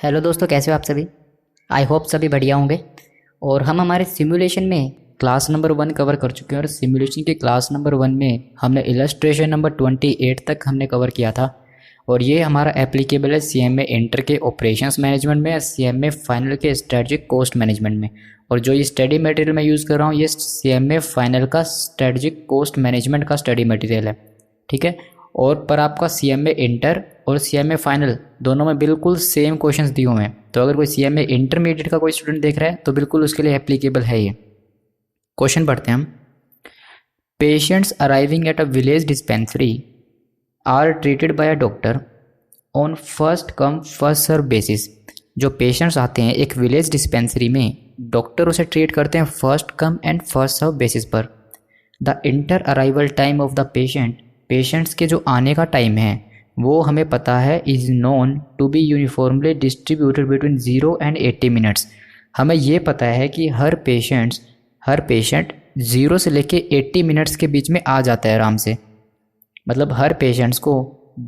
Hello दोस्तों, कैसे हो आप सभी। आई होप सभी बढ़िया होंगे। और हम हमारे सिमुलेशन में क्लास नंबर 1 कवर कर चुके हैं और सिमुलेशन के क्लास नंबर 1 में हमने इलस्ट्रेशन नंबर 28 तक हमने कवर किया था। और ये हमारा एप्लीकेबल है सीएमए इंटर के ऑपरेशंस मैनेजमेंट में, सीएमए फाइनल के स्ट्रेटजिक कॉस्ट मैनेजमेंट में। और जो ये स्टडी मटेरियल मैं यूज़ कर रहा हूँ ये सीएमए फाइनल का स्ट्रेटजिक कॉस्ट मैनेजमेंट का स्टडी मटेरियल है, ठीक है। और पर आपका सीएमए इंटर और सीएमए फाइनल दोनों में बिल्कुल सेम क्वेश्चंस दिए हुए हैं। तो अगर कोई सीएमए इंटरमीडिएट का कोई स्टूडेंट देख रहा है तो बिल्कुल उसके लिए एप्लीकेबल है ये। क्वेश्चन पढ़ते हैं हम। Patients arriving at a village dispensary are treated by a doctor on first come first serve basis. जो पेशेंट्स आते हैं एक विलेज डिस्पेंसरी में, डॉक्टर उसे ट्रीट करते हैं first come and first serve basis पर। The inter arrival time of the patients के जो आने का टाइम है वो हमें पता है is known to be uniformly distributed between 0 and 80 minutes. हमें ये पता है कि हर पेशेंट 0 से लेके 80 मिनट्स के बीच में आ जाता है आराम से। मतलब हर पेशेंट्स को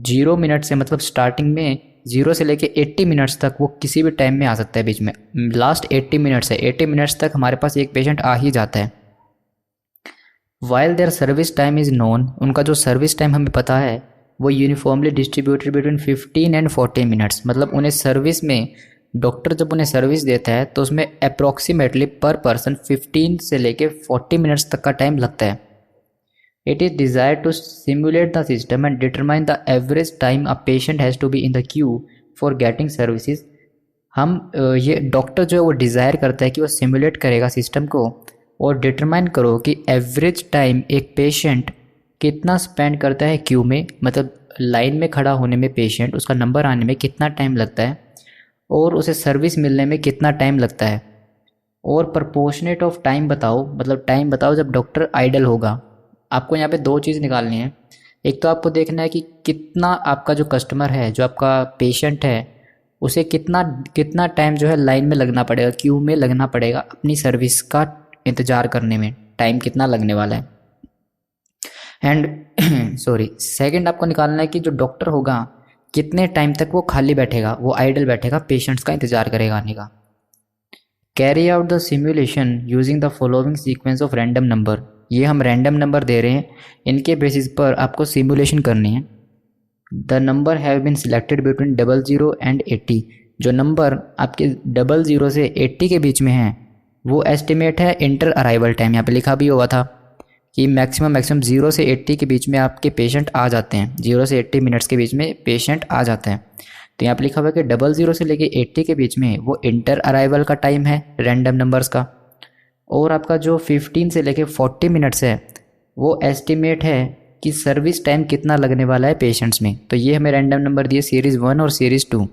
0 मिनट से, मतलब स्टार्टिंग में 0 से लेके 80 मिनट्स तक वो किसी भी टाइम में आ सकता है बीच में। लास्ट 80 मिनट्स है, 80 मिनट्स तक हमारे पास एक पेशेंट आ ही जाता है। While their service time is known, उनका जो सर्विस टाइम हमें पता है वो uniformly distributed between 15 and 40 minutes. मतलब उन्हें सर्विस में, डॉक्टर जब उन्हें सर्विस देता है तो उसमें अप्रॉक्सीमेटली पर पर्सन 15 से लेके 40 मिनट्स तक का टाइम लगता है। It is desire to simulate the system and determine the average time a patient has to be in the queue for getting services. हम ये डॉक्टर जो है वो डिज़ायर करता है कि वो सिमुलेट करेगा सिस्टम को और डिटरमाइन करो कि एवरेज टाइम एक पेशेंट कितना स्पेंड करता है क्यू में, मतलब लाइन में खड़ा होने में, पेशेंट उसका नंबर आने में कितना टाइम लगता है और उसे सर्विस मिलने में कितना टाइम लगता है। और प्रपोर्शनेट ऑफ टाइम बताओ, मतलब टाइम बताओ जब डॉक्टर आइडल होगा। आपको यहाँ पे दो चीज़ निकालनी है। एक तो आपको देखना है कि कितना आपका जो कस्टमर है, जो आपका पेशेंट है, उसे कितना कितना टाइम जो है लाइन में लगना पड़ेगा, क्यू में लगना पड़ेगा अपनी सर्विस का इंतज़ार करने में, टाइम कितना लगने वाला है। एंड सॉरी, सेकंड आपको निकालना है कि जो डॉक्टर होगा कितने टाइम तक वो खाली बैठेगा, वो आइडल बैठेगा, पेशेंट्स का इंतज़ार करेगा आने का। Carry out the simulation using the following sequence of random number. ये हम रैंडम नंबर दे रहे हैं, इनके बेसिस पर आपको सिमुलेशन करनी है। The number have been selected between 00 and 80। जो नंबर आपके 00 से 80 के बीच में है वो एस्टिमेट है इंटर अराइवल टाइम। यहाँ पे लिखा भी हुआ था कि मैक्सिमम 0 से 80 के बीच में आपके पेशेंट आ जाते हैं, 0 से 80 मिनट्स के बीच में पेशेंट आ जाते हैं। तो यहाँ पे लिखा हुआ है कि 00 से लेके 80 के बीच में वो इंटर अराइवल का टाइम है रैंडम नंबर्स का। और आपका जो 15 से लेके 40 मिनट्स है वो एस्टिमेट है कि सर्विस टाइम कितना लगने वाला है पेशेंट्स में। तो ये हमें रैंडम नंबर दिए सीरीज़ 1 और सीरीज़ 2,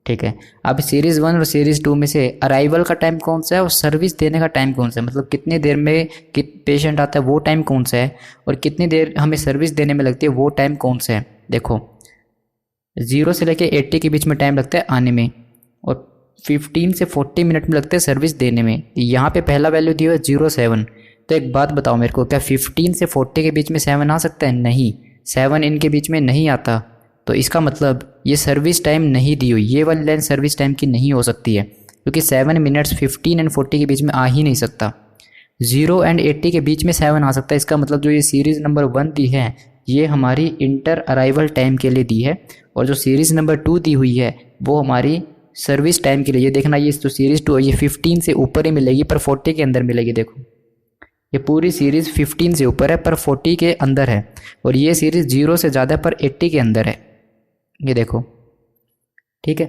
ठीक है। अब सीरीज़ 1 और सीरीज़ 2 में से अराइवल का टाइम कौन सा है और सर्विस देने का टाइम कौन सा है, मतलब कितनी देर में पेशेंट आता है वो टाइम कौन सा है और कितनी देर हमें सर्विस देने में लगती है वो टाइम कौन सा है। देखो 0 से लेके 80 के बीच में टाइम लगता है आने में और 15 से 40 मिनट में लगते हैं सर्विस देने में। यहाँ पे पहला वैल्यू दिया है 07। तो एक बात बताओ मेरे को, क्या 15 से 40 के बीच में 7 आ सकता है? नहीं, 7 इनके बीच में नहीं आता। तो इसका मतलब ये सर्विस टाइम नहीं दी हुई, ये वाली लाइन सर्विस टाइम की नहीं हो सकती है, क्योंकि 7 मिनट्स 15 एंड 40 के बीच में आ ही नहीं सकता। 0 एंड 80 के बीच में 7 आ सकता है। इसका मतलब जो ये सीरीज़ नंबर 1 दी है ये हमारी इंटर अराइवल टाइम के लिए दी है, और जो सीरीज़ नंबर 2 दी हुई है वो हमारी सर्विस टाइम के लिए। ये देखना, ये जो सीरीज़ 2 है ये 15 से ऊपर ही मिलेगी पर 40 के अंदर मिलेगी। देखो ये पूरी सीरीज़ 15 से ऊपर है पर 40 के अंदर है, और ये सीरीज़ 0 से ज़्यादा पर 80 के अंदर है। ये देखो, ठीक है।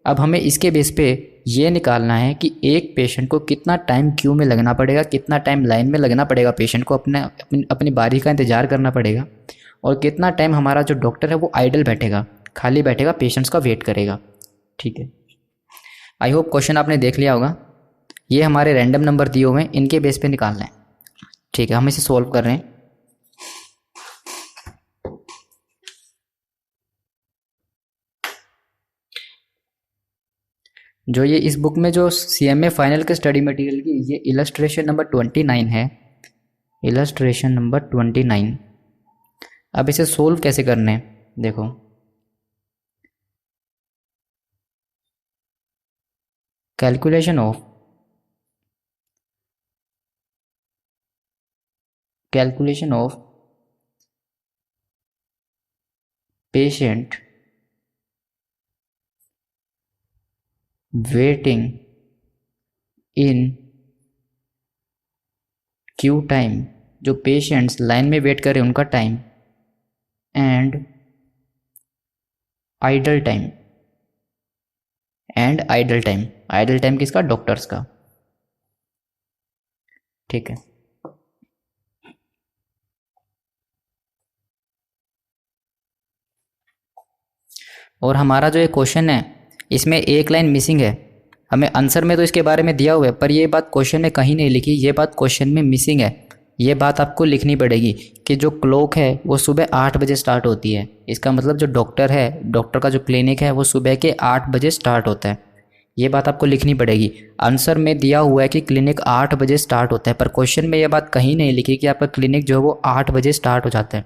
अब हमें इसके बेस पे ये निकालना है कि एक पेशेंट को कितना टाइम क्यू में लगना पड़ेगा, कितना टाइम लाइन में लगना पड़ेगा, पेशेंट को अपनी बारी का इंतज़ार करना पड़ेगा, और कितना टाइम हमारा जो डॉक्टर है वो आइडल बैठेगा, खाली बैठेगा, पेशेंट्स का वेट करेगा, ठीक है। आई होप क्वेश्चन आपने देख लिया होगा। ये हमारे रैंडम नंबर दिए हुए हैं, इनके बेस पे निकालना है, ठीक है। हम इसे सोल्व कर रहे हैं। जो ये इस बुक में जो सीएमए फाइनल के स्टडी मटेरियल की ये इलस्ट्रेशन नंबर 29 है, इलस्ट्रेशन नंबर 29। अब इसे सोल्व कैसे करने हैं देखो। Calculation of patient waiting in Q time, जो पेशेंट्स लाइन में वेट कर रहे हैं उनका time, and idle time, idle time किसका? डॉक्टर्स का। ठीक है, और हमारा जो ये क्वेश्चन है इसमें एक लाइन मिसिंग है। हमें आंसर में तो इसके बारे में दिया हुआ है, पर ये बात क्वेश्चन में कहीं नहीं लिखी, ये बात क्वेश्चन में मिसिंग है। ये बात आपको लिखनी पड़ेगी कि जो क्लॉक है वो सुबह 8 बजे स्टार्ट होती है। इसका मतलब जो डॉक्टर है, डॉक्टर का जो क्लिनिक है वो सुबह के 8 बजे स्टार्ट होता है। ये बात आपको लिखनी पड़ेगी। आंसर में दिया हुआ है कि क्लिनिक 8 बजे स्टार्ट होता है, पर क्वेश्चन में ये बात कहीं नहीं लिखी कि आपका क्लिनिक जो है वो 8 बजे स्टार्ट हो जाता है।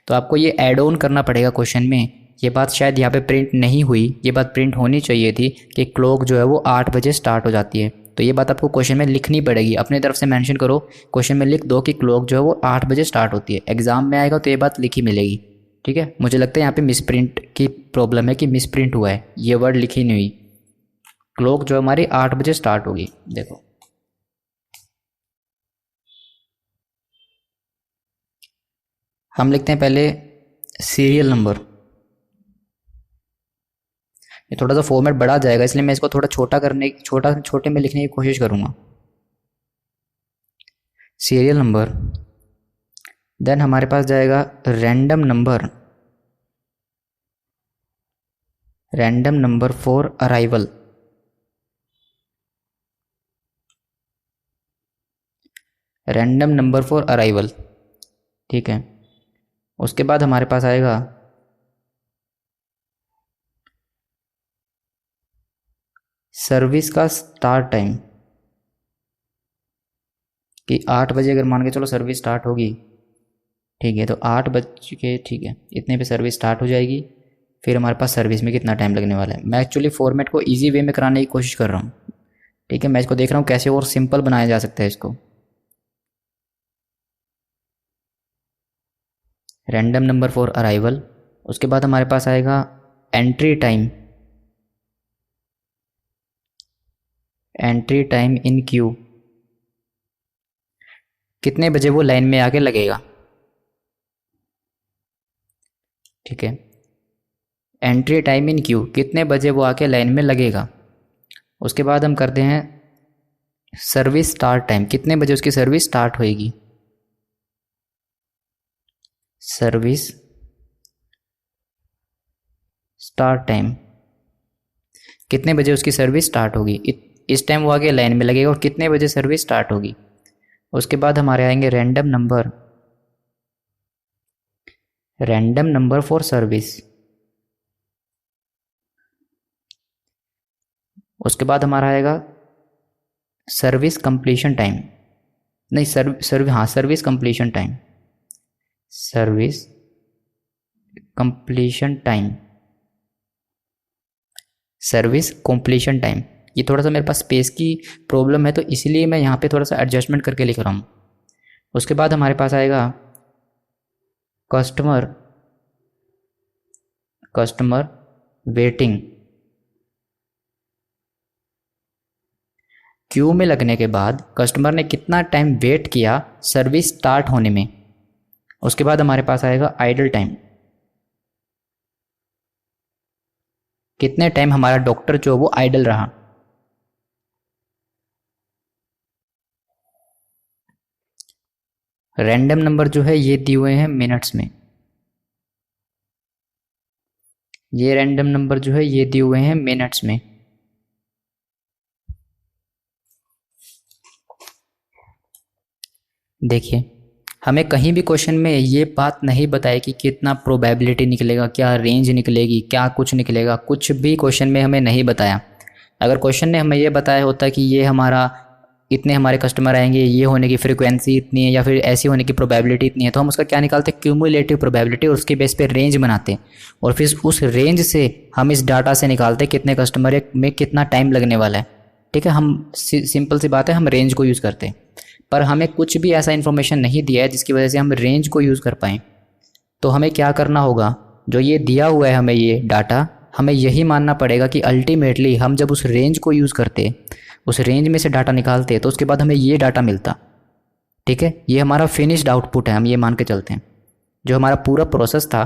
तो आपको ये ऐड ऑन करना पड़ेगा क्वेश्चन में। ये बात शायद यहाँ पे प्रिंट नहीं हुई, ये बात प्रिंट होनी चाहिए थी कि क्लॉक जो है वो 8 बजे स्टार्ट हो जाती है। तो ये बात आपको क्वेश्चन में लिखनी पड़ेगी, अपनी तरफ से मेंशन करो, क्वेश्चन में लिख दो कि क्लॉक जो है वो 8 बजे स्टार्ट होती है। एग्जाम में आएगा तो ये बात लिखी मिलेगी। ठीक है, मुझे लगता है यहाँ पे मिसप्रिंट की प्रॉब्लम है कि मिसप्रिंट हुआ है, ये वर्ड लिखी नहीं हुई। क्लॉक जो हमारी 8 बजे स्टार्ट होगी। देखो हम लिखते हैं पहले सीरियल नंबर। ये थोड़ा सा फॉर्मेट बढ़ा जाएगा, इसलिए मैं इसको थोड़ा छोटे में लिखने की कोशिश करूँगा। सीरियल नंबर, देन हमारे पास जाएगा random number for arrival. Random number for arrival, ठीक है। उसके बाद हमारे पास आएगा सर्विस का स्टार्ट टाइम, कि 8 बजे अगर मान के चलो सर्विस स्टार्ट होगी, ठीक है, तो 8 बज के, ठीक है, इतने पे सर्विस स्टार्ट हो जाएगी। फिर हमारे पास सर्विस में कितना टाइम लगने वाला है। मैं एक्चुअली फॉर्मेट को इजी वे में कराने की कोशिश कर रहा हूँ। ठीक है, मैं इसको देख रहा हूँ कैसे और सिंपल बनाया जा सकता है इसको। रैंडम नंबर फॉर अराइवल, उसके बाद हमारे पास आएगा एंट्री टाइम इन क्यू, कितने बजे वो लाइन में आके लगेगा। ठीक है, एंट्री टाइम इन क्यू, कितने बजे वो आके लाइन में लगेगा। उसके बाद हम करते हैं सर्विस स्टार्ट टाइम, कितने बजे उसकी सर्विस स्टार्ट होएगी। सर्विस स्टार्ट टाइम, कितने बजे उसकी सर्विस स्टार्ट होगी, इस टाइम वो आगे लाइन में लगेगा और कितने बजे सर्विस स्टार्ट होगी। उसके बाद हमारे आएंगे रैंडम नंबर फॉर सर्विस। उसके बाद हमारा आएगा सर्विस कंप्लीशन टाइम, नहीं service completion time, service completion time, service completion time. ये थोड़ा सा मेरे पास स्पेस की प्रॉब्लम है, तो इसलिए मैं यहाँ पे थोड़ा सा एडजस्टमेंट करके लिख रहा हूँ। उसके बाद हमारे पास आएगा कस्टमर वेटिंग, क्यू में लगने के बाद कस्टमर ने कितना टाइम वेट किया सर्विस स्टार्ट होने में। उसके बाद हमारे पास आएगा आइडल टाइम, कितने टाइम हमारा डॉक्टर जो वो आइडल रहा। रैंडम नंबर जो है ये दिए हुए हैं मिनट्स में, ये रैंडम नंबर जो है ये दिए हुए हैं मिनट्स में। देखिए हमें कहीं भी क्वेश्चन में ये बात नहीं बताई कि कितना प्रोबेबिलिटी निकलेगा, क्या रेंज निकलेगी, क्या कुछ निकलेगा, कुछ भी क्वेश्चन में हमें नहीं बताया। अगर क्वेश्चन ने हमें ये बताया होता कि ये हमारा इतने हमारे कस्टमर आएंगे, ये होने की फ्रीक्वेंसी इतनी है या फिर ऐसी होने की प्रोबेबिलिटी इतनी है, तो हम उसका क्या निकालते, क्यूमुलेटिव प्रोबेबिलिटी, और उसके बेस पे रेंज बनाते और फिर उस रेंज से हम इस डाटा से निकालते कितने कस्टमर में कितना टाइम लगने वाला है। ठीक है, हम सिंपल सी बात है, हम रेंज को यूज़ करते हैं, पर हमें कुछ भी ऐसा इन्फॉर्मेशन नहीं दिया है जिसकी वजह से हम रेंज को यूज़ कर पाएँ। तो हमें क्या करना होगा, जो ये दिया हुआ है हमें ये डाटा, हमें यही मानना पड़ेगा कि अल्टीमेटली हम जब उस रेंज को यूज़ करते, उस रेंज में से डाटा निकालते, तो उसके बाद हमें ये डाटा मिलता। ठीक है, ये हमारा फिनिश्ड आउटपुट है, हम ये मान के चलते हैं। जो हमारा पूरा प्रोसेस था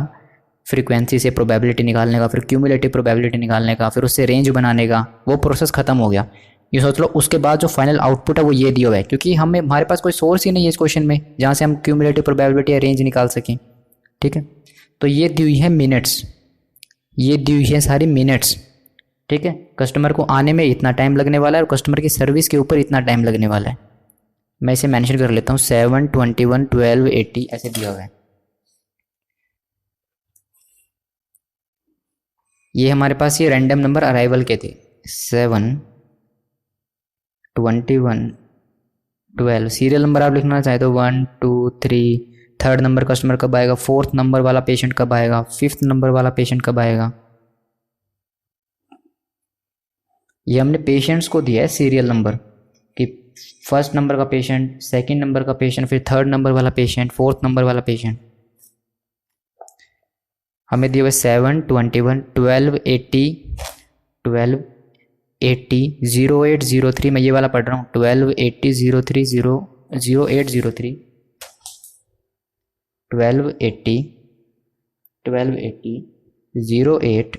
फ्रीक्वेंसी से प्रोबेबिलिटी निकालने का, फिर क्यूमुलेटिव प्रोबेबिलिटी निकालने का, फिर उससे रेंज बनाने का, वो प्रोसेस खत्म हो गया। ये सोच लो, उसके बाद जो फाइनल आउटपुट है वो ये दिया हुआ है, क्योंकि हमारे पास कोई सोर्स ही नहीं है इस क्वेश्चन में जहाँ से हम क्यूमुलेटिव प्रोबेबिलिटी या रेंज निकाल सकें। ठीक है, तो ये दी हुई है मिनट्स, ये दी हुई है सारी मिनट्स। ठीक है, कस्टमर को आने में इतना टाइम लगने वाला है और कस्टमर की सर्विस के ऊपर इतना टाइम लगने वाला है। मैं इसे मेंशन कर लेता हूँ, 7, 21, 12, 80 ऐसे दिया हुआ है। ये हमारे पास ये रैंडम नंबर अराइवल के थे, 7, 21, 12। सीरियल नंबर आप लिखना चाहे तो 1, 2, 3। थर्ड नंबर कस्टमर कब आएगा, फोर्थ नंबर वाला पेशेंट कब आएगा, फिफ्थ नंबर वाला पेशेंट कब आएगा। ये हमने पेशेंट्स को दिया है सीरियल नंबर, कि फर्स्ट नंबर का पेशेंट, सेकंड नंबर का पेशेंट, फिर थर्ड नंबर वाला पेशेंट, फोर्थ नंबर वाला पेशेंट। हमें दिए हुए 7, 21, 12, 80, 12, 80, 08, 03। मैं ये वाला पढ़ रहा हूँ, 12, 80, 03, 08, 03, 12, 80, 12, 80, 08,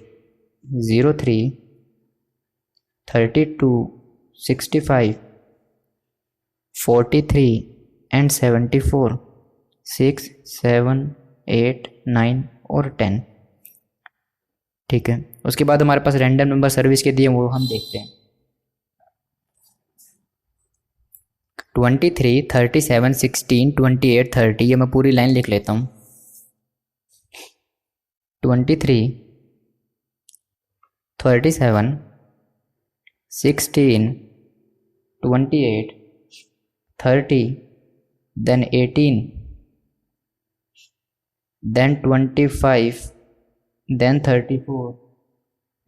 03, 32, 65, 43 एंड 74, 6, 7, 8, 9 और 10। ठीक है, उसके बाद हमारे पास रैंडम नंबर सर्विस के दिए, वो हम देखते हैं। 23, 37, 16, 28, 30। ये मैं पूरी लाइन लिख लेता हूँ। 23, 37, 16, 28, 30, then 18, then 25, then 34,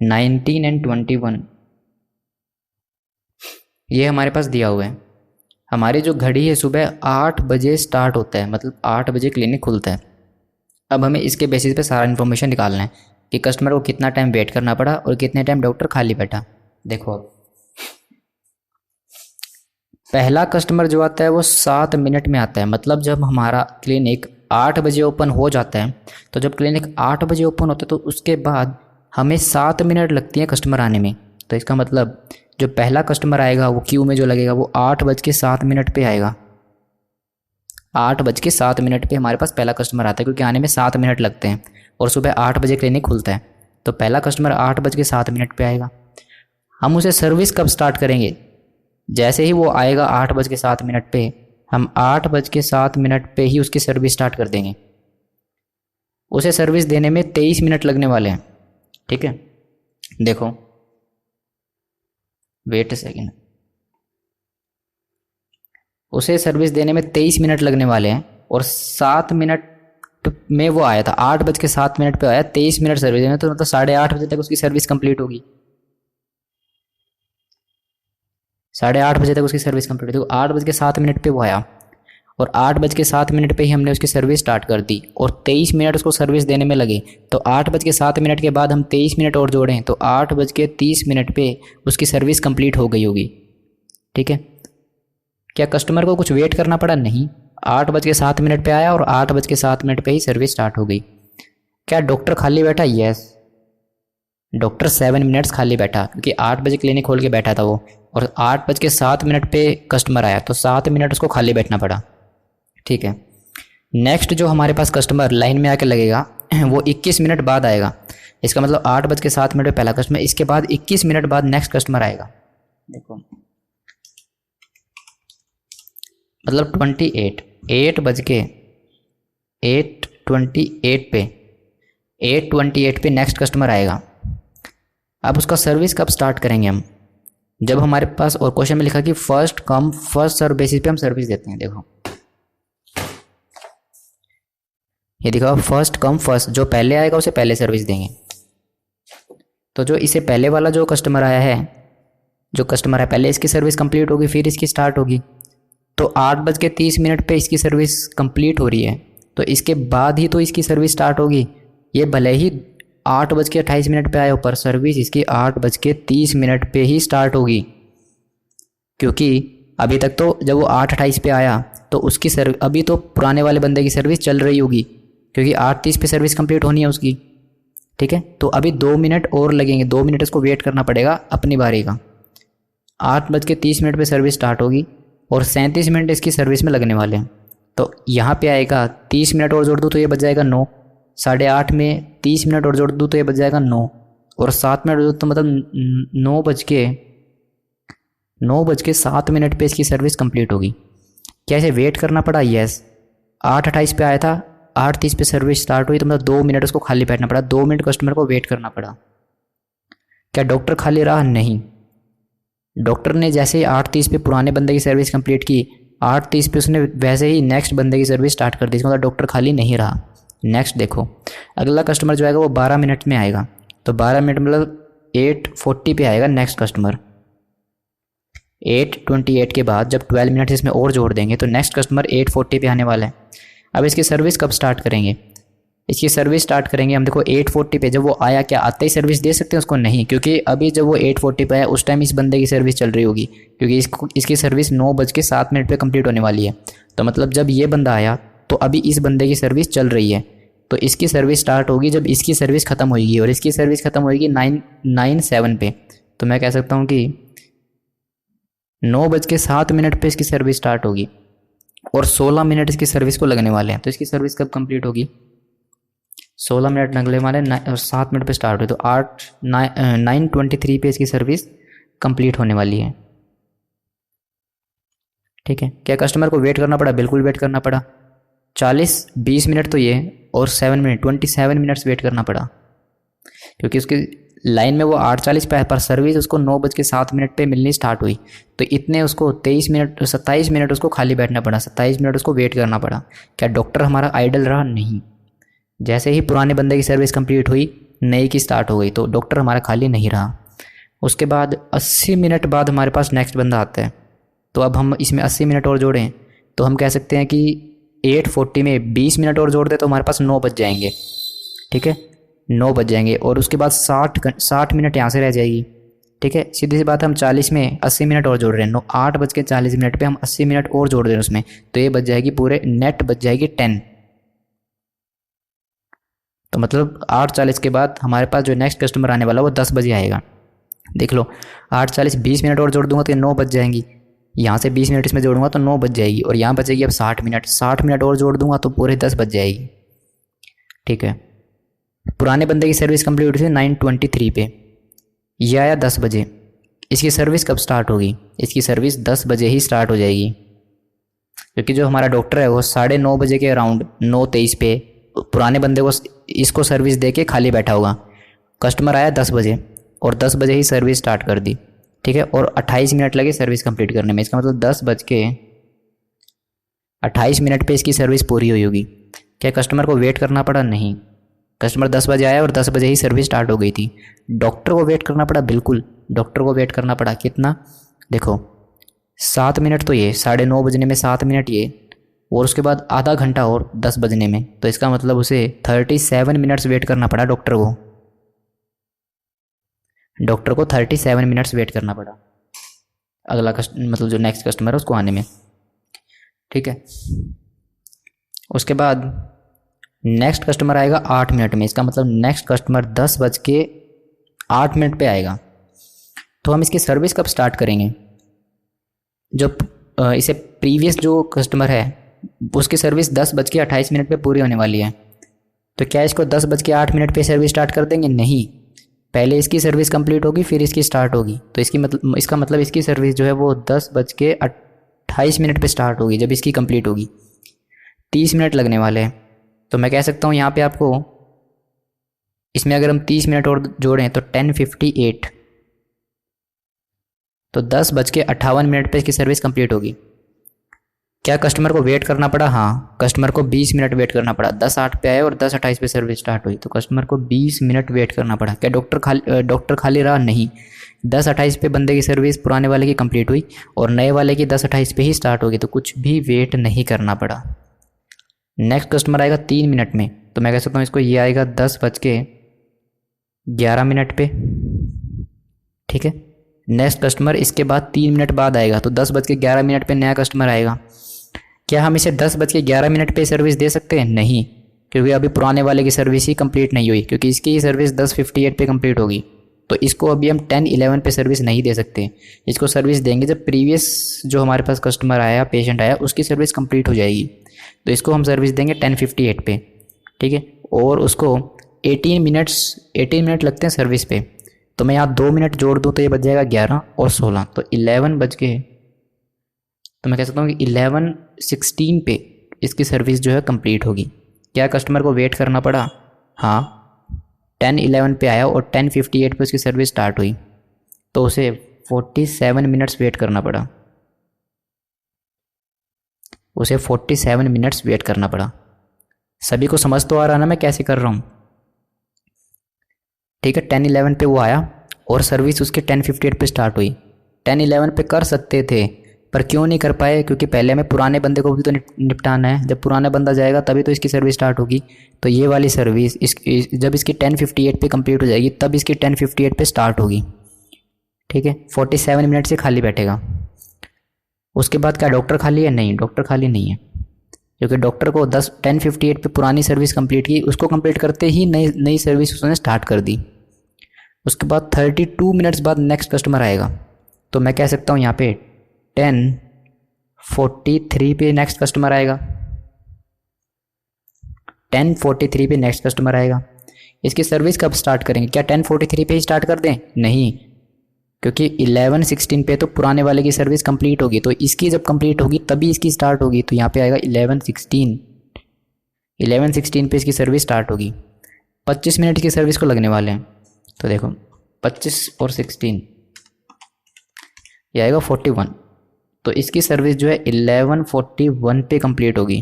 19 and 21। ये हमारे पास दिया हुआ है। हमारी जो घड़ी है सुबह 8 बजे स्टार्ट होता है, मतलब 8 बजे क्लिनिक खुलता है। अब हमें इसके बेसिस पे सारा इन्फॉर्मेशन निकालना है कि कस्टमर को कितना टाइम वेट करना पड़ा और कितने टाइम डॉक्टर खाली बैठा। देखो, अब पहला कस्टमर जो आता है वो 7 मिनट में आता है, मतलब जब हमारा क्लिनिक 8 बजे ओपन हो जाता है, तो जब क्लिनिक 8 बजे ओपन होता है तो उसके बाद हमें 7 मिनट लगती है कस्टमर आने में। तो इसका मतलब जो पहला कस्टमर आएगा वो क्यू में जो लगेगा वो 8:07 पे आएगा। 8:07 पे हमारे पास पहला कस्टमर आता है, क्योंकि आने में 7 मिनट लगते हैं और सुबह 8 बजे क्लिनिक खुलता है। तो पहला कस्टमर 8:07 पे आएगा। हम उसे सर्विस कब स्टार्ट करेंगे, जैसे ही वो आएगा 8:07 पे, हम 8:07 पे ही उसकी सर्विस स्टार्ट कर देंगे। उसे सर्विस देने में 23 मिनट लगने वाले हैं। ठीक है, देखो, वेट अ सेकेंड, उसे सर्विस देने में 23 मिनट लगने वाले हैं और 7 मिनट में वो आया था, 8:07 पे आया, 23 मिनट सर्विस देने, तो मतलब 8:30 बजे तक उसकी सर्विस कंप्लीट होगी। 8:30 बजे तक उसकी सर्विस कंप्लीट होगी। 8:07 पे वो आया और 8:07 पे ही हमने उसकी सर्विस स्टार्ट कर दी और 23 मिनट उसको सर्विस देने में लगे। तो 8:07 के बाद हम 23 मिनट और जोड़ें तो 8:30 पे उसकी सर्विस कंप्लीट हो गई होगी। ठीक है, क्या कस्टमर को कुछ वेट करना पड़ा? नहीं, 8:07 पे आया और 8:07 पे ही सर्विस स्टार्ट हो गई। क्या डॉक्टर खाली बैठा? यस, डॉक्टर 7 मिनट्स खाली बैठा, क्योंकि 8 बजे क्लिनिक खोल के बैठा था वो, और 8:07 पे कस्टमर आया तो 7 मिनट उसको खाली बैठना पड़ा। ठीक है, नेक्स्ट जो हमारे पास कस्टमर लाइन में आके लगेगा वो 21 मिनट बाद आएगा। इसका मतलब 8:07 पे पहला कस्टमर, इसके बाद 21 मिनट बाद नेक्स्ट कस्टमर आएगा। देखो, मतलब 28, 8:28 पे 8:28 पे नेक्स्ट कस्टमर आएगा। अब उसका सर्विस कब स्टार्ट करेंगे हम? जब हमारे पास, और क्वेश्चन में लिखा कि first come first serve basis पे हम सर्विस देते हैं। देखो, ये दिखा, फर्स्ट कम फर्स्ट, जो पहले आएगा उसे पहले सर्विस देंगे। तो जो इसे पहले वाला जो कस्टमर आया है जो कस्टमर है पहले इसकी सर्विस कंप्लीट होगी फिर इसकी स्टार्ट होगी। तो 8:30 पे इसकी सर्विस कंप्लीट हो रही है, तो इसके बाद ही तो इसकी सर्विस स्टार्ट होगी। ये भले ही 8:28 पे आए हो, पर सर्विस इसकी 8:30 पे ही स्टार्ट होगी, क्योंकि अभी तक तो जब वो 8:28 पे आया तो उसकी अभी तो पुराने वाले बंदे की सर्विस चल रही होगी, क्योंकि 8:30 पे सर्विस कंप्लीट होनी है उसकी। ठीक है, तो अभी 2 मिनट और लगेंगे, 2 मिनट उसको वेट करना पड़ेगा अपनी बारी का। 8:30 पे सर्विस स्टार्ट होगी और 37 मिनट इसकी सर्विस में लगने वाले हैं। तो यहाँ पे आएगा 30 मिनट और जोड़ दूँ तो ये बच जाएगा 9, 8:30 में 30 मिनट और जोड़ दूँ तो ये बच जाएगा 9, और 7 मिनट जोड़ तो मतलब 9:07 पे इसकी सर्विस कंप्लीट होगी। क्या इसे वेट करना पड़ा? यस। 8:28 पे आया था, 8:30 पे सर्विस स्टार्ट हुई, तो मतलब 2 मिनट उसको खाली बैठना पड़ा, 2 मिनट कस्टमर को वेट करना पड़ा। क्या डॉक्टर खाली रहा? नहीं। डॉक्टर ने जैसे ही 8:30 पे पुराने बंदे की सर्विस कंप्लीट की, 8:30 पे उसने वैसे ही नेक्स्ट बंदे की सर्विस स्टार्ट कर दी, इसका मतलब डॉक्टर खाली नहीं रहा। नेक्स्ट देखो, अगला कस्टमर जो आएगा वो 12 मिनट में आएगा, तो 12 मिनट मतलब 8:40 पे आएगा नेक्स्ट कस्टमर। 8:28 के बाद जब 12 मिनट इसमें और जोड़ देंगे तो नेक्स्ट कस्टमर 8:40 पे आने वाला है। अब इसकी सर्विस कब स्टार्ट करेंगे? इसकी सर्विस स्टार्ट करेंगे हम, देखो 8:40 पे जब वो आया, क्या आते ही सर्विस दे सकते हैं उसको? नहीं, क्योंकि अभी जब वो 8:40 पे आया उस टाइम इस बंदे की सर्विस चल रही होगी, क्योंकि इसकी सर्विस 9:07 पे कंप्लीट होने वाली है। तो मतलब जब ये बंदा आया तो अभी इस बंदे की सर्विस चल रही है, तो इसकी सर्विस स्टार्ट होगी जब इसकी सर्विस ख़त्म होगी, और इसकी सर्विस ख़त्म होगी 9:07 पे। तो मैं कह सकता हूँ कि 9:07 पे इसकी सर्विस स्टार्ट होगी और 16 मिनट इसकी सर्विस को लगने वाले हैं। तो इसकी सर्विस कब कंप्लीट होगी? 16 मिनट लगने वाले और 7 मिनट पे स्टार्ट हुई, तो 9:23 पे इसकी सर्विस कंप्लीट होने वाली है। ठीक है, क्या कस्टमर को वेट करना पड़ा? बिल्कुल वेट करना पड़ा। 20 मिनट तो ये, और 27 मिनट्स वेट करना पड़ा, क्योंकि उसकी लाइन में वो 8:40 पे है, पर सर्विस उसको 9:07 पे मिलनी स्टार्ट हुई, तो इतने उसको 27 मिनट उसको खाली बैठना पड़ा, 27 मिनट उसको वेट करना पड़ा। क्या डॉक्टर हमारा आइडल रहा? नहीं। जैसे ही पुराने बंदे की सर्विस कंप्लीट हुई, नई की स्टार्ट हो गई, तो डॉक्टर हमारा खाली नहीं रहा। उसके बाद 80 मिनट बाद हमारे पास नेक्स्ट बंदा आता है, तो अब हम इसमें 80 मिनट और जोड़ें तो हम कह सकते हैं कि 8:40 में 20 मिनट और जोड़ दें तो हमारे पास 9 बज जाएंगे। ठीक है, 9 बज जाएंगे, और उसके बाद 60 मिनट यहाँ से रह जाएगी। ठीक है, सीधी सी बात है, हम 40 में 80 मिनट और जोड़ रहे हैं, 8:40 पे हम 80 मिनट और जोड़ रहे हैं उसमें, तो ये बच जाएगी पूरे नेट बच जाएगी 10। तो मतलब 8:40 के बाद हमारे पास जो नेक्स्ट कस्टमर आने वाला वो 10 बजे आएगा। देख लो, 8:40 20 मिनट और जोड़ दूंगा तो ये 9 बज जाएंगी, यहाँ से 20 मिनट इसमें जोड़ूंगा तो 9 बज जाएगी, और यहाँ बचेगी अब 60 मिनट और जोड़ दूंगा तो पूरे 10 बज जाएगी। ठीक है, पुराने बंदे की सर्विस कंप्लीट हुई थी 9:23 पे, ये आया 10 बजे। इसकी सर्विस कब स्टार्ट होगी? इसकी सर्विस 10 बजे ही स्टार्ट हो जाएगी, क्योंकि जो हमारा डॉक्टर है वो 9:30 बजे के अराउंड 9:23 पे पुराने बंदे को इसको सर्विस दे के खाली बैठा होगा। कस्टमर आया 10 बजे और 10 बजे ही सर्विस स्टार्ट कर दी। ठीक है, और 28 मिनट लगे सर्विस कंप्लीट करने में, इसका मतलब 10:28 मिनट पे इसकी सर्विस पूरी हुई होगी। क्या कस्टमर को वेट करना पड़ा? नहीं। कस्टमर 10 बजे आया और 10 बजे ही सर्विस स्टार्ट हो गई थी। डॉक्टर को वेट करना पड़ा? बिल्कुल, डॉक्टर को वेट करना पड़ा। कितना? देखो, 7 मिनट तो ये, 9:30 बजने में 7 मिनट ये, और उसके बाद आधा घंटा और 10 बजने में, तो इसका मतलब उसे 37 मिनट्स वेट करना पड़ा डॉक्टर को। 37 मिनट्स वेट करना पड़ा अगला मतलब जो नेक्स्ट कस्टमर है उसको आने में। ठीक है, उसके बाद नेक्स्ट कस्टमर आएगा 8 मिनट में, इसका मतलब नेक्स्ट कस्टमर 10:08 पे आएगा। तो हम इसकी सर्विस कब स्टार्ट करेंगे? जो इसे प्रीवियस जो कस्टमर है उसकी सर्विस 10:28 पे पूरी होने वाली है, तो क्या इसको 10:08 पे सर्विस स्टार्ट कर देंगे? नहीं, पहले इसकी सर्विस कंप्लीट होगी फिर इसकी स्टार्ट होगी। तो इसका मतलब इसकी सर्विस जो है वो 10:28 पे स्टार्ट होगी जब इसकी कंप्लीट होगी। 30 मिनट लगने वाले हैं, तो मैं कह सकता हूँ यहाँ पे आपको, इसमें अगर हम 30 मिनट और जोड़ें तो 10:58, तो 10:58 पे इसकी सर्विस कंप्लीट होगी। क्या कस्टमर को वेट करना पड़ा? हाँ, कस्टमर को 20 मिनट वेट करना पड़ा। 10:08 पे आया और 10:28 पे सर्विस स्टार्ट हुई, तो कस्टमर को 20 मिनट वेट करना पड़ा। क्या डॉक्टर खाली रहा? नहीं। 10:28 पे बंदे की सर्विस पुराने वाले की कंप्लीट हुई और नए वाले की 10:28 पे ही स्टार्ट होगी, तो कुछ भी वेट नहीं करना पड़ा। नेक्स्ट कस्टमर आएगा 3 मिनट में, तो मैं कह सकता हूँ इसको ये आएगा 10:11 पे। ठीक है, नेक्स्ट कस्टमर इसके बाद 3 मिनट बाद आएगा, तो 10:11 पे नया कस्टमर आएगा। क्या हम इसे 10:11 पे सर्विस दे सकते हैं? नहीं, क्योंकि अभी पुराने वाले की सर्विस ही कंप्लीट नहीं हुई, क्योंकि इसकी सर्विस 10:58 पे कंप्लीट होगी। तो इसको अभी हम 10:11 पे सर्विस नहीं दे सकते। इसको सर्विस देंगे जब प्रीवियस जो हमारे पास कस्टमर आया, पेशेंट आया, उसकी सर्विस कंप्लीट हो जाएगी। तो इसको हम सर्विस देंगे 10:58 पे। ठीक है, और उसको 18 मिनट लगते हैं सर्विस पे, तो मैं यहाँ 2 मिनट जोड़ दूँ तो ये बच जाएगा 11 और 16, तो 11 बज के, तो मैं कह सकता हूँ कि 11:16 पे इसकी सर्विस जो है कंप्लीट होगी। क्या कस्टमर को वेट करना पड़ा? हाँ, 10:11 पे आया और 10:58 पे उसकी सर्विस स्टार्ट हुई, तो उसे 47 मिनट्स वेट करना पड़ा। उसे 47 मिनट्स वेट करना पड़ा। सभी को समझ तो आ रहा ना मैं कैसे कर रहा हूँ? ठीक है, 10:11 पे वो आया और सर्विस उसके 10:58 पे स्टार्ट हुई। 10:11 पे कर सकते थे, पर क्यों नहीं कर पाए? क्योंकि पहले हमें पुराने बंदे को भी तो निपटाना है। जब पुराना बंदा जाएगा तभी तो इसकी सर्विस स्टार्ट होगी। तो ये वाली सर्विस जब इसकी 10:58 पे कंप्लीट हो जाएगी, तब इसकी 10:58 पे स्टार्ट होगी। ठीक है, 47 मिनट से खाली बैठेगा। उसके बाद क्या डॉक्टर खाली है? नहीं, डॉक्टर खाली नहीं है, क्योंकि डॉक्टर को 10:58 पे पुरानी सर्विस कंप्लीट की, उसको कंप्लीट करते ही नई सर्विस उसने स्टार्ट कर दी। उसके बाद 32 मिनट्स बाद नेक्स्ट कस्टमर आएगा, तो मैं कह सकता हूँ यहाँ पे 10:43 पे नेक्स्ट कस्टमर आएगा। 10:43 पे नेक्स्ट कस्टमर आएगा। इसकी सर्विस कब स्टार्ट करेंगे? क्या 10:43 पे ही स्टार्ट कर दें? नहीं, क्योंकि 11:16 पे तो पुराने वाले की सर्विस कंप्लीट होगी, तो इसकी जब कंप्लीट होगी तभी इसकी स्टार्ट होगी। तो यहाँ पे आएगा 11:16 पे इसकी सर्विस स्टार्ट होगी। 25 मिनट की सर्विस को लगने वाले हैं, तो देखो 25 और 16 ये आएगा 41, तो इसकी सर्विस जो है 11:41 पे कंप्लीट होगी।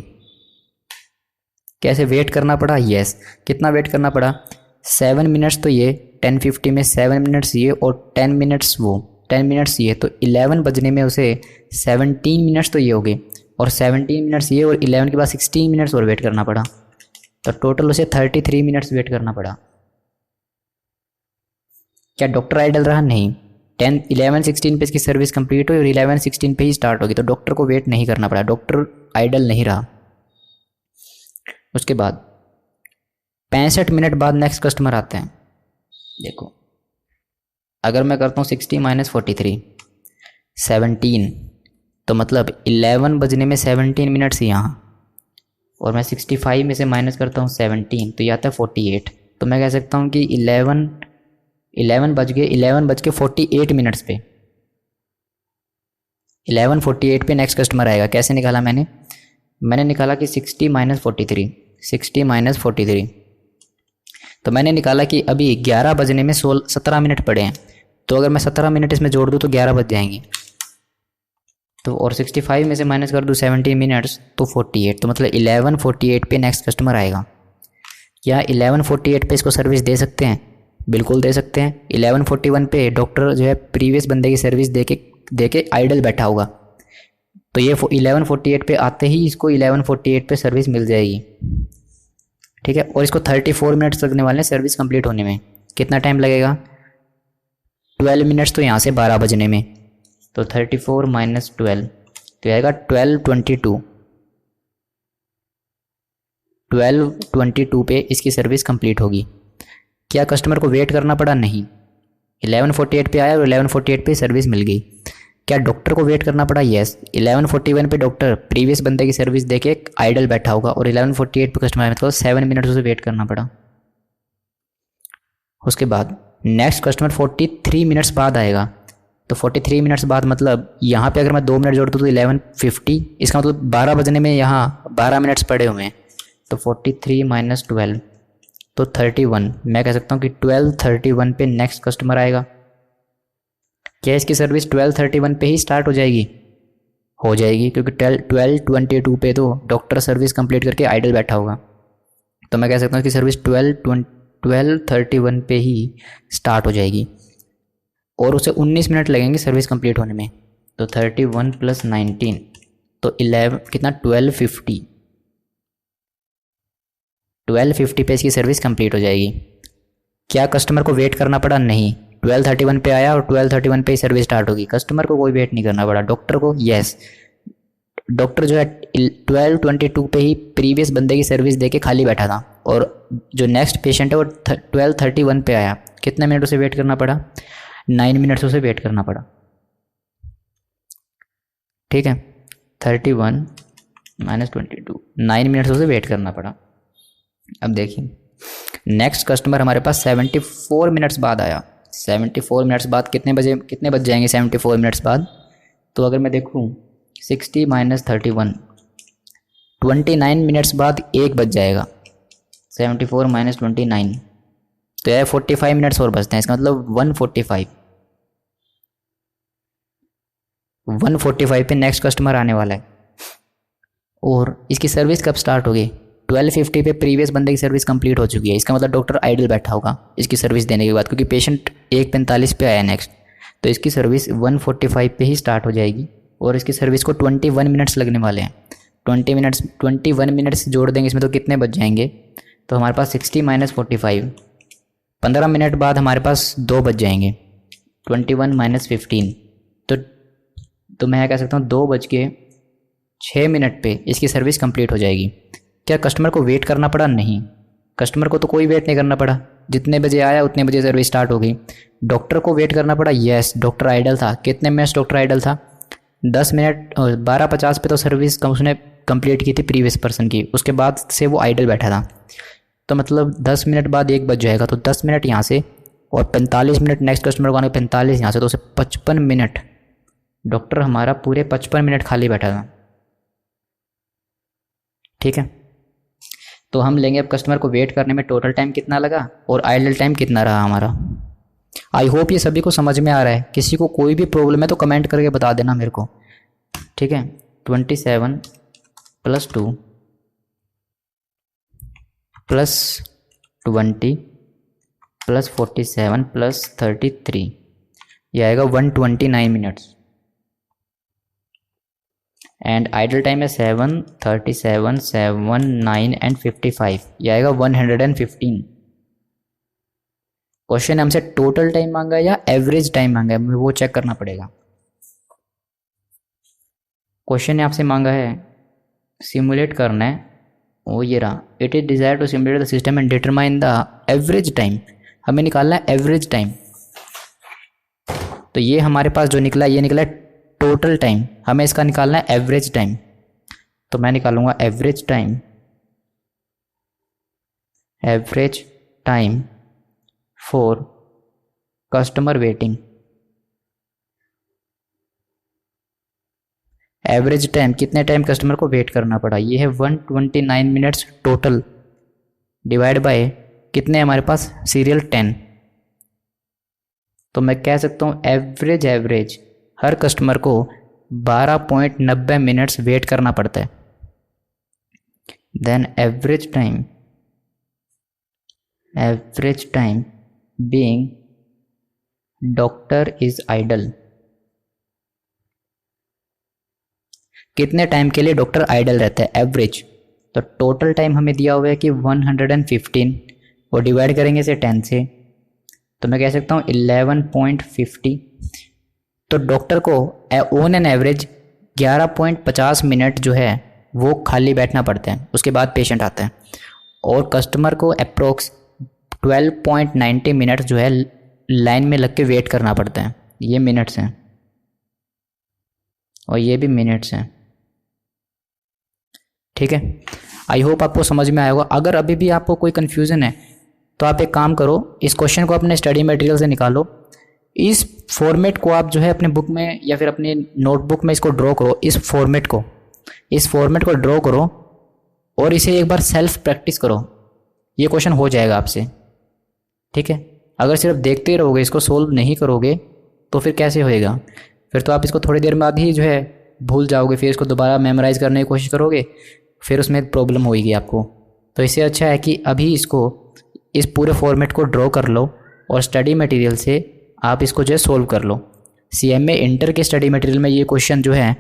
कैसे वेट करना पड़ा? यस, कितना वेट करना पड़ा? 7 मिनट्स तो ये 10:50 में, 7 मिनट्स ये और 10 मिनट्स वो, 10 मिनट्स ये, तो 11 बजने में उसे 17 मिनट्स तो ये हो गए, और 17 मिनट्स ये, और 11 के बाद 16 मिनट्स और वेट करना पड़ा, तो टोटल उसे 33 मिनट्स वेट करना पड़ा। क्या डॉक्टर आइडल रहा? नहीं, 11:16 पे इसकी सर्विस कंप्लीट हुई और 11:16 पे ही स्टार्ट होगी, तो डॉक्टर को वेट नहीं करना पड़ा, डॉक्टर आइडल नहीं रहा। उसके बाद 65 मिनट बाद नेक्स्ट कस्टमर आते हैं। देखो, अगर मैं करता हूँ 60 - 43 17, तो मतलब 11 बजने में 17 मिनट्स यहाँ, और मैं 65 में से माइनस करता हूँ 17, तो ये आता है 48। तो मैं कह सकता हूँ कि 11 बज गए, 11 बज के 48 मिनट्स पे, 11:48 पे नेक्स्ट कस्टमर आएगा। कैसे निकाला मैंने निकाला कि 60 - 43, तो मैंने निकाला कि अभी 11 बजने में 17 मिनट पड़े हैं, तो अगर मैं 17 मिनट इसमें जोड़ दूँ तो 11 बज जाएंगे, तो और 65 में से माइनस कर दूँ 17 मिनट्स, तो 48, तो मतलब 11:48 पे नेक्स्ट कस्टमर आएगा। क्या 11:48 पे इसको सर्विस दे सकते हैं? बिल्कुल दे सकते हैं। 11:41 पे डॉक्टर जो है प्रीवियस बंदे की सर्विस दे के आइडल बैठा होगा, तो ये 11:48 पे आते ही इसको 11:48 पे सर्विस मिल जाएगी। ठीक है, और इसको 34 मिनट्स लगने वाले हैं सर्विस कंप्लीट होने में। कितना टाइम लगेगा? 12 मिनट्स तो यहाँ से 12 बजने में, तो 34 - 12, तो आएगा 12:22। 12:22 पे इसकी सर्विस कंप्लीट होगी। क्या कस्टमर को वेट करना पड़ा? नहीं, 11:48 पे आया और 11:48 पे सर्विस मिल गई। क्या डॉक्टर को वेट करना पड़ा? यस, 11:41 पे डॉक्टर प्रीवियस बंदे की सर्विस देके आइडल बैठा होगा, और 11:48 पे कस्टमर, मतलब 7 मिनट उसे वेट करना पड़ा। उसके बाद नेक्स्ट कस्टमर 43 मिनट्स बाद आएगा, तो 43 मिनट्स बाद मतलब यहाँ पे अगर मैं 2 मिनट जोड़ दूँ तो 11:50, इसका मतलब 12 बजने में यहाँ 12 मिनट्स पड़े हुए हैं, तो 43 - 12, तो 31। मैं कह सकता हूँ कि 12:31 पे नेक्स्ट कस्टमर आएगा। क्या इसकी सर्विस 12:31 पे ही स्टार्ट हो जाएगी? हो जाएगी, क्योंकि 12:22 पे तो डॉक्टर सर्विस कंप्लीट करके आइडल बैठा होगा। तो मैं कह सकता हूँ कि सर्विस 12:31 पे ही स्टार्ट हो जाएगी और उसे 19 मिनट लगेंगे सर्विस कंप्लीट होने में। तो 31 + 19 तो 11 कितना 1250 पे इसकी सर्विस कंप्लीट हो जाएगी। क्या कस्टमर को वेट करना पड़ा? नहीं, 12:31 पे आया और 12:31 पे ही सर्विस स्टार्ट होगी। कस्टमर को कोई वेट नहीं करना पड़ा, डॉक्टर को यस। डॉक्टर जो है 12:22 पे ही प्रीवियस बंदे की सर्विस दे के खाली बैठा था और जो नेक्स्ट पेशेंट है वो 12:31 पे आया। कितने मिनट उसे वेट करना पड़ा? 9 मिनट्स उसे वेट करना पड़ा। ठीक है, 31 - 22 9 मिनट्स उसे वेट करना पड़ा। अब देखिए नेक्स्ट कस्टमर हमारे पास 74 मिनट्स बाद आया। 74 मिनट्स बाद कितने बज जाएंगे 74 मिनट्स बाद? तो अगर मैं देखूं 60 - 31 29 मिनट्स बाद 1 बज जाएगा। 74 - 29 तो यह 45 मिनट्स और बचते हैं। इसका मतलब 145 पे नेक्स्ट कस्टमर आने वाला है और इसकी सर्विस कब स्टार्ट होगी? 1250 पे प्रीवियस बंदे की सर्विस कंप्लीट हो चुकी है। इसका मतलब डॉक्टर आइडल बैठा होगा इसकी सर्विस देने के बाद, क्योंकि पेशेंट 1:45 पे आया नेक्स्ट। तो इसकी सर्विस 145 पे ही स्टार्ट हो जाएगी और इसकी सर्विस को 21 मिनट्स लगने वाले हैं। 21 मिनट्स जोड़ देंगे इसमें तो कितने बच जाएंगे? तो हमारे पास 60 - 45 15 मिनट बाद हमारे पास 2 बज जाएंगे। 21 - 15 तो मैं कह सकता हूँ 2:06 पे इसकी सर्विस कंप्लीट हो जाएगी। क्या कस्टमर को वेट करना पड़ा? नहीं, कस्टमर को तो कोई वेट नहीं करना पड़ा। जितने बजे आया उतने बजे सर्विस स्टार्ट हो गई। डॉक्टर को वेट करना पड़ा? यस, डॉक्टर आइडल था। कितने मिनट्स डॉक्टर आइडल था? 10 मिनट। 12:50 पे तो सर्विस उसने कंप्लीट की थी प्रीवियस पर्सन की, उसके बाद से वो आइडल बैठा था। तो मतलब 10 मिनट बाद 1 बज जाएगा, तो 10 मिनट यहाँ से और 45 मिनट नेक्स्ट कस्टमर को आने 45 यहाँ से, तो उसे 55 मिनट डॉक्टर हमारा पूरे 55 मिनट खाली बैठा था। ठीक है, तो हम लेंगे अब कस्टमर को वेट करने में टोटल टाइम कितना लगा और आइडल टाइम कितना रहा हमारा। आई होप ये सभी को समझ में आ रहा है। किसी को कोई भी प्रॉब्लम है तो कमेंट करके बता देना मेरे को। ठीक है, 27 + 2 + 20 + 47 + 33 ये आएगा 129 मिनट्स। एंड आइडल टाइम है 7, 37, 7, 9 एंड 55 ये आएगा 115। क्वेश्चन हमसे टोटल टाइम मांगा है या एवरेज टाइम मांगा है, मुझे वो चेक करना पड़ेगा। क्वेश्चन ने आपसे मांगा है सिमुलेट करना है, वो ये रहा, it is desire to simulate the system and determine the average time. हमें निकालना है एवरेज टाइम। तो ये हमारे पास जो निकला ये निकला टोटल टाइम, हमें इसका निकालना है एवरेज टाइम। तो मैं निकालूंगा average time for customer waiting. Average time कितने टाइम कस्टमर को वेट करना पड़ा, ये है 129 मिनट्स टोटल, डिवाइड बाय कितने हमारे पास सीरियल 10। तो मैं कह सकता हूँ एवरेज हर कस्टमर को 12.90 मिनट्स वेट करना पड़ता है। Then average time being doctor is idle, कितने टाइम के लिए डॉक्टर आइडल रहता है एवरेज। तो टोटल टाइम हमें दिया हुआ है कि 115 और डिवाइड करेंगे इसे 10 से, तो मैं कह सकता हूँ 11.50। तो डॉक्टर को ऑन एन एवरेज 11.50 मिनट जो है वो खाली बैठना पड़ता है, उसके बाद पेशेंट आता है। और कस्टमर को अप्रोक्स 12.90 मिनट जो है लाइन में लग के वेट करना पड़ता है। ये मिनट्स हैं और ये भी मिनट्स हैं। ठीक है, आई होप आपको समझ में आएगा। अगर अभी भी आपको कोई कन्फ्यूज़न है तो आप एक काम करो, इस क्वेश्चन को अपने स्टडी मटेरियल से निकालो, इस फॉर्मेट को आप जो है अपने बुक में या फिर अपनी नोटबुक में इसको ड्रॉ करो। इस फॉर्मेट को ड्रॉ करो और इसे एक बार सेल्फ प्रैक्टिस करो। ये क्वेश्चन हो जाएगा आपसे। ठीक है, अगर सिर्फ देखते रहोगे, इसको सोल्व नहीं करोगे तो फिर कैसे होएगा। फिर तो आप इसको थोड़ी देर बाद ही जो है भूल जाओगे, फिर इसको दोबारा मेमोराइज़ करने की कोशिश करोगे, फिर उसमें प्रॉब्लम होगी आपको। तो इससे अच्छा है कि अभी इसको इस पूरे फॉर्मेट को ड्रॉ कर लो और स्टडी मटेरियल से आप इसको जो है सोल्व कर लो। CMA इंटर के स्टडी मटेरियल में ये क्वेश्चन जो है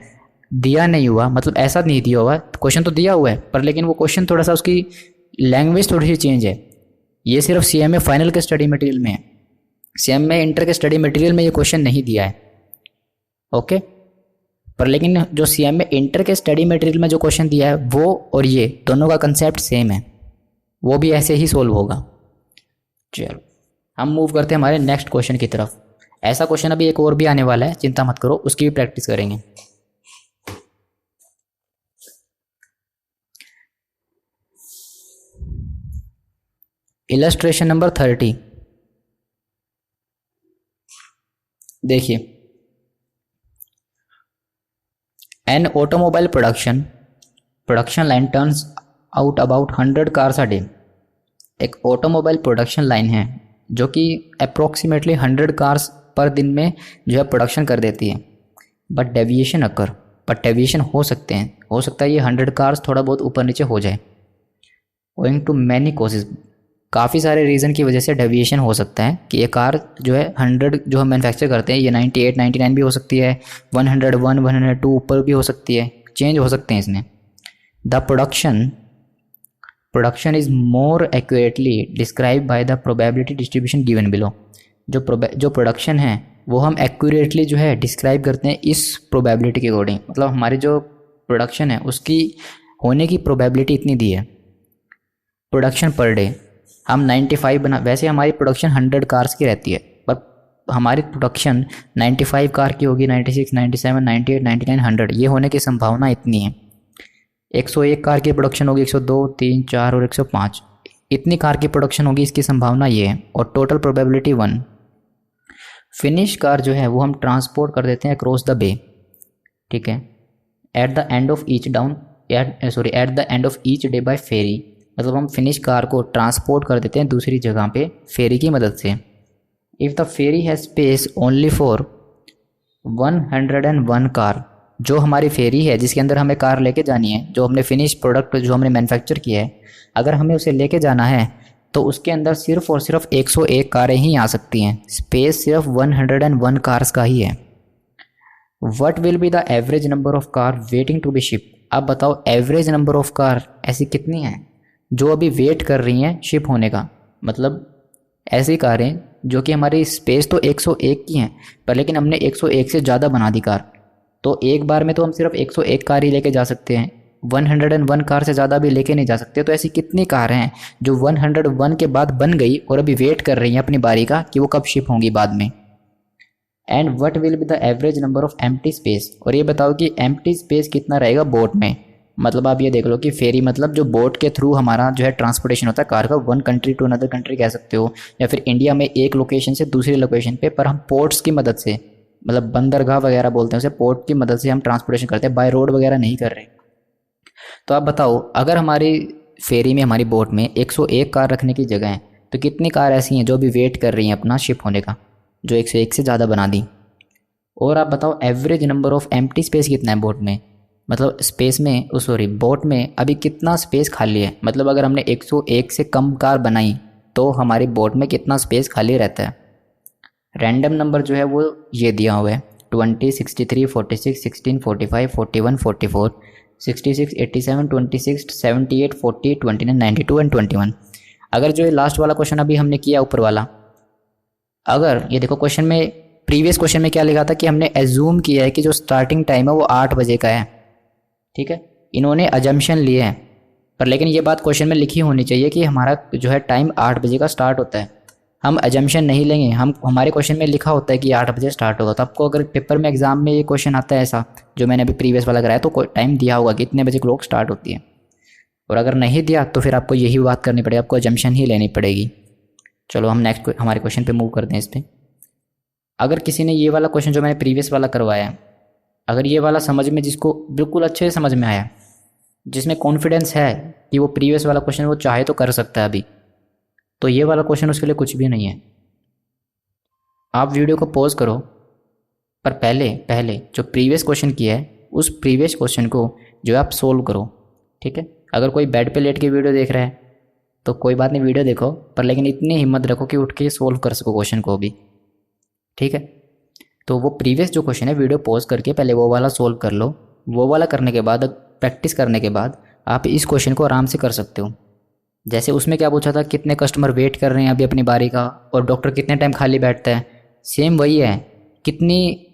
दिया नहीं हुआ, मतलब ऐसा नहीं दिया हुआ, क्वेश्चन तो दिया हुआ है पर लेकिन वो क्वेश्चन थोड़ा सा उसकी लैंग्वेज थोड़ी सी चेंज है। ये सिर्फ CMA फाइनल के स्टडी मटेरियल में है, CMA इंटर के स्टडी मटेरियल में ये क्वेश्चन नहीं दिया है। ओके, पर लेकिन जो CMA इंटर के स्टडी मटेरियल में जो क्वेश्चन दिया है वो और ये दोनों का कंसेप्ट सेम है, वो भी ऐसे ही सोल्व होगा। चलो हम मूव करते हैं हमारे नेक्स्ट क्वेश्चन की तरफ। ऐसा क्वेश्चन अभी एक और भी आने वाला है, चिंता मत करो, उसकी भी प्रैक्टिस करेंगे। इलस्ट्रेशन नंबर 30 देखिए, an automobile production line turns out about 100 cars a day. एक ऑटोमोबाइल प्रोडक्शन लाइन है जो कि अप्रोक्सीमेटली 100 कार्स पर दिन में जो है प्रोडक्शन कर देती है। बट डेविएशन हो सकते हैं, हो सकता है ये 100 कार्स थोड़ा बहुत ऊपर नीचे हो जाए। ओइंग टू मैनी कॉजेज, काफ़ी सारे रीज़न की वजह से डेविएशन हो सकता है कि ये कार जो है 100 जो हम मैन्युफैक्चर करते हैं ये 98, 99 भी हो सकती है, 101, 102 ऊपर भी हो सकती है, चेंज हो सकते हैं इसमें। The production is more accurately describe by the probability distribution given below. जो प्रोडक्शन है वो हम एक्यूरेटली जो है डिस्क्राइब करते हैं इस प्रोबेबिलिटी के अकॉर्डिंग, मतलब हमारी जो प्रोडक्शन है उसकी होने की प्रोबेबिलिटी इतनी दी है। प्रोडक्शन पर डे हम 95 बना, वैसे हमारी प्रोडक्शन 100 कार्स की रहती है पर हमारी प्रोडक्शन 95 कार की होगी, 96, 97, 98, 99, 100 ये होने की संभावना इतनी है। 101 कार की प्रोडक्शन होगी, 102, 3, 4 और 105 इतनी कार की प्रोडक्शन होगी, इसकी संभावना ये है, और टोटल प्रोबेबिलिटी 1। फिनिश कार जो है वो हम ट्रांसपोर्ट कर देते हैं अक्रॉस द बे, ठीक है, at the end of each day by ferry, मतलब हम फिनिश कार को ट्रांसपोर्ट कर देते हैं दूसरी जगह पे फेरी की मदद से। If the ferry has space only for 101 car, जो हमारी फेरी है जिसके अंदर हमें कार लेके जानी है, जो हमने फिनिश प्रोडक्ट जो हमने मैन्युफैक्चर किया है, अगर हमें उसे लेके जाना है तो उसके अंदर सिर्फ और सिर्फ 101 कारें ही आ सकती हैं, स्पेस सिर्फ 101 कार्स का ही है। What will be the average number of car waiting to be ship. अब बताओ एवरेज नंबर ऑफ कार ऐसी कितनी हैं जो अभी वेट कर रही हैं शिप होने का, मतलब ऐसी कारें जो कि हमारी स्पेस तो 101 की हैं पर लेकिन हमने 101 से ज़्यादा बना दी कार, तो एक बार में तो हम सिर्फ 101 कार ही लेके जा सकते हैं, 101 कार से ज़्यादा भी लेके नहीं जा सकते। तो ऐसी कितनी कार हैं जो 101 के बाद बन गई और अभी वेट कर रही हैं अपनी बारी का कि वो कब शिप होंगी बाद में। And what will be the average number of empty space, और ये बताओ कि एम्प्टी स्पेस कितना रहेगा बोट में। मतलब आप ये देख लो कि फेरी मतलब जो बोट के थ्रू हमारा जो है ट्रांसपोर्टेशन होता है कार का, one country to another country कह सकते हो, या फिर इंडिया में एक लोकेशन से दूसरी लोकेशन पे, पर हम पोर्ट्स की मदद से, मतलब बंदरगाह वगैरह बोलते हैं उसे, पोर्ट की मदद से हम ट्रांसपोर्टेशन करते हैं, बाय रोड वगैरह नहीं कर रहे। तो आप बताओ अगर हमारी फेरी में, हमारी बोट में 101 कार रखने की जगह है तो कितनी कार ऐसी हैं जो भी वेट कर रही हैं अपना शिप होने का, जो 101 से ज़्यादा बना दी। और आप बताओ average number of empty space कितना है बोट में, मतलब स्पेस में बोट में अभी कितना स्पेस खाली है, मतलब अगर हमने 101 से कम कार बनाई तो हमारी बोट में कितना स्पेस खाली रहता है। रैंडम नंबर जो है वो ये दिया हुआ है 20, 63, 46, 16, 45, 41, 44, 66, 87, 26, 78, 40, 29, 92 एंड 21। अगर जो ये लास्ट वाला क्वेश्चन अभी हमने किया ऊपर वाला, अगर ये देखो क्वेश्चन में, प्रीवियस क्वेश्चन में क्या लिखा था कि हमने एज्यूम किया है कि जो स्टार्टिंग टाइम है वो 8 बजे का है, ठीक है, इन्होंने अजम्पशन लिए हैं, पर लेकिन ये बात क्वेश्चन में लिखी होनी चाहिए कि हमारा जो है टाइम 8 बजे का स्टार्ट होता है। हम अजम्पशन नहीं लेंगे, हमारे क्वेश्चन में लिखा होता है कि 8 बजे स्टार्ट होगा, तो आपको अगर पेपर में एग्जाम में ये क्वेश्चन आता है ऐसा जो मैंने अभी प्रीवियस वाला कराया, तो टाइम दिया होगा कि इतने बजे क्लॉक स्टार्ट होती है, और अगर नहीं दिया तो फिर आपको यही बात करनी पड़ेगी, आपको अजम्पशन ही लेनी पड़ेगी। चलो हम नेक्स्ट हमारे क्वेश्चन पे मूव करते हैं। इस पर अगर किसी ने ये वाला क्वेश्चन जो मैंने प्रीवियस वाला करवाया है, अगर ये वाला समझ में, जिसको बिल्कुल अच्छे से समझ में आया, जिसमें कॉन्फिडेंस है कि वो प्रीवियस वाला क्वेश्चन वो चाहे तो कर सकता है अभी, तो ये वाला क्वेश्चन उसके लिए कुछ भी नहीं है। आप वीडियो को पॉज करो, पर पहले जो प्रीवियस क्वेश्चन किया है उस प्रीवियस क्वेश्चन को जो है आप सोल्व करो, ठीक है। अगर कोई बेड पे लेट के वीडियो देख रहा है तो कोई बात नहीं, वीडियो देखो, पर लेकिन इतनी हिम्मत रखो कि उठ के सोल्व कर सको क्वेश्चन को भी, ठीक है। तो वो प्रीवियस जो क्वेश्चन है वीडियो पॉज करके पहले वो वाला सोल्व कर लो। वो वाला करने के बाद, प्रैक्टिस करने के बाद आप इस क्वेश्चन को आराम से कर सकते हो। जैसे उसमें क्या पूछा था, कितने कस्टमर वेट कर रहे हैं अभी अपनी बारी का, और डॉक्टर कितने टाइम खाली बैठता है। सेम वही है, कितनी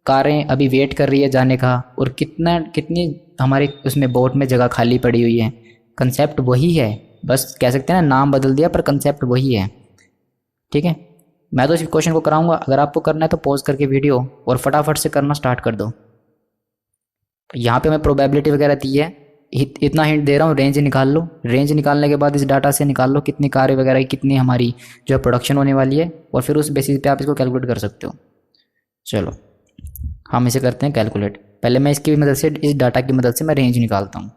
कारें अभी वेट कर रही है जाने का, और कितनी हमारे उसमें बोट में जगह खाली पड़ी हुई है। कंसेप्ट वही है, बस कह सकते हैं ना नाम बदल दिया, पर कंसेप्ट वही है, ठीक है। मैं तो इस क्वेश्चन को कराऊंगा, अगर आपको करना है तो पॉज करके वीडियो और फटाफट से करना स्टार्ट कर दो। यहाँ पे मैं प्रोबेबिलिटी वगैरह दी है, इतना हिंट दे रहा हूँ, रेंज निकाल लो। रेंज निकालने के बाद इस डाटा से निकाल लो कितनी कारें वगैरह की, कितनी हमारी जो है प्रोडक्शन होने वाली है, और फिर उस बेसिस पे आप इसको कैलकुलेट कर सकते हो। चलो हम इसे करते हैं कैलकुलेट। पहले मैं इसकी मदद से, इस डाटा की मदद से मैं रेंज निकालता हूँ।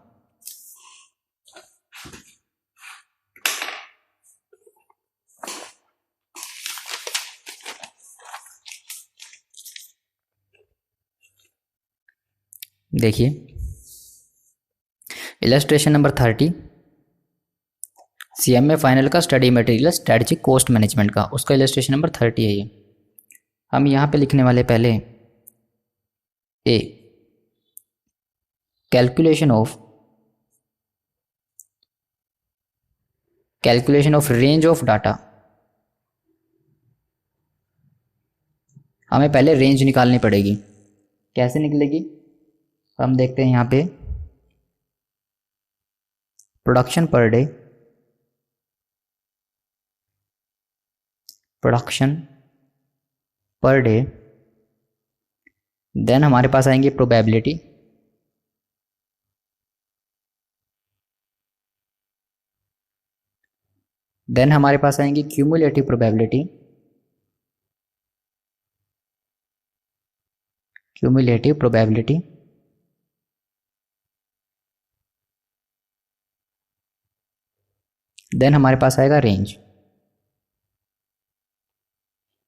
देखिए इलस्ट्रेशन नंबर 30, CMA फाइनल का study material strategic cost management का, उसका इलस्ट्रेशन नंबर 30 है ये। हम यहाँ पे लिखने वाले पहले a, calculation of range of data. हमें पहले रेंज निकालनी पड़ेगी। कैसे निकलेगी, हम देखते हैं यहाँ पे प्रोडक्शन पर डे, देन हमारे पास आएंगे प्रोबेबिलिटी, देन हमारे पास आएंगी क्यूमुलेटिव प्रोबेबिलिटी, देन हमारे पास आएगा रेंज।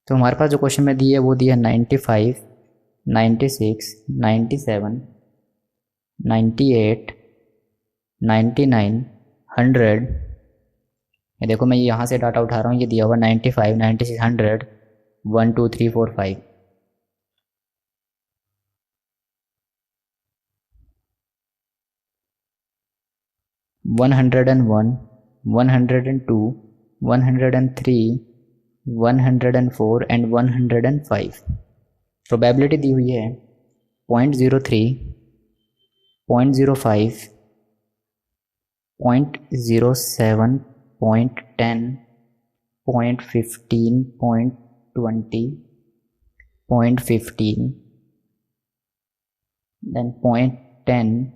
तो हमारे पास जो क्वेश्चन में दी है वो दी है 95, 96, 97, 98, 99, 100। ये देखो मैं यहाँ से डाटा उठा रहा हूँ, ये दिया हुआ 95, 96, 100, 1 2 3 4 5। One 101, 102, 103, 104 and 105। प्रोबेबिलिटी दी हुई है 0.03, 0.05, 0.07, 0.10, 0.15, 0.20, 0.15, then 0.10,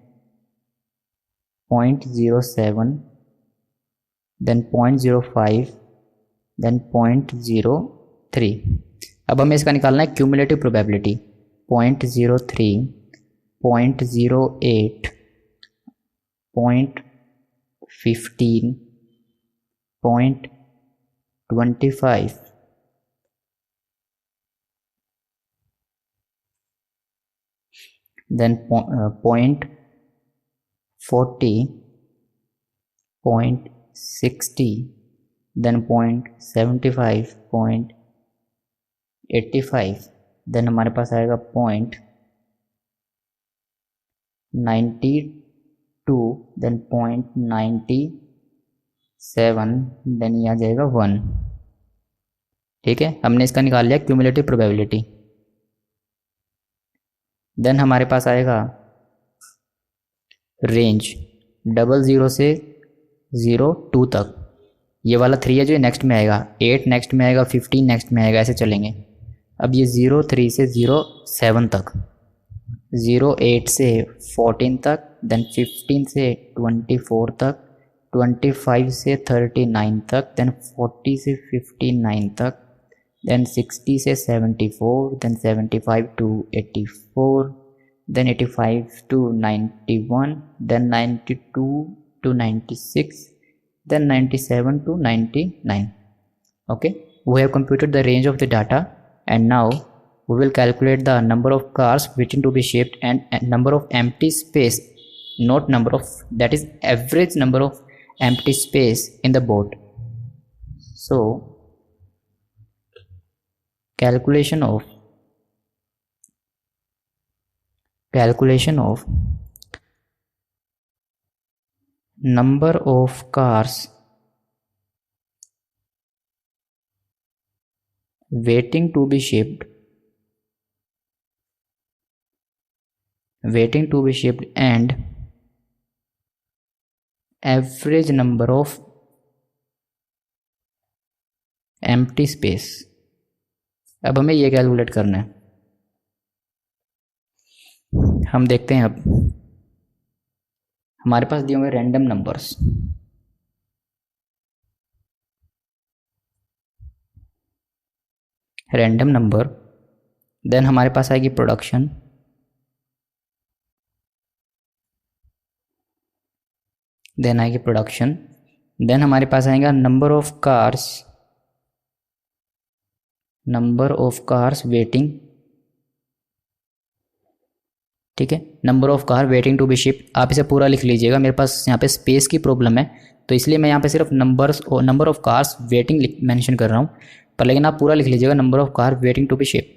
0.07, then 0.05, then 0.03। अब हमें इसका निकालना है cumulative probability. 0.03, 0.08, 0.15, 0.25, then 0.40, 0.60, then 0.75, 0.85, then हमारे पास आएगा 0.92, then 0.97, then ये आ जाएगा 1। ठीक है, हमने इसका निकाल लिया क्यूमुलेटिव प्रोबेबिलिटी। देन हमारे पास आएगा रेंज 00 से 02 तक। ये वाला 3 है जो नेक्स्ट में आएगा, 8 नेक्स्ट में आएगा, 15 नेक्स्ट में आएगा, ऐसे चलेंगे। अब ये 03 से 07 तक, 08 से 14 तक, देन 15 से 24 तक, 25 से 39 तक, देन 40 से 59 तक, then 60 से 74, then 75 to 84, then 85 to 91, then 92 to 96, then 97 to 99. Okay, we have computed the range of the data, and now we will calculate the number of cars waiting to be shipped and number of empty space, not number of, that is average number of empty space in the boat. So calculation of number of cars waiting to be shipped and average number of empty space. अब हमें ये calculate करना है। हम देखते हैं, अब हमारे पास दिए हुए random numbers, random number, then हमारे पास आएगी प्रोडक्शन, देन हमारे पास आएगा नंबर ऑफ कार्स वेटिंग, ठीक है, number of car waiting to be ship. आप इसे पूरा लिख लीजिएगा, मेरे पास यहाँ पे स्पेस की प्रॉब्लम है तो इसलिए मैं यहाँ पे सिर्फ number of cars waiting mention कर रहा हूँ, पर लेकिन आप पूरा लिख लीजिएगा number of car waiting to be ship.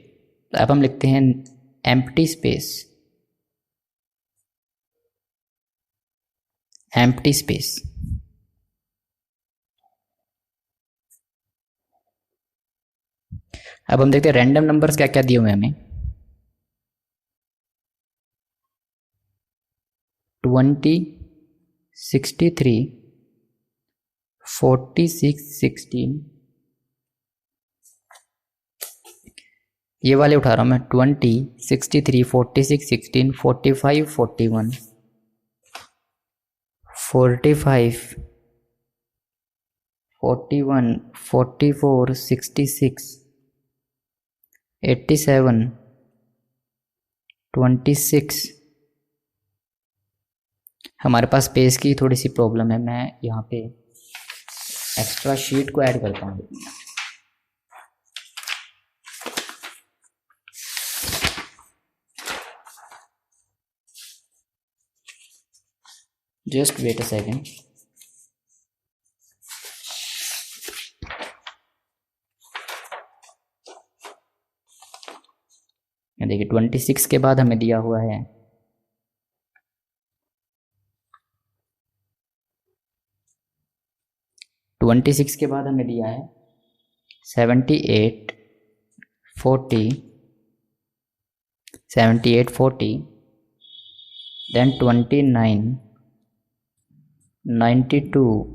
अब हम लिखते हैं एम्प्टी स्पेस, अब हम देखते हैं रैंडम नंबर्स क्या क्या दिए हुए हैं हमें। 20, 63, 46, 16, ये वाले उठा रहा हूँ मैं, 20, 63, 46, 16, 45, 41, 45, 41, 44, 66, 87, 26। हमारे पास स्पेस की थोड़ी सी प्रॉब्लम है, मैं यहाँ पे एक्स्ट्रा शीट को ऐड करता हूँ। Just wait a second. देखिए 26 के बाद हमें दिया हुआ है 26 के बाद हमें दिया है 78, 40, 78, 40, then 29, 92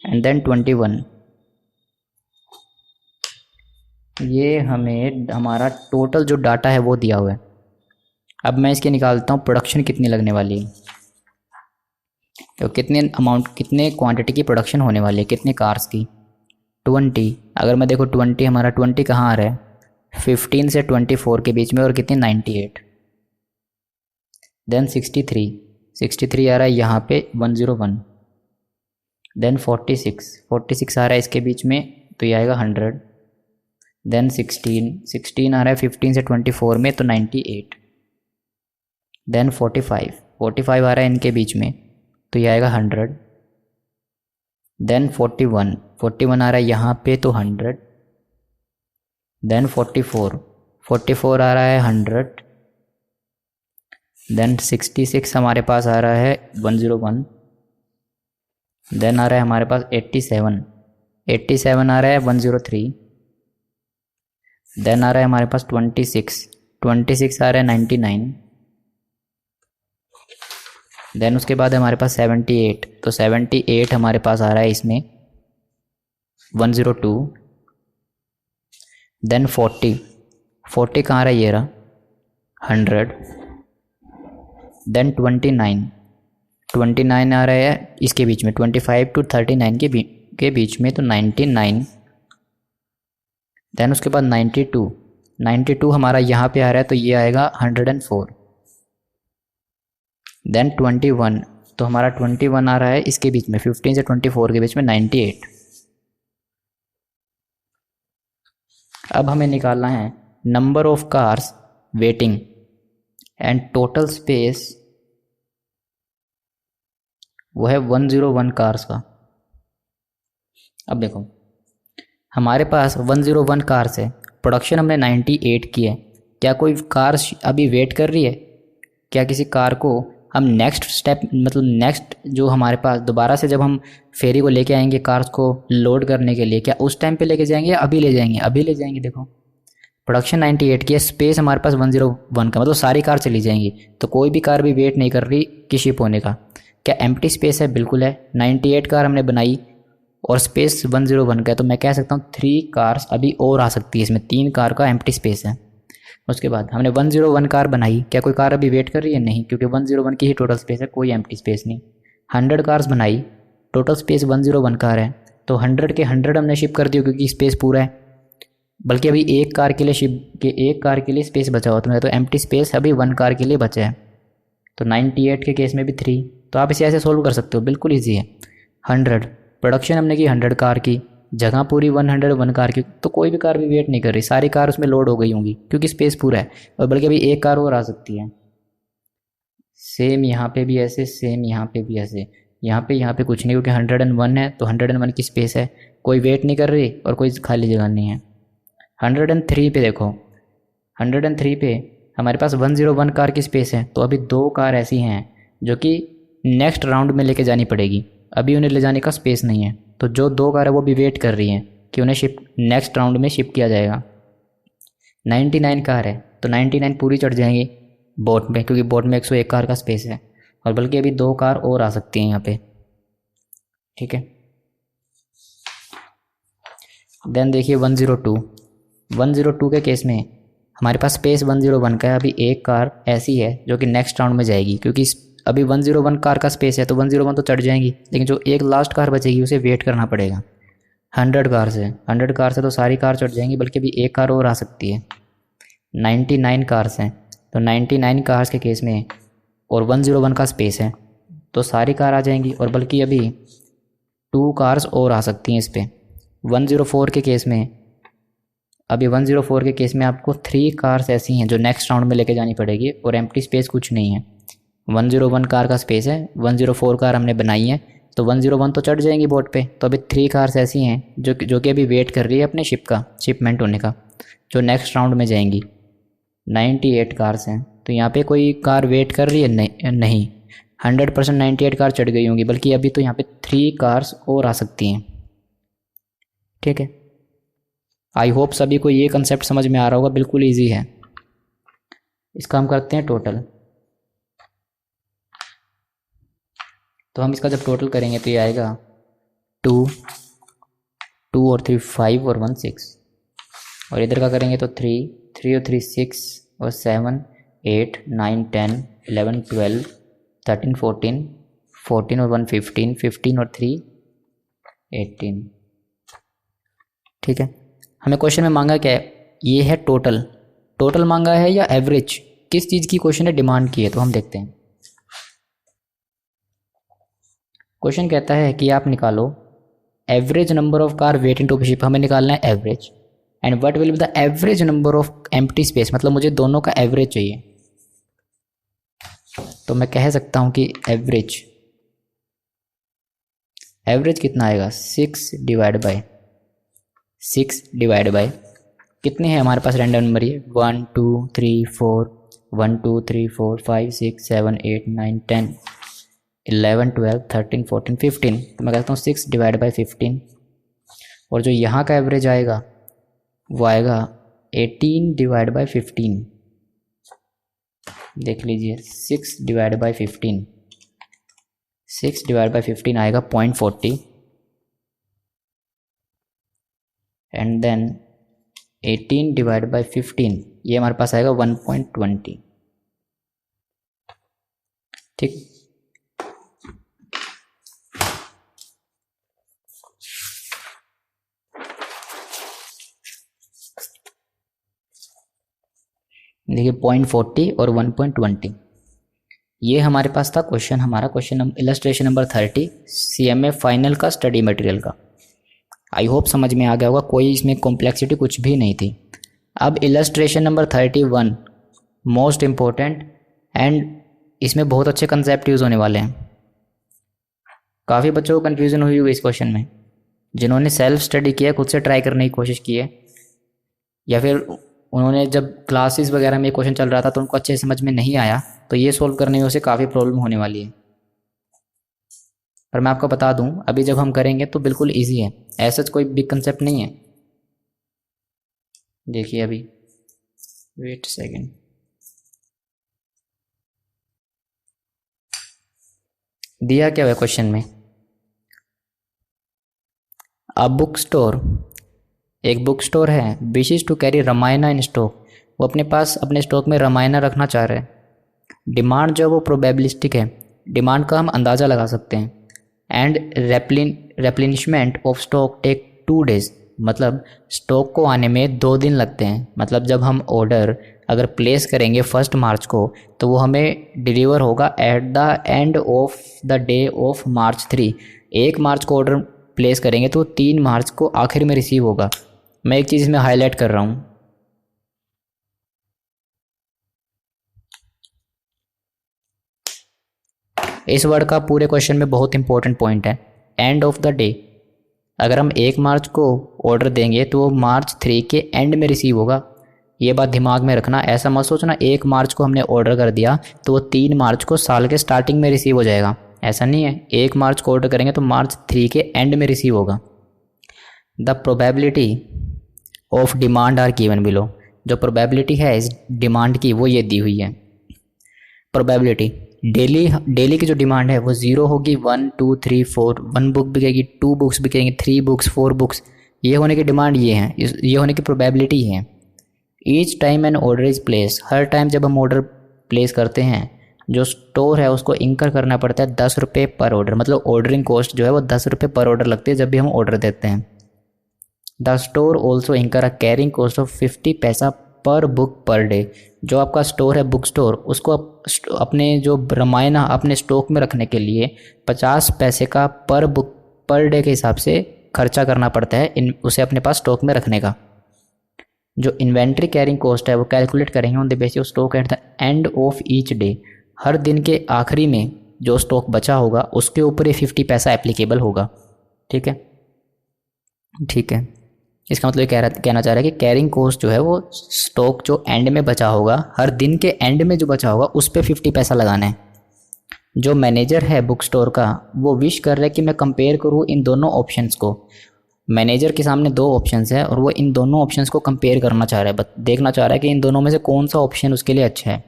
and then 21। ये हमें हमारा टोटल जो डाटा है वो दिया हुआ है। अब मैं इसके निकालता हूँ प्रोडक्शन कितनी लगने वाली है, तो कितने क्वांटिटी की प्रोडक्शन होने वाली है, कितने कार्स की, 20। अगर मैं देखो 20, हमारा 20 कहाँ आ रहा है, 15 से 24 के बीच में, और कितनी 98। देन 63 आ रहा है यहाँ पे 101। देन 46 आ रहा है इसके बीच में, तो ये आएगा 100। देन 16 आ रहा है 15 से 24 में, तो 98। देन 45 आ रहा है इनके बीच में, तो ये आएगा 100। देन 41 आ रहा है यहाँ पे, तो 100। देन 44 आ रहा है 100। देन 66 हमारे पास आ रहा है 101। देन आ रहा है हमारे पास 87 आ रहा है 103। देन आ रहा है हमारे पास 26 आ रहा है 99। देन उसके बाद हमारे पास 78, तो 78 हमारे पास आ रहा है इसमें 102। देन 40 कहाँ आ रहा है, ये रहा 100। देन 29 आ रहा है इसके बीच में, 25 to 39 के बीच में, तो 99। देन उसके बाद 92 हमारा यहाँ पे आ रहा है, तो ये आएगा 104। देन 21, तो हमारा 21 आ रहा है इसके बीच में, 15 से 24 के बीच में, 98। अब हमें निकालना है number of cars waiting and total space, वो है 101 कार्स का। अब देखो हमारे पास 101 कार्स है, प्रोडक्शन हमने 98 की है। क्या कोई कार अभी वेट कर रही है? क्या किसी कार को हम नेक्स्ट स्टेप मतलब नेक्स्ट जो हमारे पास दोबारा से जब हम फेरी को लेके आएंगे कार्स को लोड करने के लिए, क्या उस टाइम पे लेके जाएंगे या अभी ले जाएंगे? अभी ले जाएंगे। देखो प्रोडक्शन 98 की है, स्पेस हमारे पास 101 का, मतलब सारी कार चली जाएंगी, तो कोई भी कार भी वेट नहीं कर रही कि शिप होने का। क्या एम्प्टी स्पेस है? बिल्कुल है। 98 कार हमने बनाई और स्पेस 101 का है, तो मैं कह सकता हूँ 3 कार्स अभी और आ सकती है, इसमें 3 कार का एम्प्टी स्पेस है। उसके बाद हमने 101 कार बनाई, क्या कोई कार अभी वेट कर रही है? नहीं, क्योंकि 101 की ही टोटल स्पेस है, कोई एम्प्टी स्पेस नहीं। 100 कार्स बनाई, टोटल स्पेस 101 कार है, तो 100 के 100 हमने शिप कर दिया क्योंकि स्पेस पूरा है। बल्कि अभी एक कार के लिए एक कार के लिए स्पेस बचा हुआ तो एम्प्टी स्पेस अभी 1 कार के लिए बचा है। तो 98 के केस में भी 3, तो आप इसे ऐसे सोल्व कर सकते हो, बिल्कुल ईजी है। 100 प्रोडक्शन हमने की 100 कार की, जगह पूरी 101 कार की, तो कोई भी कार भी वेट नहीं कर रही, सारी कार उसमें लोड हो गई होंगी क्योंकि स्पेस पूरा है। और बल्कि अभी एक कार और आ सकती है। सेम यहाँ पे भी ऐसे, सेम यहाँ पे भी ऐसे। यहाँ पे कुछ नहीं क्योंकि 101 है, तो 101 की स्पेस है, कोई वेट नहीं कर रही और कोई खाली जगह नहीं है। 103 पे देखो, 103 पे हमारे पास 101 कार की स्पेस है, तो अभी 2 कार ऐसी हैं जो कि नेक्स्ट राउंड में लेके जानी पड़ेगी, अभी उन्हें ले जाने का स्पेस नहीं है। तो जो 2 कार है वो भी वेट कर रही हैं कि उन्हें शिप नेक्स्ट राउंड में शिप किया जाएगा। 99 कार है, तो 99 पूरी चढ़ जाएंगी बोट में, क्योंकि बोट में 101 कार का स्पेस है, और बल्कि अभी 2 कार और आ सकती हैं यहाँ पे। ठीक है, देन देखिए 102 के केस में हमारे पास स्पेस 101 का है, अभी एक कार ऐसी है जो कि नेक्स्ट राउंड में जाएगी, क्योंकि अभी 101 कार का स्पेस है, तो 101 तो चढ़ जाएंगी, लेकिन जो एक लास्ट कार बचेगी उसे वेट करना पड़ेगा। 100 कार से तो सारी कार चढ़ जाएंगी, बल्कि अभी एक कार और आ सकती है। 99 कार्स हैं, तो 99 कार्स के केस में और 101 का स्पेस है, तो सारी कार आ जाएंगी, और बल्कि अभी 2 कार्स और आ सकती हैं इस पर। 104 के केस में, अभी 104 के केस में आपको 3 कार्स ऐसी हैं जो नेक्स्ट राउंड में लेके जानी पड़ेगी, और एम्प्टी स्पेस कुछ नहीं है। 101 कार का स्पेस है, 104 कार हमने बनाई है, तो 101 तो चढ़ जाएंगी बोट पे, तो अभी 3 कार्स ऐसी हैं जो कि अभी वेट कर रही है अपने शिपमेंट होने का, जो नेक्स्ट राउंड में जाएंगी। 98 कार्स हैं, तो यहाँ पे कोई कार वेट कर रही है? नहीं 100% 98 कार चढ़ गई होंगी, बल्कि अभी तो यहाँ पे 3 कार्स और आ सकती हैं। ठीक है, आई होप सभी को ये कंसेप्ट समझ में आ रहा होगा, बिल्कुल ईजी है। इसका हम करते हैं टोटल। तो हम इसका जब टोटल करेंगे तो ये आएगा 2 और 3 5 और 1 6, और इधर का करेंगे तो 3 और 3 6 और 7 8 9 10 11 12 13 14 और 1 15 और 3 18। ठीक है, हमें क्वेश्चन में मांगा क्या है? ये है टोटल मांगा है या एवरेज, किस चीज़ की क्वेश्चन ने डिमांड की है, तो हम देखते हैं। क्वेश्चन कहता है कि आप निकालो average number of car waiting to be ship, हमें निकालना है average, and what will be the average number of empty space, मतलब मुझे दोनों का एवरेज चाहिए। तो मैं कह सकता हूं कि एवरेज कितना आएगा? 6 डिवाइड बाय कितने हैं हमारे पास रैंडम नंबर, ये 1 2 3 4 1 2 3 4 5 6 7 8 9 10 11 12 13 14 15, तो मैं कहता हूँ 6 डिवाइड बाई 15, और जो यहाँ का एवरेज आएगा वो आएगा 18 डिवाइड बाई 15। देख लीजिए 6 डिवाइड बाई 15 आएगा 0.40, एंड देन 18 डिवाइड बाई 15 ये हमारे पास आएगा 1.20। ठीक, देखिए 0.40 और 1.20, ये हमारे पास था question, illustration number 30 CMA final का स्टडी मटेरियल का। आई होप समझ में आ गया होगा, कोई इसमें कॉम्प्लेक्सिटी कुछ भी नहीं थी। अब illustration number 31, most important, and इसमें बहुत अच्छे कंसेप्ट यूज़ होने वाले हैं। काफ़ी बच्चों को कन्फ्यूज़न हुई इस क्वेश्चन में, जिन्होंने सेल्फ स्टडी किया, खुद से ट्राई करने की कोशिश की है, या फिर उन्होंने जब क्लासेस वगैरह में क्वेश्चन चल रहा था तो उनको अच्छे समझ में नहीं आया, तो ये सोल्व करने में उसे काफ़ी प्रॉब्लम होने वाली है। पर मैं आपको बता दूं, अभी जब हम करेंगे तो बिल्कुल इजी है, ऐसा कोई बिग कंसेप्ट नहीं है। देखिए अभी, वेट सेकेंड, दिया क्या हुआ क्वेश्चन में, अ बुक स्टोर, एक बुक स्टोर है, wishes to carry Ramayana in stock, वो अपने पास अपने स्टॉक में रामायणा रखना चाह रहे हैं। डिमांड जो वो प्रोबेबिलिस्टिक है, डिमांड का हम अंदाज़ा लगा सकते हैं। And replenishment of stock take 2 days, मतलब स्टॉक को आने में 2 दिन लगते हैं। मतलब जब हम ऑर्डर अगर प्लेस करेंगे 1 मार्च को, तो वो हमें डिलीवर होगा eight the end of the day of March 3। 1 मार्च को ऑर्डर प्लेस करेंगे तो 3 मार्च को आखिर में रिसीव होगा। मैं एक चीज़ इसमें हाईलाइट कर रहा हूँ, इस वर्ड का पूरे क्वेश्चन में बहुत इंपॉर्टेंट पॉइंट है, एंड ऑफ द डे। अगर हम 1 मार्च को ऑर्डर देंगे तो वो March 3 के एंड में रिसीव होगा। ये बात दिमाग में रखना, ऐसा मत सोचना 1 मार्च को हमने ऑर्डर कर दिया तो वो 3 मार्च को साल के स्टार्टिंग में रिसीव हो जाएगा, ऐसा नहीं है। 1 मार्च को ऑर्डर करेंगे तो March 3 के एंड में रिसीव होगा। The probability of demand are given below, जो प्रोबेबिलिटी है इस डिमांड की वो ये दी हुई है। प्रोबेबिलिटी, डेली की जो डिमांड है वो 0 होगी, 1 2 3 4, 1 बुक बिकेगी, 2 बुक्स बिकेंगी, 3 बुक्स, 4 बुक्स, ये होने की डिमांड ये है, ये होने की प्रोबेबिलिटी है। Each time an order is place, हर टाइम जब हम ऑर्डर प्लेस करते हैं जो स्टोर है उसको इंकर करना पड़ता है 10 रुपये पर ऑर्डर, मतलब ऑर्डरिंग कॉस्ट जो है वो 10 रुपये पर ऑर्डर लगती है जब भी हम ऑर्डर देते हैं। द स्टोर ऑल्सो इंकर अ कैरिंग कॉस्ट ऑफ 50 पैसा पर बुक पर डे, जो आपका स्टोर है बुक स्टोर, उसको अपने जो रामायण अपने स्टॉक में रखने के लिए 50 पैसे का पर बुक पर डे के हिसाब से खर्चा करना पड़ता है उसे अपने पास स्टॉक में रखने का। जो इन्वेंट्री कैरिंग कॉस्ट है वो कैलकुलेट करेंगे on the basis of stock at the end of each day, हर दिन के आखिरी में जो स्टॉक बचा होगा उसके ऊपर ये 50 पैसा एप्लीकेबल होगा। ठीक है, ठीक है, इसका मतलब कहना चाह रहा है कि कैरिंग कॉस्ट जो है वो स्टॉक जो एंड में बचा होगा, हर दिन के एंड में जो बचा होगा उस पर 50 पैसा लगाना है। जो मैनेजर है बुक स्टोर का वो विश कर रहा है कि मैं कंपेयर करूँ इन दोनों ऑप्शंस को। मैनेजर के सामने 2 ऑप्शंस है और वो इन दोनों ऑप्शंस को कंपेयर करना चाह रहा है, देखना चाह रहा है कि इन दोनों में से कौन सा ऑप्शन उसके लिए अच्छा है।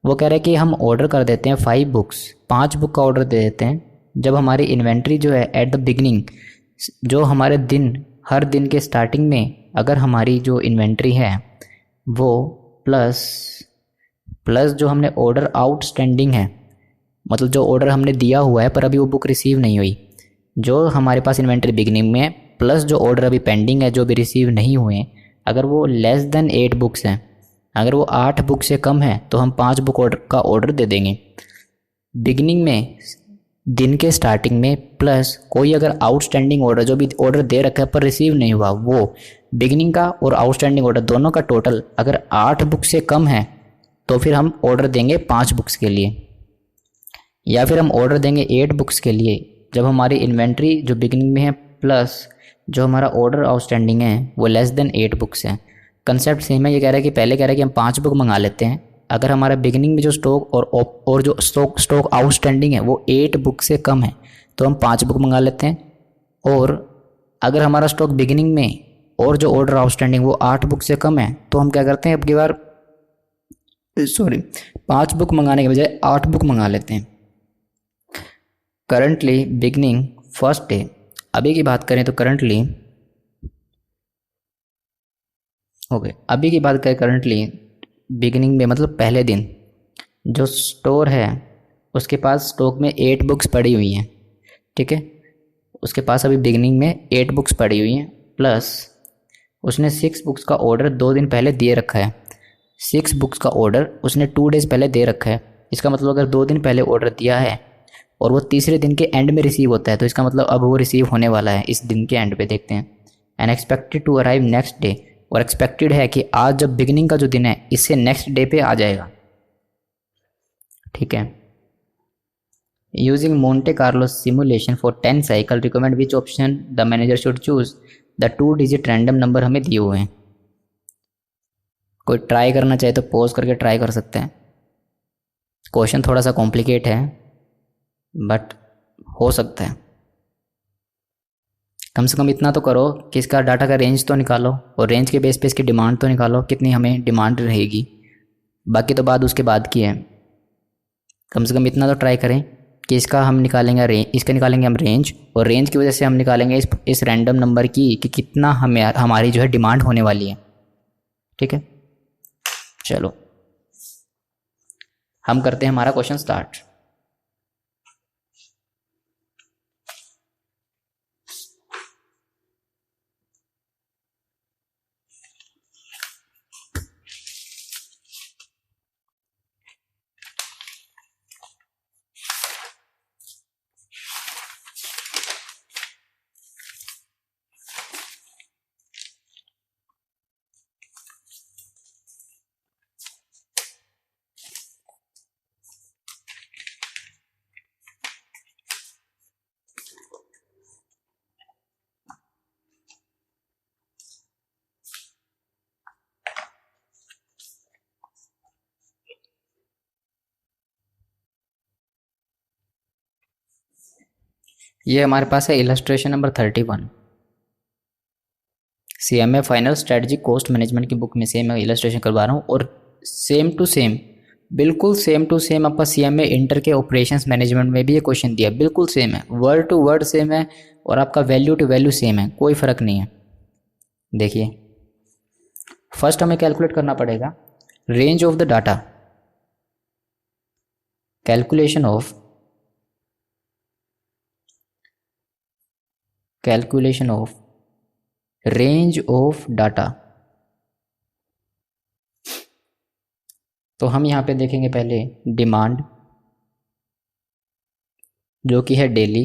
वो कह रहा है कि हम ऑर्डर कर देते हैं 5 बुक्स, 5 बुक का ऑर्डर दे देते हैं जब हमारी इन्वेंट्री जो है एट द बिगनिंग, जो हमारे दिन हर दिन के स्टार्टिंग में अगर हमारी जो इन्वेंट्री है वो प्लस जो हमने ऑर्डर आउटस्टैंडिंग है, मतलब जो ऑर्डर हमने दिया हुआ है पर अभी वो बुक रिसीव नहीं हुई, जो हमारे पास इन्वेंट्री बिगनिंग में है, प्लस जो ऑर्डर अभी पेंडिंग है जो भी रिसीव नहीं हुए, अगर वो लेस देन 8 बुक्स हैं, अगर वो 8 बुक से कम है तो हम 5 बुक का ऑर्डर दे देंगे बिगनिंग में, दिन के स्टार्टिंग में, प्लस कोई अगर आउटस्टैंडिंग ऑर्डर जो भी ऑर्डर दे रखा है पर रिसीव नहीं हुआ, वो बिगनिंग का और आउटस्टैंडिंग ऑर्डर दोनों का टोटल अगर 8 बुक से कम है तो फिर हम ऑर्डर देंगे 5 बुक्स के लिए, या फिर हम ऑर्डर देंगे 8 बुक्स के लिए जब हमारी इन्वेंट्री जो बिगनिंग में है प्लस जो हमारा ऑर्डर आउटस्टैंडिंग है वो लेस देन 8 बुक्स है। कंसेप्ट सेम है, ये कह रहा है कि पहले कह रहा है कि हम 5 बुक मंगा लेते हैं, अगर हमारा बिगनिंग में जो स्टॉक और जो स्टॉक आउटस्टैंडिंग है वो 8 बुक से कम है तो हम 5 बुक मंगा लेते हैं, और अगर हमारा स्टॉक बिगिनिंग में और जो ऑर्डर आउटस्टैंडिंग वो 8 बुक से कम है तो हम क्या करते हैं, अब की बार 5 बुक मंगाने के बजाय 8 बुक मंगा लेते हैं। करंटली बिगनिंग फर्स्ट डे, अभी की बात करें तो करंटली अभी की बात करें करंटली बिगिनिंग में मतलब पहले दिन जो स्टोर है उसके पास स्टॉक में 8 बुक्स पड़ी हुई हैं। ठीक है, उसके पास अभी बिगिनिंग में 8 बुक्स पड़ी हुई हैं, प्लस उसने 6 बुक्स का ऑर्डर 2 दिन पहले दिए रखा है। 6 बुक्स का ऑर्डर उसने 2 डेज़ पहले दे रखा है, इसका मतलब अगर 2 दिन पहले ऑर्डर दिया है और वो तीसरे दिन के एंड में रिसीव होता है तो इसका मतलब अब वो रिसीव होने वाला है इस दिन के एंड पे। देखते हैं and expected to arrive next day, और एक्सपेक्टेड है कि आज जब बिगिनिंग का जो दिन है इससे नेक्स्ट डे पे आ जाएगा, ठीक है। Using Monte Carlo simulation for 10 cycle, recommend which option the manager should choose, the 2 digit random number हमें दिए हुए हैं। कोई ट्राई करना चाहे तो पॉज करके ट्राई कर सकते हैं। क्वेश्चन थोड़ा सा कॉम्प्लिकेट है बट हो सकता है। कम से कम इतना तो करो कि इसका डाटा का रेंज तो निकालो, और रेंज के बेस पे इसकी डिमांड तो निकालो, कितनी हमें डिमांड रहेगी। बाकी तो बात उसके बाद की है। कम से कम इतना तो ट्राई करें कि इसका हम निकालेंगे इसका निकालेंगे हम रेंज, और रेंज की वजह से हम निकालेंगे इस रैंडम नंबर की कि कितना हमें हमारी जो है डिमांड होने वाली है, ठीक है। चलो हम करते हैं हमारा क्वेश्चन स्टार्ट। ये हमारे पास है illustration number 31, CMA final strategy cost management की बुक में से मैं इलस्ट्रेशन करवा रहा हूँ। और सेम टू सेम, बिल्कुल सेम टू सेम आपका CMA इंटर के ऑपरेशंस मैनेजमेंट में भी ये क्वेश्चन दिया, बिल्कुल सेम है, वर्ड टू वर्ड सेम है, और आपका वैल्यू टू वैल्यू सेम है, कोई फ़र्क नहीं है। देखिए फर्स्ट हमें कैलकुलेट करना पड़ेगा range of the data, calculation of range of data. तो हम यहाँ पे देखेंगे पहले डिमांड, जो कि है daily,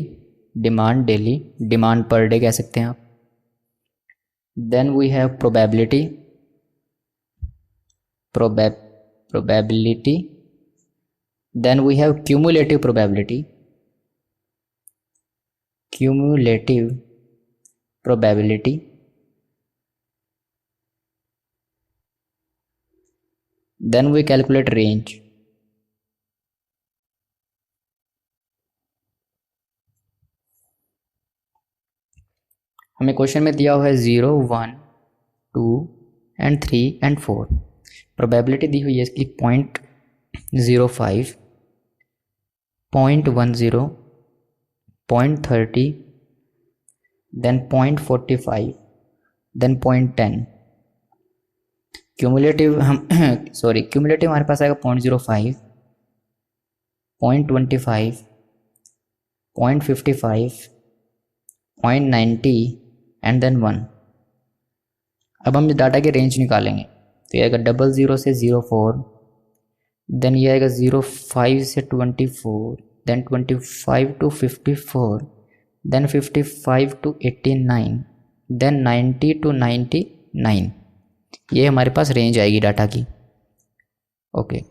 demand daily, demand per day कह सकते हैं आप। Then we have probability, then we have cumulative probability, then we calculate range, हमें क्वेश्चन में दिया हुआ है 0, 1, 2 एंड 3 एंड 4। प्रोबेबिलिटी दी हुई है इसकी 0.05, 0.10, 0.30, देन 0.45, देन 0.10। क्यूमुलेटिव क्यूमुलेटिव हमारे पास आएगा 0.05, 0.25, 0.55, 0.90 एंड देन 1। अब हम डाटा के रेंज निकालेंगे तो ये आएगा 00 से 04, देन ये आएगा 05 से 24, then 25 to 54, then 55 to 89, then 90 to 99। ये हमारे पास रेंज आएगी डाटा की। Okay,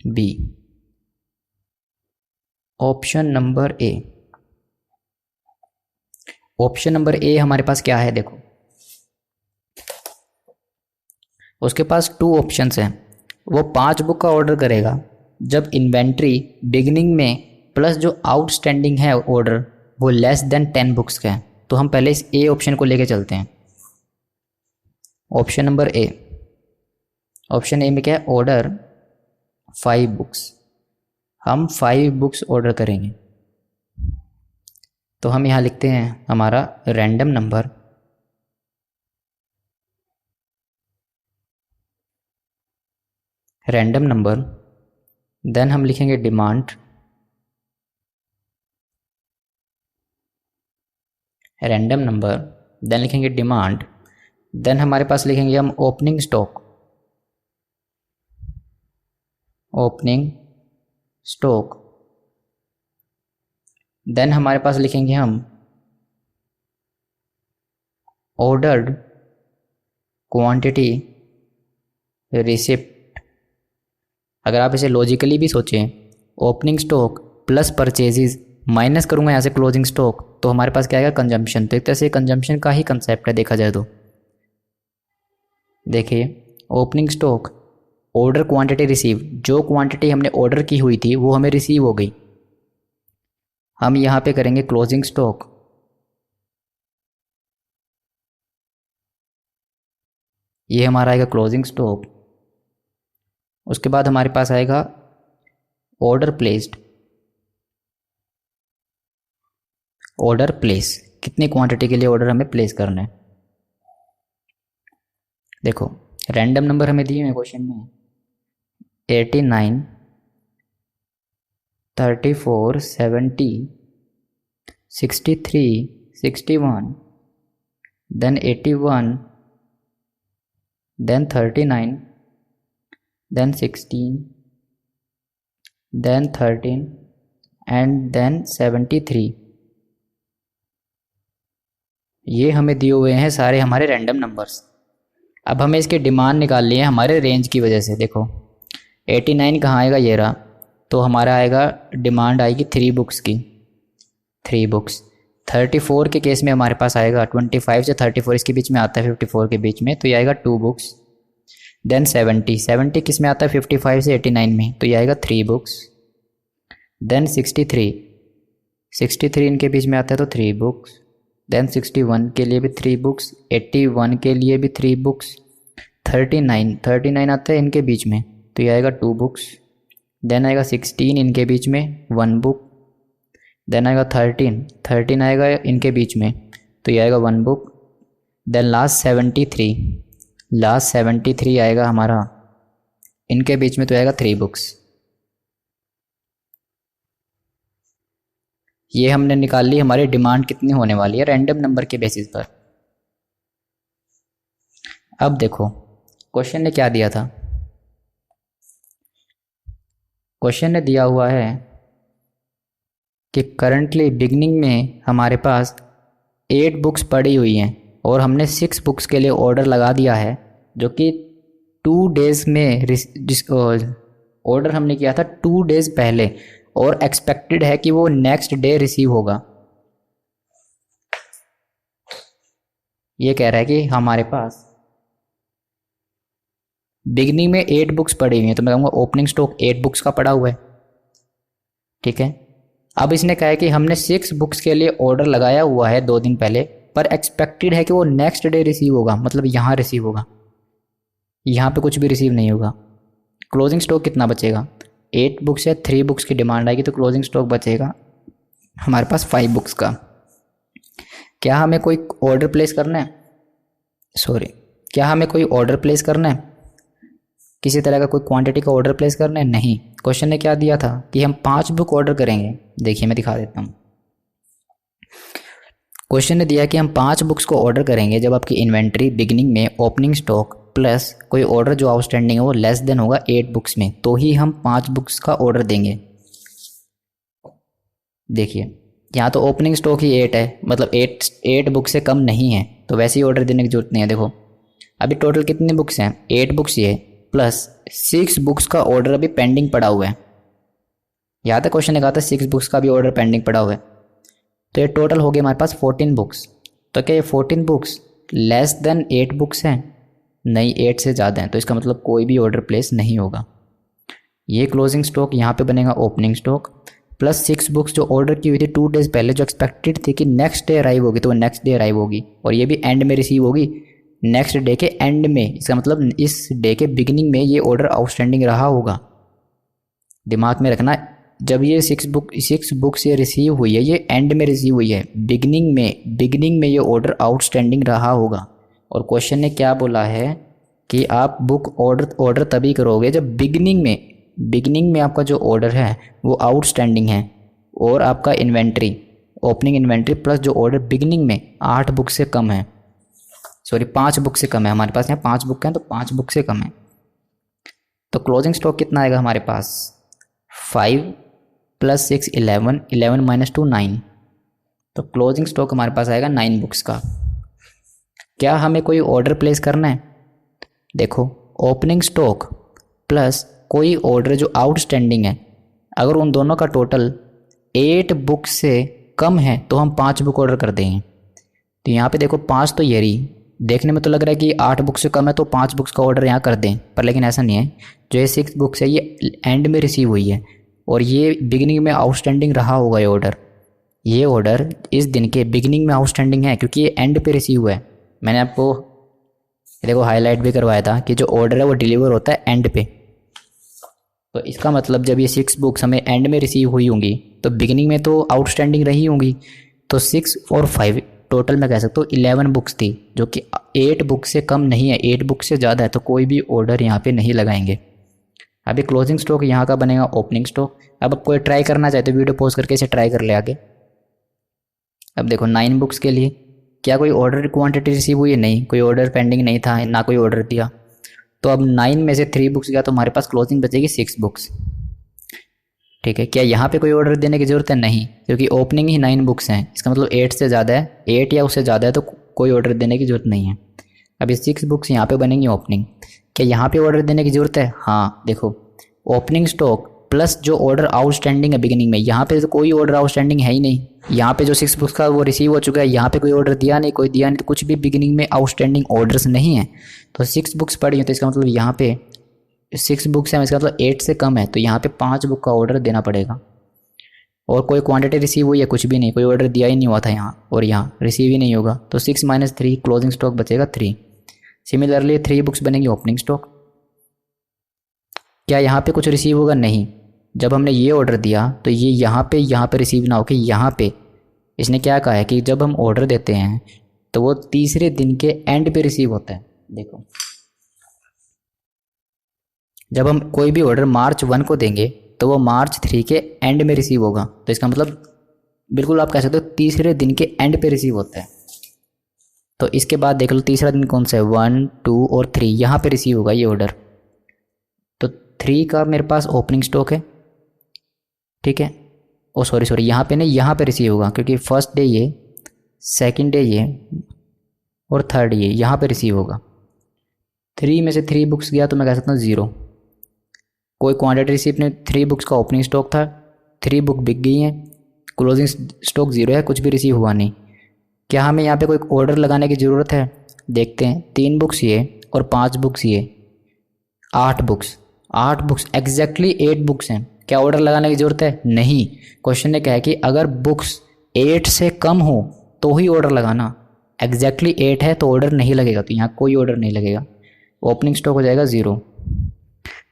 B, option number A. Option number A हमारे पास क्या है, देखो उसके पास 2 ऑप्शंस हैं। वो 5 बुक का ऑर्डर करेगा जब इन्वेंट्री बिगिनिंग में प्लस जो आउटस्टैंडिंग है ऑर्डर वो लेस देन 10 बुक्स का है। तो हम पहले इस ए ऑप्शन को लेके चलते हैं। Option number A, option A में क्या है, ऑर्डर 5 बुक्स। हम 5 बुक्स ऑर्डर करेंगे तो हम यहाँ लिखते हैं हमारा रैंडम नंबर, देन हम लिखेंगे डिमांड, रैंडम नंबर, देन लिखेंगे डिमांड, देन हमारे पास लिखेंगे हम ओपनिंग स्टॉक, देन हमारे पास लिखेंगे हम ऑर्डर्ड क्वांटिटी रिसिप्ट। अगर आप इसे लॉजिकली भी सोचें, opening stock plus purchases minus करूँगा यहाँ से क्लोजिंग स्टॉक, तो हमारे पास क्या आएगा, कंजम्पशन। तो एक तरह से कंजम्पशन का ही कंसेप्ट है देखा जाए तो। देखिए, opening stock order quantity receive, जो क्वांटिटी हमने ऑर्डर की हुई थी वो हमें रिसीव हो गई। हम यहाँ पे करेंगे क्लोजिंग स्टॉक, ये हमारा आएगा क्लोजिंग स्टॉक। उसके बाद हमारे पास आएगा ऑर्डर प्लेस्ड, ऑर्डर प्लेस, कितनी क्वांटिटी के लिए ऑर्डर हमें प्लेस करना है। देखो, रैंडम नंबर हमें दिए हैं क्वेश्चन में 89, 34, 70, 63, 61, then 81, then 39, then 16, then 13 and then 73। ये हमें दिए हुए हैं सारे हमारे रैंडम नंबर्स। अब हमें इसके डिमांड निकालनी है हमारे रेंज की वजह से। देखो 89 कहाँ आएगा, ये रहा, तो हमारा आएगा डिमांड आएगी 3 बुक्स की, 3 बुक्स। 34 के केस में हमारे पास आएगा 25 से 34 इसके बीच में आता है, 54 के बीच में, तो ये आएगा 2 बुक्स। देन 70 किस में आता है, 55 से 89 में, तो ये आएगा 3 बुक्स। देन 63 इनके बीच में आता है तो 3 बुक्स। देन 61 के लिए भी 3 बुक्स, 81 के लिए भी 3 बुक्स, 39 आता है इनके बीच में, तो ये आएगा 2 बुक्स। देन आएगा 16 इनके बीच में 1 बुक। देन आएगा 13 आएगा इनके बीच में, तो ये आएगा 1 बुक। देन लास्ट 73 आएगा हमारा इनके बीच में, तो आएगा 3 बुक्स। ये हमने निकाल ली हमारी डिमांड कितनी होने वाली है रैंडम नंबर के बेसिस पर। अब देखो क्वेश्चन ने क्या दिया था, क्वेश्चन ने दिया हुआ है कि करंटली बिगनिंग में हमारे पास 8 बुक्स पड़ी हुई हैं और हमने 6 बुक्स के लिए ऑर्डर लगा दिया है, जो कि 2 डेज़ में ऑर्डर हमने किया था 2 डेज़ पहले, और एक्सपेक्टेड है कि वो नेक्स्ट डे रिसीव होगा। ये कह रहा है कि हमारे पास बिगनिंग में 8 बुक्स पड़ी हुई हैं, तो मैं कहूँगा ओपनिंग स्टॉक 8 बुक्स का पड़ा हुआ है, ठीक है। अब इसने कहा है कि हमने 6 बुक्स के लिए ऑर्डर लगाया हुआ है 2 दिन पहले, पर एक्सपेक्टेड है कि वो नेक्स्ट डे रिसीव होगा, मतलब यहाँ रिसीव होगा, यहाँ पे कुछ भी रिसीव नहीं होगा। क्लोजिंग स्टॉक कितना बचेगा, 8 बुक्स या 3 बुक्स की डिमांड आएगी, तो क्लोजिंग स्टॉक बचेगा हमारे पास 5 बुक्स का। क्या हमें कोई ऑर्डर प्लेस करना है, क्या हमें कोई ऑर्डर प्लेस करना है, किसी तरह का कोई क्वांटिटी का ऑर्डर प्लेस करना है? नहीं। क्वेश्चन ने क्या दिया था कि हम 5 बुक ऑर्डर करेंगे। देखिए मैं दिखा देता हूँ, क्वेश्चन ने दिया कि हम 5 बुक्स को ऑर्डर करेंगे जब आपकी इन्वेंट्री बिगिनिंग में ओपनिंग स्टॉक प्लस कोई ऑर्डर जो आउटस्टैंडिंग है वो लेस देन होगा 8 बुक्स में, तो ही हम 5 बुक्स का ऑर्डर देंगे। देखिए यहाँ तो ओपनिंग स्टॉक ही 8 है, मतलब 8 बुक से कम नहीं है, तो वैसे ही ऑर्डर देने की जरूरत नहीं है। देखो अभी टोटल कितनी बुक्स हैं, 8 बुक्स ये प्लस 6 बुक्स का ऑर्डर अभी पेंडिंग पड़ा हुआ है। यहाँ तक क्वेश्चन ने कहा था 6 बुक्स का भी ऑर्डर पेंडिंग पड़ा हुआ है, तो ये टोटल हो गया हमारे पास 14 बुक्स। तो क्या ये 14 बुक्स लेस देन 8 बुक्स हैं? नहीं, 8 से ज़्यादा हैं, तो इसका मतलब कोई भी ऑर्डर प्लेस नहीं होगा। ये क्लोजिंग स्टॉक यहाँ पे बनेगा ओपनिंग स्टॉक प्लस 6 बुक्स जो ऑर्डर की हुई थी 2 डेज़ पहले, जो एक्सपेक्टेड थी कि नेक्स्ट डे अराइव होगी, तो वो नेक्स्ट डे अराइव होगी, और ये भी एंड में रिसीव होगी, नेक्स्ट डे के एंड में। इसका मतलब इस डे के बिगिनिंग में ये ऑर्डर आउटस्टैंडिंग रहा होगा। दिमाग में रखना, जब ये 6 बुक्स ये रिसीव हुई है, ये एंड में रिसीव हुई है, बिगिनिंग में ये ऑर्डर आउटस्टैंडिंग रहा होगा। और क्वेश्चन ने क्या बोला है कि आप बुक ऑर्डर तभी करोगे जब बिगिनिंग में आपका जो ऑर्डर है वो आउटस्टैंडिंग है, और आपका इन्वेंट्री ओपनिंग इन्वेंट्री प्लस जो ऑर्डर बिगिनिंग में 8 बुक से कम है, 5 बुक से कम है। हमारे पास यहाँ 5 बुक हैं, तो 5 बुक से कम है। तो क्लोजिंग स्टॉक कितना आएगा हमारे पास, 5 + 6 11 - 2 9, तो क्लोजिंग स्टॉक हमारे पास आएगा 9 बुक्स का। क्या हमें कोई ऑर्डर प्लेस करना है? देखो, ओपनिंग स्टॉक प्लस कोई ऑर्डर जो आउटस्टैंडिंग है, अगर उन दोनों का टोटल 8 बुक से कम है तो हम 5 बुक ऑर्डर कर देंगे। तो यहाँ पे देखो 5 तो ये रही, देखने में तो लग रहा है कि 8 बुक से कम है तो 5 बुक्स का ऑर्डर यहाँ कर दें, पर लेकिन ऐसा नहीं है। जो ये 6 बुक्स है ये एंड में रिसीव हुई है और ये बिगिनिंग में आउटस्टैंडिंग रहा होगा ये ऑर्डर इस दिन के बिगिनिंग में आउटस्टैंडिंग है क्योंकि ये एंड पे रिसीव हुआ है। मैंने आपको देखो हाईलाइट भी करवाया था कि जो ऑर्डर है वो डिलीवर होता है एंड पे। तो इसका मतलब जब ये 6 बुक्स हमें एंड में रिसीव हुई होंगी तो बिगिनिंग में तो आउटस्टैंडिंग रही होंगी। तो 6 और 5 टोटल मैं कह सकता हूँ 11 बुक्स थी, जो कि 8 बुक से कम नहीं है, 8 बुक से ज़्यादा है तो कोई भी ऑर्डर यहाँ पे नहीं लगाएंगे। अभी क्लोजिंग स्टॉक यहाँ का बनेगा ओपनिंग स्टॉक। अब कोई ट्राई करना चाहे तो वीडियो पॉज करके इसे ट्राई कर ले आगे। अब देखो 9 बुक्स के लिए क्या कोई ऑर्डर क्वांटिटी रिसीव हुई है? नहीं, कोई ऑर्डर पेंडिंग नहीं था, ना कोई ऑर्डर दिया। तो अब 9 में से 3 बुक्स गया तो हमारे पास क्लोजिंग बचेगी 6 बुक्स। ठीक है, क्या यहाँ पे कोई ऑर्डर देने की ज़रूरत है? नहीं, क्योंकि ओपनिंग ही 9 बुक्स हैं। इसका मतलब 8 से ज़्यादा है, 8 या उससे ज़्यादा है तो कोई ऑर्डर देने की ज़रूरत नहीं है। अब ये 6 बुक्स यहाँ पे बनेंगी ओपनिंग। क्या यहाँ पे ऑर्डर देने की ज़रूरत है? हाँ, देखो ओपनिंग स्टॉक प्लस जो ऑर्डर आउटस्टैंडिंग है बिगिनिंग में, यहाँ पे तो कोई ऑर्डर आउटस्टैंडिंग है ही नहीं। यहाँ पे जो 6 बुक्स का वो रिसीव हो चुका है, यहाँ पे कोई ऑर्डर दिया नहीं, कोई दिया नहीं, तो कुछ भी बिगिनिंग में आउटस्टैंडिंग ऑर्डर्स नहीं है। तो 6 बुक्स पड़ी हैं तो इसका मतलब यहाँ पे 6 बुक्स हैं, इसका मतलब 8 से कम है तो यहाँ पे 5 बुक का ऑर्डर देना पड़ेगा। और कोई क्वांटिटी रिसीव हुई है? कुछ भी नहीं, कोई ऑर्डर दिया ही नहीं हुआ था यहाँ, और यहाँ रिसीव ही नहीं होगा तो 6 - 3 क्लोजिंग स्टॉक बचेगा 3। सिमिलरली 3 बुक्स बनेंगी ओपनिंग स्टॉक। क्या यहाँ पे कुछ रिसीव होगा? नहीं, जब हमने ये ऑर्डर दिया तो ये यहाँ पे रिसीव ना होकर यहाँ पे इसने क्या कहा है कि जब हम ऑर्डर देते हैं तो वो तीसरे दिन के एंड पे रिसीव होता है। देखो, जब हम कोई भी ऑर्डर March 1 को देंगे तो वो March 3 के एंड में रिसीव होगा। तो इसका मतलब बिल्कुल आप कह सकते हो तीसरे दिन के एंड पे रिसीव होता है। तो इसके बाद देख लो तीसरा दिन कौन सा है, 1, 2 और 3 यहाँ पे रिसीव होगा ये ऑर्डर। तो 3 का मेरे पास ओपनिंग स्टॉक है, ठीक है। ओ सॉरी यहाँ पे नहीं, यहाँ पे रिसीव होगा क्योंकि फर्स्ट डे ये, सेकंड डे ये और थर्ड ये, यहाँ पे रिसीव होगा। 3 में से 3 बुक्स गया तो मैं कह सकता हूँ 0, कोई क्वांटिटी रिसीव नहीं। 3 बुक्स का ओपनिंग स्टॉक था, 3 बुक बिक गई हैं, क्लोजिंग स्टॉक 0 है, कुछ भी रिसीव हुआ नहीं। क्या हमें यहाँ पे कोई ऑर्डर लगाने की ज़रूरत है? देखते हैं, 3 बुक्स ये और 5 बुक्स ये, 8 बुक्स एग्जैक्टली 8 बुक्स हैं। क्या ऑर्डर लगाने की ज़रूरत है? नहीं। क्वेश्चन ने कहा है कि अगर बुक्स 8 से कम हो तो ही ऑर्डर लगाना, एग्जैक्टली 8 है तो ऑर्डर नहीं लगेगा, तो यहाँ कोई ऑर्डर नहीं लगेगा। ओपनिंग स्टॉक हो जाएगा 0,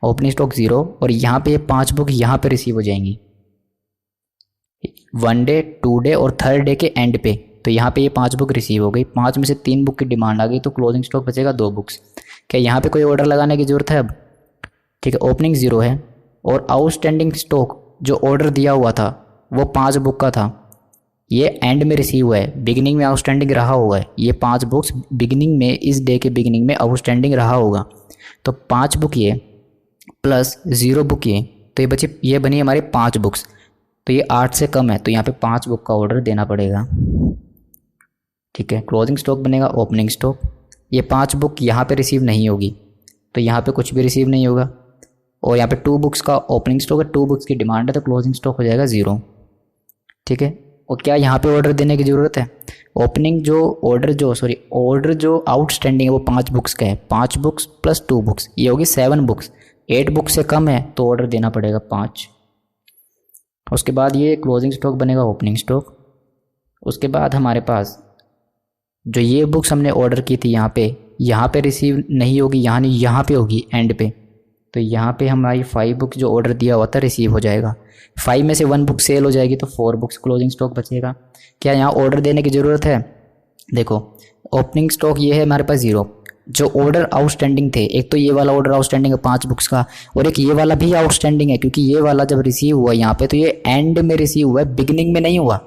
ओपनिंग स्टॉक 0 और यहाँ पे ये 5 बुक यहाँ पे रिसीव हो जाएंगी 1 डे, 2 डे और 3rd डे के एंड पे। तो यहाँ पे ये 5 बुक रिसीव हो गई, 5 में से 3 बुक की डिमांड आ गई तो क्लोजिंग स्टॉक बचेगा 2 बुक्स। क्या यहाँ पे कोई ऑर्डर लगाने की ज़रूरत है अब? ठीक है, ओपनिंग 0 है और आउटस्टैंडिंग स्टॉक जो ऑर्डर दिया हुआ था वो 5 बुक का था, ये एंड में रिसीव हुआ है, बिगिनिंग में आउटस्टैंडिंग रहा होगा। ये 5 बुक्स बिगिनिंग में, इस डे के बिगिनिंग में आउटस्टैंडिंग रहा होगा। तो 5 बुक ये प्लस 0 बुक ये बनी हमारी 5 बुक्स। तो ये 8 से कम है तो यहाँ पे 5 बुक का ऑर्डर देना पड़ेगा। ठीक है, क्लोजिंग स्टॉक बनेगा ओपनिंग स्टॉक। ये 5 बुक यहाँ पे रिसीव नहीं होगी तो यहाँ पे कुछ भी रिसीव नहीं होगा। और यहाँ पे 2 बुक्स का ओपनिंग स्टॉक है, 2 बुक्स की डिमांड है तो क्लोजिंग स्टॉक हो जाएगा 0। ठीक है, और क्या यहाँ पे ऑर्डर देने की ज़रूरत है? ऑर्डर जो आउटस्टैंडिंग है वो 5 बुक्स का है, 5 बुक्स प्लस 2 बुक्स ये होगी 7 बुक्स। 8 बुक्स से कम है तो ऑर्डर देना पड़ेगा 5। उसके बाद ये क्लोजिंग स्टॉक बनेगा ओपनिंग स्टॉक। उसके बाद हमारे पास जो ये बुक्स हमने ऑर्डर की थी यहाँ पे रिसीव नहीं होगी, यहाँ पे होगी एंड पे। तो यहाँ पे हमारी 5 बुक्स जो ऑर्डर दिया हुआ था रिसीव हो जाएगा। 5 में से 1 बुक सेल हो जाएगी तो 4 बुक्स क्लोजिंग स्टॉक बचेगा। क्या यहाँ ऑर्डर देने की ज़रूरत है? देखो, ओपनिंग स्टॉक ये है हमारे पास 0, जो ऑर्डर आउटस्टैंडिंग थे, एक तो ये वाला ऑर्डर आउटस्टैंडिंग है 5 बुक्स का, और एक ये वाला भी आउटस्टैंडिंग है क्योंकि ये वाला जब रिसीव हुआ यहाँ पे तो ये एंड में रिसीव हुआ है, बिगिनिंग में नहीं हुआ।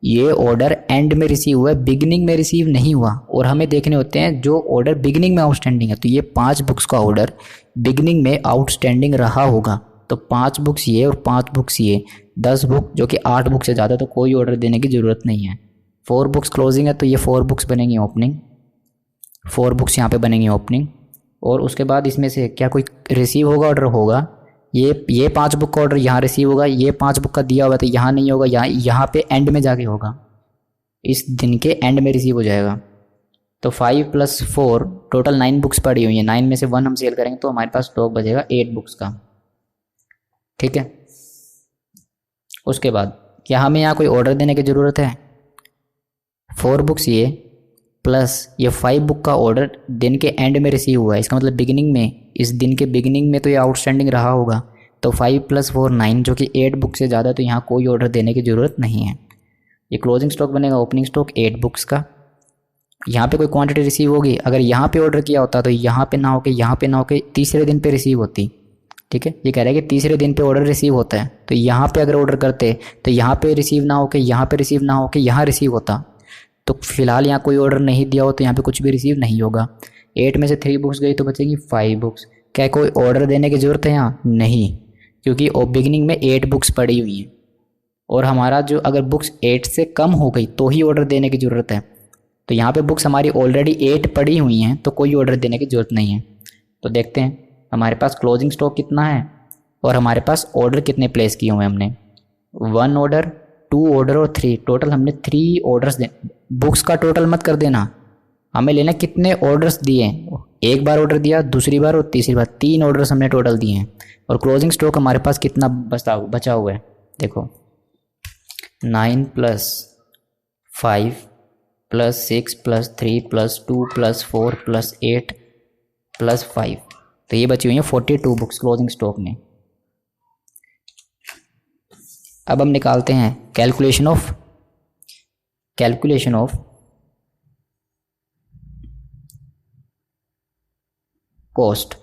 ये ऑर्डर एंड में रिसीव हुआ है, बिगिनिंग में रिसीव नहीं हुआ। और हमें देखने होते हैं जो ऑर्डर बिगिनिंग में आउटस्टैंडिंग है, तो ये 5 बुक्स का ऑर्डर बिगिनिंग में आउटस्टैंडिंग रहा होगा। तो 5 बुक्स ये और 5 बुक्स ये, 10 बुक जो कि 8 बुक से ज़्यादा, तो कोई ऑर्डर देने की ज़रूरत नहीं है। 4 बुक्स क्लोजिंग है तो ये 4 बुक्स बनेंगी ओपनिंग। 4 बुक्स यहाँ पे बनेंगी ओपनिंग, और उसके बाद इसमें से क्या कोई रिसीव होगा, ऑर्डर होगा, ये 5 बुक का ऑर्डर यहाँ रिसीव होगा, ये 5 बुक का दिया हुआ तो यहाँ नहीं होगा, यहाँ पे एंड में जाके होगा, इस दिन के एंड में रिसीव हो जाएगा। तो 5 + 4 टोटल 9 बुक्स पड़ी हुई हैं, 9 में से 1 हम सेल करेंगे तो हमारे पास स्टॉक बचेगा 8 बुक्स का। ठीक है, उसके बाद क्या हमें यहाँ कोई ऑर्डर देने की ज़रूरत है? 4 बुक्स ये प्लस ये 5 बुक का ऑर्डर दिन के एंड में रिसीव हुआ है, इसका मतलब बिगिनिंग में, इस दिन के बिगिनिंग में तो ये आउटस्टैंडिंग रहा होगा। तो 5 + 4 9, जो कि 8 बुक से ज़्यादा, तो यहाँ कोई ऑर्डर देने की ज़रूरत नहीं है। ये क्लोजिंग स्टॉक बनेगा, ओपनिंग स्टॉक 8 बुक्स का। यहाँ पे कोई क्वांटिटी रिसीव होगी, अगर यहाँ पे ऑर्डर किया होता तो यहाँ पे ना होके यहाँ पे ना होके तीसरे दिन पे रिसीव होती। ठीक है, ये कह रहा है कि तीसरे दिन पे ऑर्डर रिसीव होता है, तो यहाँ पे अगर ऑर्डर करते तो यहाँ पे रिसीव ना होके यहाँ पे रिसीव ना होके यहाँ रिसीव होता। तो फिलहाल यहाँ कोई ऑर्डर नहीं दिया हो तो यहाँ पे कुछ भी रिसीव नहीं होगा। 8 में से 3 बुक्स गई तो बचेगी 5 बुक्स। क्या कोई ऑर्डर देने की ज़रूरत है यहाँ? नहीं, क्योंकि बिगिनिंग में 8 बुक्स पड़ी हुई हैं, और हमारा जो अगर बुक्स 8 से कम हो गई तो ही ऑर्डर देने की ज़रूरत है। तो यहाँ पे बुक्स हमारी ऑलरेडी 8 पड़ी हुई हैं, तो कोई ऑर्डर देने की ज़रूरत नहीं है। तो देखते हैं हमारे पास क्लोजिंग स्टॉक कितना है और हमारे पास ऑर्डर कितने प्लेस किए हुए हैं हमने। 1 ऑर्डर, 2 ऑर्डर और 3, टोटल हमने 3 ऑर्डर्स दे। बुक्स का टोटल मत कर देना, हमें लेना कितने ऑर्डर्स दिए। एक बार ऑर्डर दिया, दूसरी बार और तीसरी बार, 3 ऑर्डर्स हमने टोटल दिए हैं। और क्लोजिंग स्टॉक हमारे पास कितना बचा हुआ है, देखो 9 + 5 + 6 + 3 + 2 + 4 + 8 + 5, तो ये बची हुई हैं 42 बुक्स क्लोजिंग स्टॉक में। अब हम निकालते हैं कैलकुलेशन ऑफ कॉस्ट।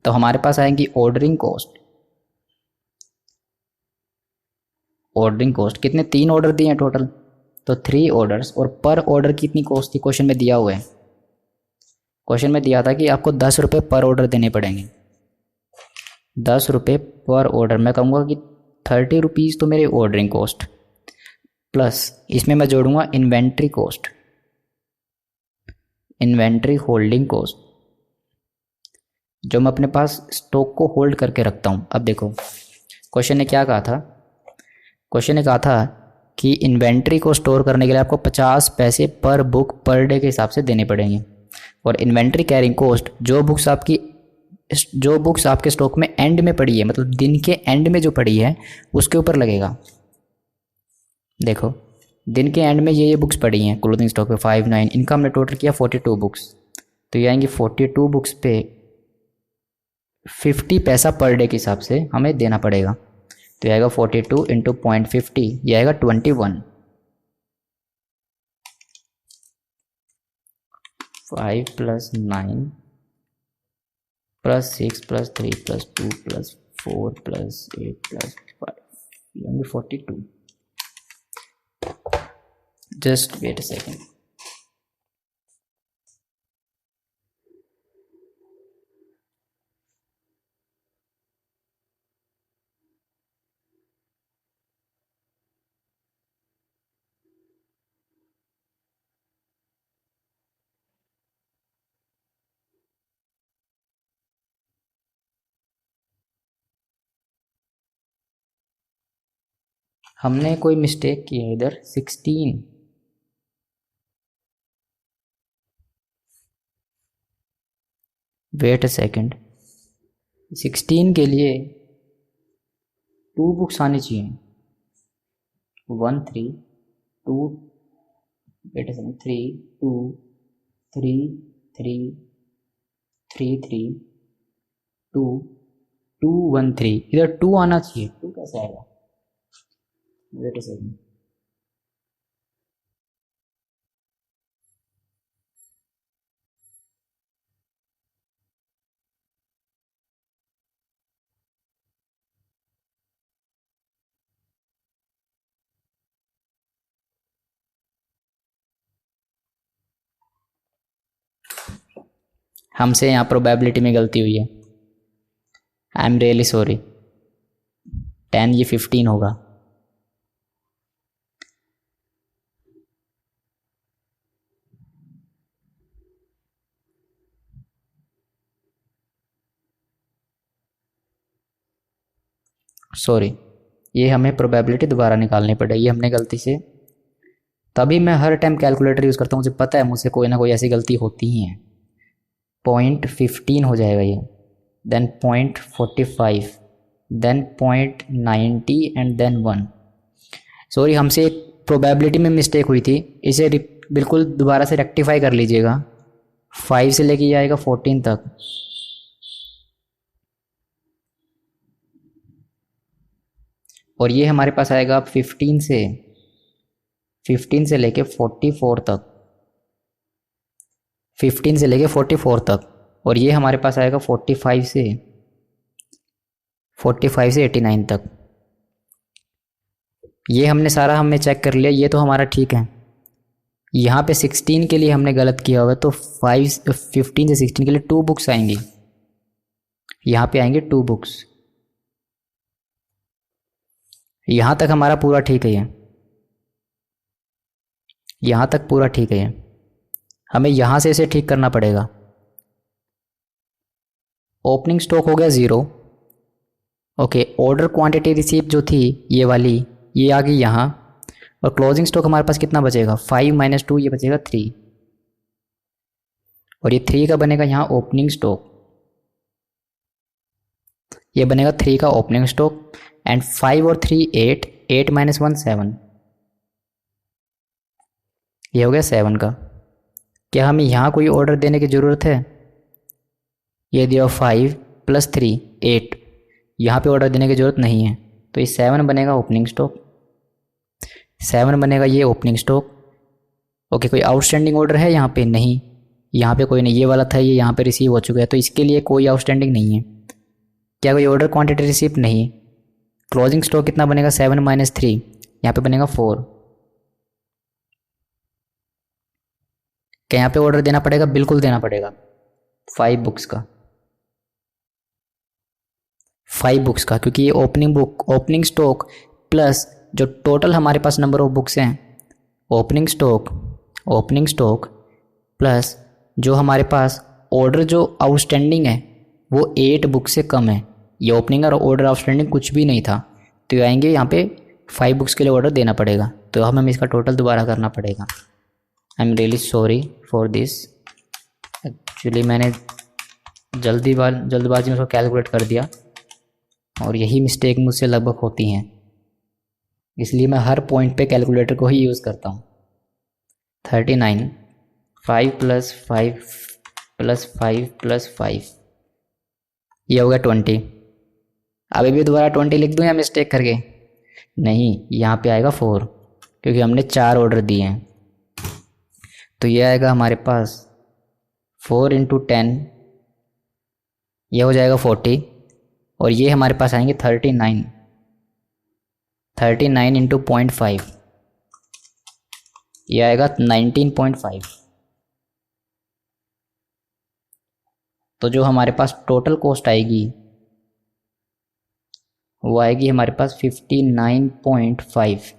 तो हमारे पास आएंगी ऑर्डरिंग कॉस्ट कितने, 3 ऑर्डर दिए हैं टोटल, तो 3 ऑर्डर्स, और पर ऑर्डर कितनी कॉस्ट थी क्वेश्चन में दिया हुआ है। क्वेश्चन में दिया था कि आपको 10 रुपये पर ऑर्डर देने पड़ेंगे, 10 रुपये पर ऑर्डर। मैं कहूँगा कि 30 रुपीज़ तो मेरे ऑर्डरिंग कॉस्ट, प्लस इसमें मैं जोड़ूंगा इन्वेंट्री होल्डिंग कॉस्ट, जो मैं अपने पास स्टॉक को होल्ड करके रखता हूँ। अब देखो क्वेश्चन ने क्या कहा था, क्वेश्चन ने कहा था कि इन्वेंट्री को स्टोर करने के लिए आपको 50 पैसे पर बुक पर डे के हिसाब से देने पड़ेंगे, और इन्वेंट्री कैरिंग कॉस्ट जो बुक्स आपके स्टॉक में एंड में पड़ी है, मतलब दिन के एंड में जो पड़ी है उसके ऊपर लगेगा। देखो दिन के एंड में ये बुक्स पड़ी हैं क्लोथिंग स्टॉक पे 5 9, इनका हमने टोटल किया 42 बुक्स, तो ये आएंगी 42 बुक्स पे 50 पैसा पर डे के हिसाब से हमें देना पड़ेगा। तो ये आएगा 42 × 0.50, ये आएगा 21। 5 + 9 + 6 + 3 + 2 + 4 + 8 + 5, ये होंगे 42। Just wait a second. हमने कोई मिस्टेक की है इधर, 16, वेट अ सेकेंड, 16 के लिए 2 बुक्स आनी चाहिए, 1 3 2, वेट अ सेकेंड, 3 2 3 3 3 3 2 2 1 3, इधर 2 आना चाहिए, 2 कैसे आएगा, वेट अ सेकेंड। हमसे यहाँ प्रोबेबिलिटी में गलती हुई है, आई एम रियली सॉरी। 10 ये 15 होगा, सॉरी, ये हमें प्रोबेबिलिटी दोबारा निकालनी पड़ेगी, हमने गलती से, तभी मैं हर टाइम कैलकुलेटर यूज़ करता हूँ, मुझे पता है मुझसे कोई ना कोई ऐसी गलती होती ही है। 0.15 हो जाएगा ये, then 0.45, then 0.90 and then 1। Sorry, हमसे एक प्रोबेबिलिटी में मिस्टेक हुई थी, इसे बिल्कुल दोबारा से रेक्टिफाई कर लीजिएगा। 5 से लेके आएगा 14 तक, और ये हमारे पास आएगा अब 15 से लेके 44 तक, 15 से लेके 44 तक, और ये हमारे पास आएगा 45 से 89 तक। ये हमने सारा हमने चेक कर लिया, ये तो हमारा ठीक है। यहाँ पे 16 के लिए हमने गलत किया हुआ है, तो 15 से 16 के लिए 2 बुक्स आएंगी, यहाँ पे आएंगे 2 बुक्स। यहाँ तक हमारा पूरा ठीक है, ये यहाँ तक पूरा ठीक है। हमें यहाँ से इसे ठीक करना पड़ेगा। ओपनिंग स्टॉक हो गया 0, ओके। ऑर्डर क्वांटिटी रिसीव जो थी ये वाली, ये आ गई यहाँ, और क्लोजिंग स्टॉक हमारे पास कितना बचेगा, 5 - 2, ये बचेगा 3, और ये 3 का बनेगा यहाँ ओपनिंग स्टॉक, ये बनेगा 3 का ओपनिंग स्टॉक। एंड 5 और 3 8, 8 - 1 7, ये हो गया 7 का। क्या हमें यहाँ कोई ऑर्डर देने की ज़रूरत है, ये दिया 5 + 3 8, यहाँ पे ऑर्डर देने की ज़रूरत नहीं है, तो ये 7 बनेगा ओपनिंग स्टॉक, 7 बनेगा ये ओपनिंग स्टॉक। ओके, कोई आउटस्टैंडिंग ऑर्डर है यहाँ पे, नहीं, यहाँ पे कोई नहीं, ये वाला था, ये यहाँ पे रिसीव हो चुका है, तो इसके लिए कोई आउटस्टैंडिंग नहीं है। क्या कोई ऑर्डर क्वांटिटी रिसीव, नहीं। क्लोजिंग स्टॉक कितना बनेगा, 7 - 3, यहाँ पे बनेगा 4। क्या यहाँ पे ऑर्डर देना पड़ेगा, बिल्कुल देना पड़ेगा, 5 बुक्स का, 5 बुक्स का, क्योंकि ये ओपनिंग स्टॉक प्लस जो टोटल हमारे पास नंबर ऑफ बुक्स हैं, ओपनिंग स्टॉक प्लस जो हमारे पास ऑर्डर जो आउटस्टैंडिंग है वो 8 बुक से कम है। ये ओपनिंग और ऑर्डर आउटस्टैंडिंग कुछ भी नहीं था, तो ये आएंगे यहाँ पे 5 बुक्स के लिए ऑर्डर देना पड़ेगा, तो हमें इसका टोटल दोबारा करना पड़ेगा। I am really sorry for this, actually मैंने जल्दबाजी में उसको कैलकुलेट कर दिया, और यही मिस्टेक मुझसे लगभग होती हैं, इसलिए मैं हर पॉइंट पे कैलकुलेटर को ही यूज़ करता हूँ। 39, 5 + 5 + 5 + 5, ये हो गया 20। अभी भी दोबारा 20 लिख दूँ या मिस्टेक करके, नहीं, यहाँ पे आएगा 4, क्योंकि हमने 4 ऑर्डर दिए हैं, तो ये आएगा हमारे पास 4 × 10, ये हो जाएगा 40, और ये हमारे पास आएंगे 39 × 0.5, ये आएगा 19.5। तो जो हमारे पास टोटल कॉस्ट आएगी वो आएगी हमारे पास 59.5।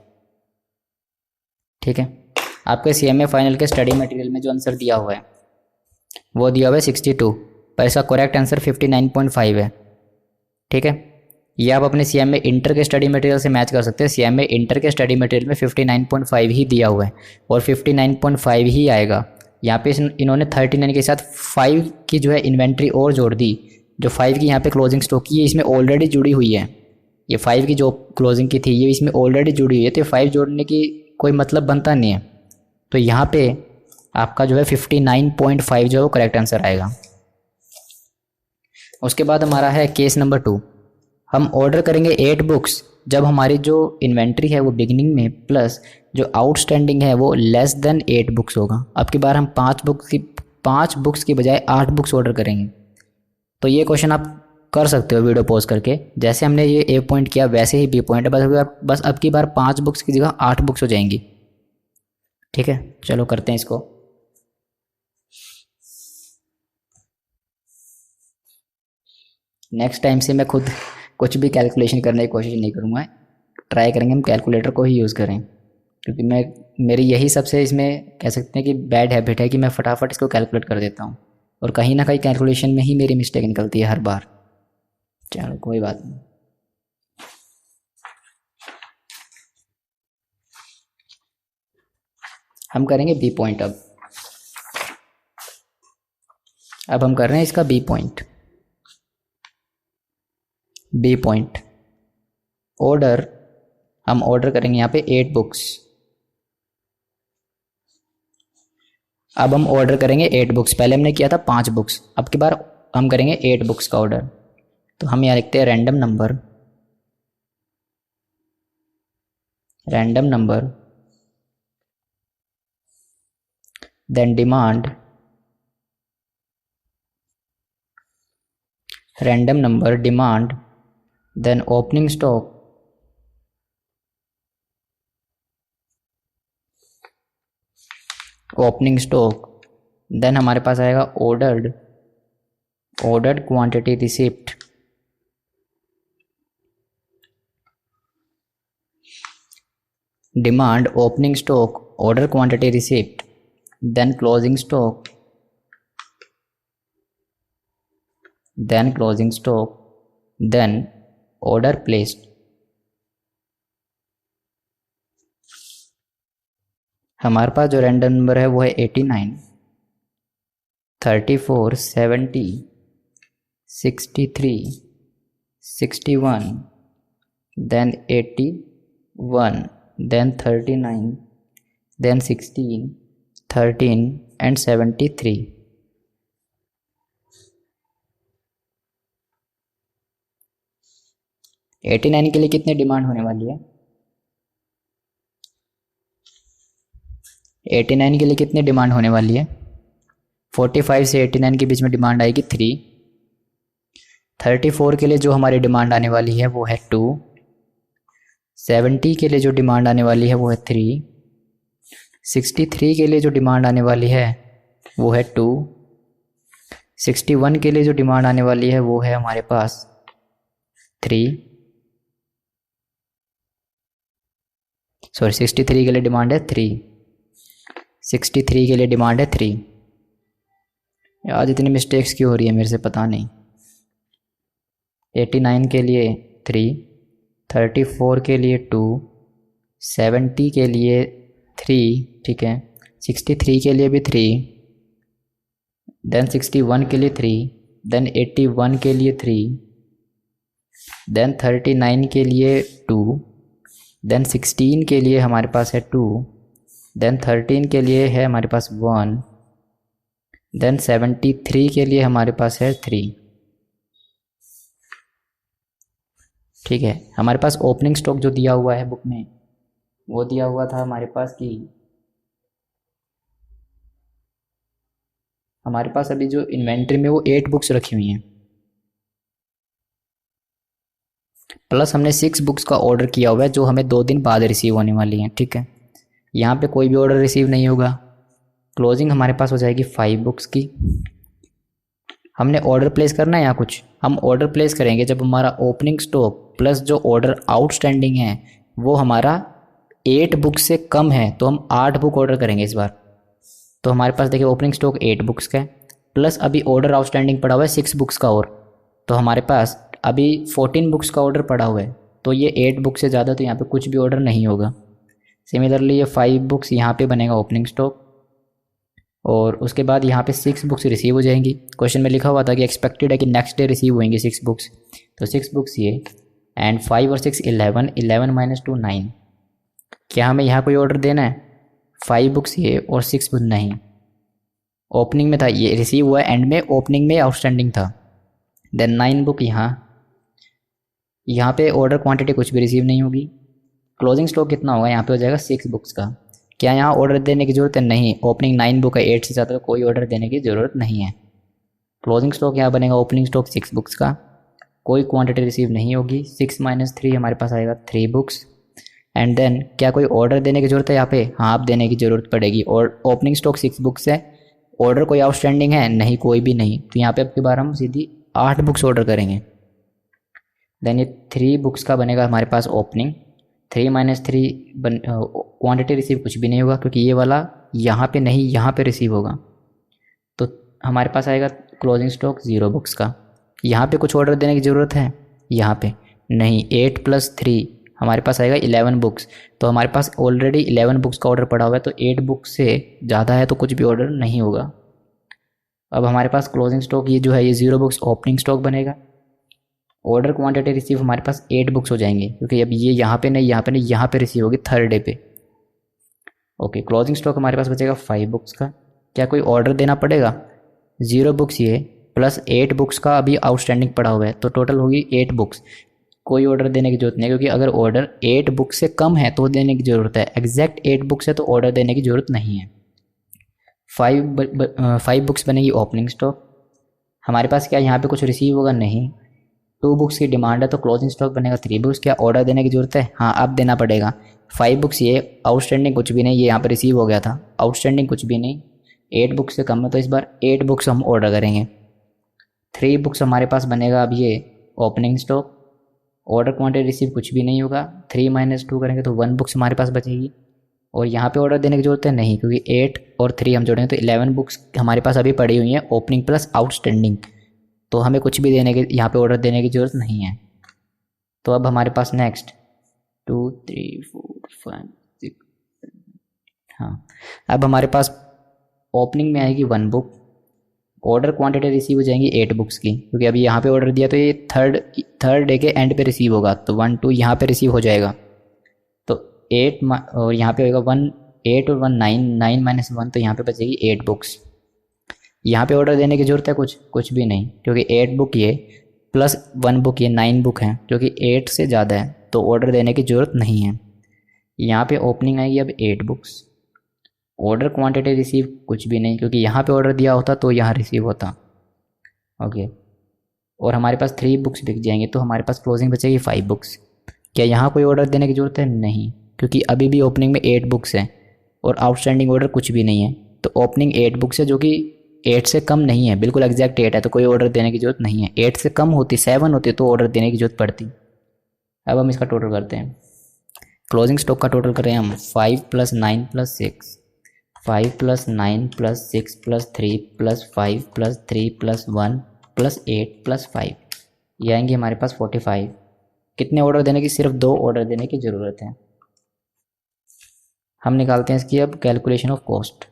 ठीक है, आपके CMA फाइनल के स्टडी मटेरियल में जो आंसर दिया हुआ है वो दिया हुआ है 62, पर इसका करेक्ट आंसर 59.5 है। ठीक है, ये आप अपने CMA इंटर के स्टडी मटेरियल से मैच कर सकते हैं। CMA इंटर के स्टडी मटेरियल में 59.5 ही दिया हुआ है, और 59.5 ही आएगा। यहाँ पे इन्होंने 39 के साथ 5 की जो है इन्वेंट्री और जोड़ दी, जो 5 की यहाँ पे क्लोजिंग स्टॉक की है इसमें ऑलरेडी जुड़ी हुई है। ये 5 की जो क्लोजिंग की थी ये इसमें ऑलरेडी जुड़ी हुई है, तो 5 जोड़ने की कोई मतलब बनता नहीं है। तो यहाँ पे आपका जो है 59.5 जो है वो करेक्ट आंसर आएगा। उसके बाद हमारा है केस नंबर 2। हम ऑर्डर करेंगे 8 बुक्स जब हमारी जो इन्वेंट्री है वो बिगिनिंग में प्लस जो आउटस्टैंडिंग है वो लेस देन 8 बुक्स होगा। अब की बार हम 5 बुक्स की बजाय 8 बुक्स ऑर्डर करेंगे। तो ये क्वेश्चन आप कर सकते हो वीडियो पॉज करके, जैसे हमने ये A पॉइंट किया वैसे ही B पॉइंट है, बस अब की बार 5 बुक्स की जगह 8 बुक्स हो जाएंगी। ठीक है, चलो करते हैं इसको। नेक्स्ट टाइम से मैं खुद कुछ भी कैलकुलेशन करने की कोशिश नहीं करूँगा, ट्राई करेंगे हम कैलकुलेटर को ही यूज़ करें, क्योंकि मेरी यही सबसे इसमें कह सकते हैं कि बैड हैबिट है कि मैं फटाफट इसको कैलकुलेट कर देता हूँ, और कहीं ना कहीं कैलकुलेशन में ही मेरी मिस्टेक निकलती है हर बार। चलो कोई बात नहीं। हम करेंगे बी पॉइंट। अब हम कर रहे हैं इसका B point. B point order, हम ऑर्डर करेंगे यहाँ पे 8 बुक्स। अब हम ऑर्डर करेंगे 8 बुक्स। पहले हमने किया था 5 बुक्स, अब की बार हम करेंगे 8 बुक्स का ऑर्डर। तो हम यहाँ लिखते हैं random number, then demand, random number demand, then opening stock, then हमारे पास आएगा ordered quantity receipt, demand, opening stock, order quantity receipt, then closing stock, then order placed. हमारे पास जो रैंडम नंबर है वो है 89, 34, 70, 63, 61, then 81, then 39, then 16, 13 and 73। Eighty 89 के लिए कितनी डिमांड होने वाली है? 89 के लिए कितनी डिमांड होने वाली है? 45 से 89 के बीच में डिमांड आएगी 3। 34 के लिए जो हमारी डिमांड आने वाली है वो है 2। 70 के लिए जो डिमांड आने वाली है वो है 3। 63 के लिए जो डिमांड आने वाली है वो है 2। 61 के लिए जो डिमांड आने वाली है वो है हमारे पास 3। 63 के लिए डिमांड है 3। 63 के लिए डिमांड है 3। आज इतनी मिस्टेक्स क्यों हो रही है मेरे से पता नहीं। 89 के लिए 3, 34 के लिए 2, 70 के लिए 3, ठीक है, 63 के लिए भी 3, देन 61 के लिए 3, देन 81 के लिए 3, देन 39 के लिए 2, देन 16 के लिए हमारे पास है 2, देन 13 के लिए है हमारे पास 1, देन 73 के लिए हमारे पास है 3। ठीक है, हमारे पास ओपनिंग स्टॉक जो दिया हुआ है बुक में वो दिया हुआ था हमारे पास कि हमारे पास अभी जो इन्वेंट्री में वो 8 बुक्स रखी हुई हैं, प्लस हमने 6 बुक्स का ऑर्डर किया हुआ है जो हमें 2 दिन बाद रिसीव होने वाली हैं। ठीक है, यहाँ पे कोई भी ऑर्डर रिसीव नहीं होगा। क्लोजिंग हमारे पास हो जाएगी 5 बुक्स की। हमने ऑर्डर प्लेस करना है या कुछ, हम ऑर्डर प्लेस करेंगे जब हमारा ओपनिंग स्टॉक प्लस जो ऑर्डर आउटस्टैंडिंग है वो हमारा 8 बुक्स से कम है, तो हम 8 बुक ऑर्डर करेंगे इस बार। तो हमारे पास देखिए ओपनिंग स्टॉक 8 बुक्स का है, प्लस अभी ऑर्डर आउटस्टैंडिंग पड़ा हुआ है 6 बुक्स का, और तो हमारे पास अभी 14 बुक्स का ऑर्डर पड़ा हुआ है। तो ये 8 बुक से ज़्यादा तो यहाँ पे कुछ भी ऑर्डर नहीं होगा। सिमिलरली ये 5 बुक्स यहाँ पे बनेगा ओपनिंग स्टॉक, और उसके बाद यहाँ पे 6 बुक्स रिसीव हो जाएंगी। क्वेश्चन में लिखा हुआ था कि एक्सपेक्टेड है कि नेक्स्ट डे रिसीव होंगी 6 बुक्स, तो 6 बुक्स ये, एंड 5 और 6 11, 11 माइनस 2 9। क्या हमें यहाँ कोई ऑर्डर देना है? 5 बुक्स ये और 6 बुक नहीं, ओपनिंग में था, ये रिसीव हुआ एंड में, ओपनिंग में आउटस्टैंडिंग था। देन 9 बुक यहाँ पे ऑर्डर क्वांटिटी कुछ भी रिसीव नहीं होगी। क्लोजिंग स्टॉक कितना होगा? यहाँ पे हो जाएगा 6 बुक्स का। क्या यहाँ ऑर्डर देने की ज़रूरत है? नहीं, ओपनिंग 9 बुक है, 8 से ज़्यादा कोई ऑर्डर देने की ज़रूरत नहीं है। क्लोजिंग स्टॉक यहाँ बनेगा ओपनिंग स्टॉक 6 बुक्स का, कोई क्वांटिटी रिसीव नहीं होगी। 6 माइनस 3 हमारे पास आएगा 3 बुक्स। एंड देन क्या कोई ऑर्डर देने की ज़रूरत है यहाँ पे? हाँ, आप देने की ज़रूरत पड़ेगी। और ओपनिंग स्टॉक 6 बुक्स है, ऑर्डर कोई आउटस्टैंडिंग है? नहीं, कोई भी नहीं। तो यहाँ पे अब की बार हम सीधी 8 बुक्स ऑर्डर करेंगे। देन ये 3 बुक्स का बनेगा हमारे पास ओपनिंग। 3 माइनस 3 क्वांटिटी रिसीव कुछ भी नहीं होगा, क्योंकि ये वाला यहाँ पे नहीं, यहाँ पे रिसीव होगा। तो हमारे पास आएगा क्लोजिंग स्टॉक 0 बुक्स का। यहाँ पे कुछ ऑर्डर देने की ज़रूरत है? यहाँ पे नहीं। 8 प्लस 3 हमारे पास आएगा 11 बुक्स। तो हमारे पास ऑलरेडी 11 बुक्स का ऑर्डर पड़ा हुआ है, तो 8 बुक्स से ज़्यादा है तो कुछ भी ऑर्डर नहीं होगा। अब हमारे पास क्लोजिंग स्टॉक ये जो है ये 0 बुक्स ओपनिंग स्टॉक बनेगा। ऑर्डर क्वांटिटी रिसीव हमारे पास 8 बुक्स हो जाएंगे, क्योंकि अब ये यहाँ पे नहीं, यहाँ पे नहीं, यहाँ पे रिसीव होगी थर्ड डे पे। ओके, क्लोजिंग स्टॉक हमारे पास बचेगा 5 बुक्स का। क्या कोई ऑर्डर देना पड़ेगा? 0 बुक्स ये प्लस 8 बुक्स का अभी आउटस्टैंडिंग पड़ा हुआ है, तो टोटल होगी 8 बुक्स। कोई ऑर्डर देने की जरूरत नहीं है, क्योंकि अगर ऑर्डर 8 बुक्स से कम है तो देने की ज़रूरत है। एग्जैक्ट 8 बुक्स है तो ऑर्डर देने की ज़रूरत नहीं है। 5 बुक्स बनेगी ओपनिंग स्टॉक। हमारे पास क्या यहाँ पे कुछ रिसीव होगा? नहीं। 2 बुक्स की डिमांड है तो क्लोजिंग स्टॉक बनेगा 3 बुक्स। क्या ऑर्डर देने की ज़रूरत है? हाँ, अब देना पड़ेगा। 5 बुक्स ये आउटस्टैंडिंग कुछ भी नहीं, ये यहाँ पर रिसीव हो गया था, आउटस्टैंडिंग कुछ भी नहीं। 8 बुक्स से कम है तो इस बार 8 बुक्स हम ऑर्डर करेंगे। 3 बुक्स हमारे पास बनेगा अब ये opening stock. Order quantity receive कुछ भी नहीं होगा, 3 - 2 करेंगे तो 1 बुक्स हमारे पास बचेगी। और यहाँ पे ऑर्डर देने की जरूरत है नहीं, क्योंकि 8 और 3 हम जोड़ेंगे तो 11 बुक्स हमारे पास अभी पड़ी हुई हैं ओपनिंग प्लस आउटस्टैंडिंग, तो हमें कुछ भी देने के यहाँ पे ऑर्डर देने की ज़रूरत नहीं है। तो अब हमारे पास नेक्स्ट 2 3 4 5 6, हाँ, अब हमारे पास ओपनिंग में आएगी 1 बुक। ऑर्डर क्वांटिटी रिसीव हो जाएंगी 8 बुक्स की, क्योंकि अभी यहाँ पे ऑर्डर दिया तो ये थर्ड डे के एंड पे रिसीव होगा, तो 1 2 यहाँ पे रिसीव हो जाएगा। तो 8 और यहाँ पे होगा 1 8 और 1 9 9 - 1, तो यहाँ पे बचेगी 8 बुक्स। यहाँ पे ऑर्डर देने की ज़रूरत है कुछ भी नहीं, क्योंकि 8 बुक ये प्लस 1 बुक ये 9 बुक हैं, जो कि 8 से ज़्यादा है, तो ऑर्डर देने की ज़रूरत नहीं है। यहाँ पे ओपनिंग आएगी अब 8 बुक्स। ऑर्डर क्वांटिटी रिसीव कुछ भी नहीं, क्योंकि यहाँ पे ऑर्डर दिया होता तो यहाँ रिसीव होता। ओके, और हमारे पास 3 बुक्स बिक जाएंगे, तो हमारे पास क्लोजिंग बचेगी 5 बुक्स। क्या यहाँ कोई ऑर्डर देने की ज़रूरत है? नहीं, क्योंकि अभी भी ओपनिंग में 8 बुक्स हैं और आउटस्टैंडिंग ऑर्डर कुछ भी नहीं है। तो ओपनिंग 8 बुक्स है, जो कि 8 से कम नहीं है, बिल्कुल एग्जैक्ट 8 है, तो कोई ऑर्डर देने की ज़रूरत नहीं है। 8 से कम होती, 7 होती तो ऑर्डर देने की ज़रूरत पड़ती। अब हम इसका टोटल करते हैं। क्लोजिंग स्टॉक का टोटल करें हम 5 + 9 + 6, 5 + 9 + 6 + 3 + 5 + 3 + 1 + 8 + 5, ये आएंगे हमारे पास 45। कितने ऑर्डर देने की? सिर्फ 2 ऑर्डर देने की ज़रूरत है। हम निकालते हैं इसकी अब calculation of cost.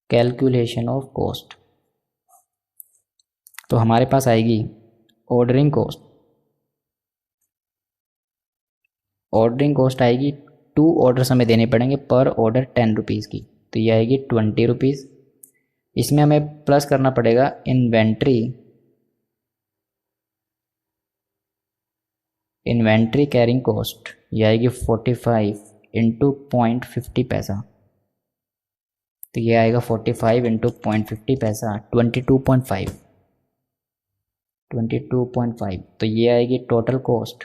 Calculation of cost तो हमारे पास आएगी ऑर्डरिंग कॉस्ट। ऑर्डरिंग कॉस्ट आएगी 2 ऑर्डर्स हमें देने पड़ेंगे, पर ऑर्डर 10 रुपीज़ की, तो ये आएगी 20 रुपीज़। इसमें हमें प्लस करना पड़ेगा इन्वेंट्री कैरिंग कॉस्ट, ये आएगी 45 × 0.50 पैसा, तो ये आएगा 45 × 0.50 पैसा 22.5, तो ये आएगी टोटल कॉस्ट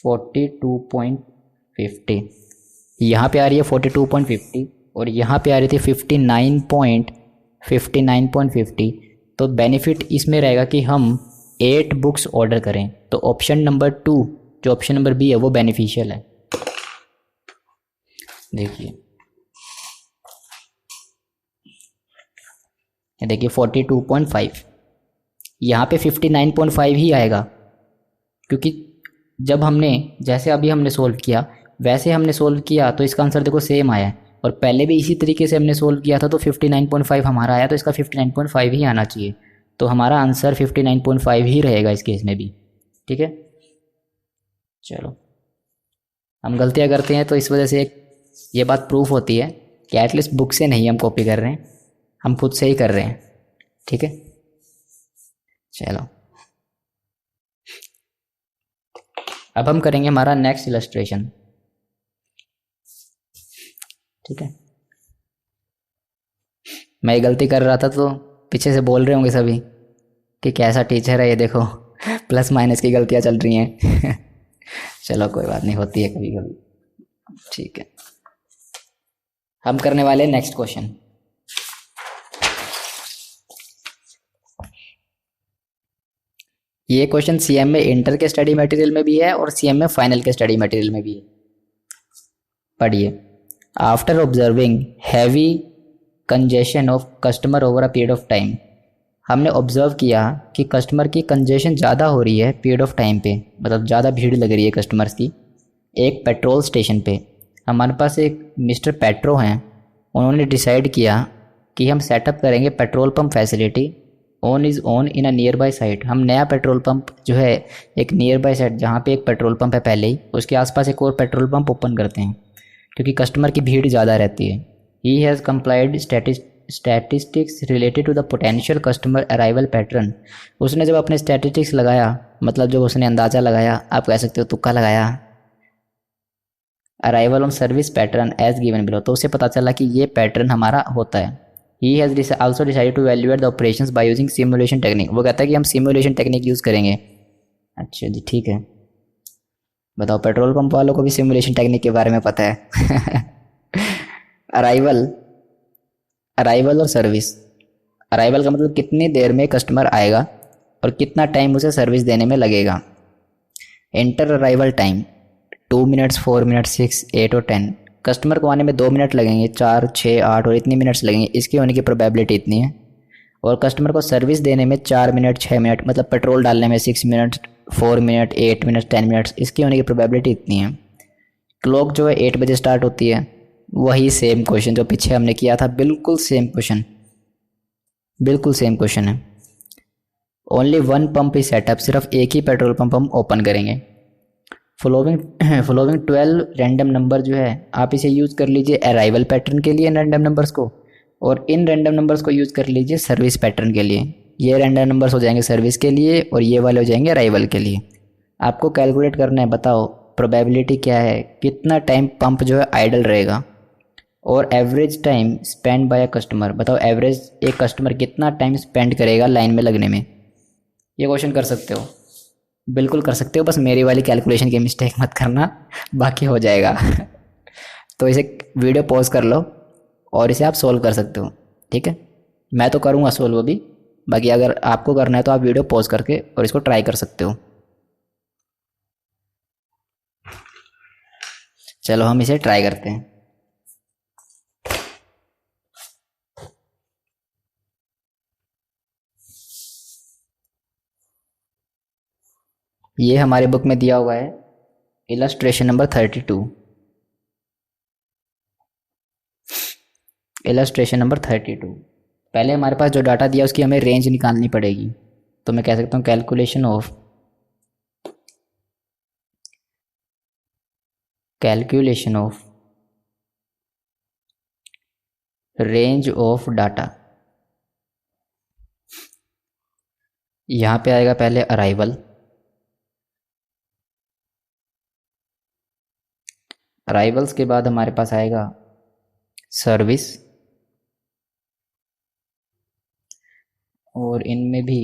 42.50। यहाँ पे आ रही है 42.50 और यहाँ पे आ रही थी 59.50। तो बेनिफिट इसमें रहेगा कि हम 8 बुक्स ऑर्डर करें, तो ऑप्शन नंबर 2 जो ऑप्शन नंबर बी है वो बेनिफिशियल है। देखिए 42.5, यहाँ पे 59.5 ही आएगा, क्योंकि जब हमने जैसे अभी हमने सोल्व किया वैसे हमने सोल्व किया तो इसका आंसर देखो सेम आया है, और पहले भी इसी तरीके से हमने सोल्व किया था तो 59.5 हमारा आया, तो इसका 59.5 ही आना चाहिए। तो हमारा आंसर 59.5 ही रहेगा इस केस में भी। ठीक है, चलो हम गलतियाँ करते हैं तो इस वजह से ये बात प्रूफ होती है कि एटलीस्ट बुक से नहीं हम कॉपी कर रहे हैं, हम खुद से ही कर रहे हैं। ठीक है, चलो अब हम करेंगे हमारा नेक्स्ट इलस्ट्रेशन। ठीक है, मैं ये गलती कर रहा था तो पीछे से बोल रहे होंगे सभी कि कैसा टीचर है ये, देखो प्लस माइनस की गलतियाँ चल रही हैं चलो कोई बात नहीं, होती है कभी कभी। ठीक है, हम करने वाले नेक्स्ट क्वेश्चन। ये क्वेश्चन सीएम में इंटर के स्टडी मटेरियल में भी है और सीएम में फाइनल के स्टडी मटेरियल में भी है। पढ़िए, after observing heavy congestion of customer over a period of time, हमने ऑब्ज़र्व किया कि कस्टमर की कंजेशन ज़्यादा हो रही है पीरियड ऑफ टाइम पे, मतलब ज़्यादा भीड़ लग रही है कस्टमर्स की। एक पेट्रोल स्टेशन पे हमारे पास एक मिस्टर पेट्रो हैं, उन्होंने डिसाइड किया कि हम सेटअप करेंगे petrol pump facility on is on in a near by site. हम नया पेट्रोल पंप जो है एक नियर बाई साइट जहाँ पे एक पेट्रोल पंप है पहले ही, उसके आसपास एक और पेट्रोल पंप ओपन करते हैं क्योंकि कस्टमर की भीड़ ज़्यादा रहती है। He has compiled statistics related to the potential customer arrival pattern. उसने जब अपने स्टैटिस्टिक्स लगाया, मतलब जब उसने अंदाज़ा लगाया, आप कह सकते हो तुक्का लगाया, arrival on service pattern as given below, तो उसे पता चला कि ये पैटर्न हमारा होता है। He has also decided to valuate the operations by using simulation technique. वो कहता है कि हम सिमुलेशन टेक्निक यूज़ करेंगे। अच्छा जी, ठीक है, बताओ पेट्रोल पंप वालों को भी सिमुलेशन टेक्निक के बारे में पता है। अराइवल अराइवल और सर्विस। अराइवल का मतलब कितनी देर में कस्टमर आएगा और कितना टाइम उसे सर्विस देने में लगेगा। Inter arrival time 2 minutes, 4 minutes, 6, 8 और 10। कस्टमर को आने में 2 मिनट लगेंगे, 4, 6, 8 और इतनी मिनट्स लगेंगे, इसके होने की प्रोबेबिलिटी इतनी है। और कस्टमर को सर्विस देने में 4 मिनट, 6 मिनट, मतलब पेट्रोल डालने में 6 मिनट, 4 मिनट, 8 मिनट, 10 मिनट्स, इसकी होने की प्रोबेबिलिटी इतनी है। क्लॉक जो है 8 बजे स्टार्ट होती है। वही सेम क्वेश्चन जो पीछे हमने किया था, बिल्कुल सेम क्वेश्चन, बिल्कुल सेम क्वेश्चन है। Only one pump is setup, सिर्फ एक ही पेट्रोल पंप हम ओपन करेंगे। फॉलोइंग 12 रैंडम नंबर जो है आप इसे यूज़ कर लीजिए अराइवल पैटर्न के लिए रैंडम नंबर्स को, और इन रैंडम नंबर्स को यूज़ कर लीजिए सर्विस पैटर्न के लिए। ये रैंडम नंबर्स हो जाएंगे सर्विस के लिए और ये वाले हो जाएंगे अराइवल के लिए। आपको कैलकुलेट करना है, बताओ प्रोबेबिलिटी क्या है, कितना टाइम पंप जो है आइडल रहेगा, और average time spend by a customer. बताओ एवरेज एक कस्टमर कितना टाइम स्पेंड करेगा लाइन में लगने में। ये क्वेश्चन कर सकते हो, बिल्कुल कर सकते हो, बस मेरी वाली कैलकुलेशन की मिस्टेक मत करना, बाकी हो जाएगा। तो इसे वीडियो पॉज कर लो और इसे आप सोल्व कर सकते हो, ठीक है। मैं तो करूँगा सोल्व अभी, बाकी अगर आपको करना है तो आप वीडियो पॉज करके और इसको ट्राई कर सकते हो। चलो हम इसे ट्राई करते हैं। ये हमारे बुक में दिया हुआ है इलस्ट्रेशन नंबर 32। Illustration number 32। पहले हमारे पास जो डाटा दिया उसकी हमें रेंज निकालनी पड़ेगी, तो मैं कह सकता हूँ calculation of range of data. यहाँ पे आएगा पहले अराइवल, अराइवल्स के बाद हमारे पास आएगा सर्विस, और इनमें भी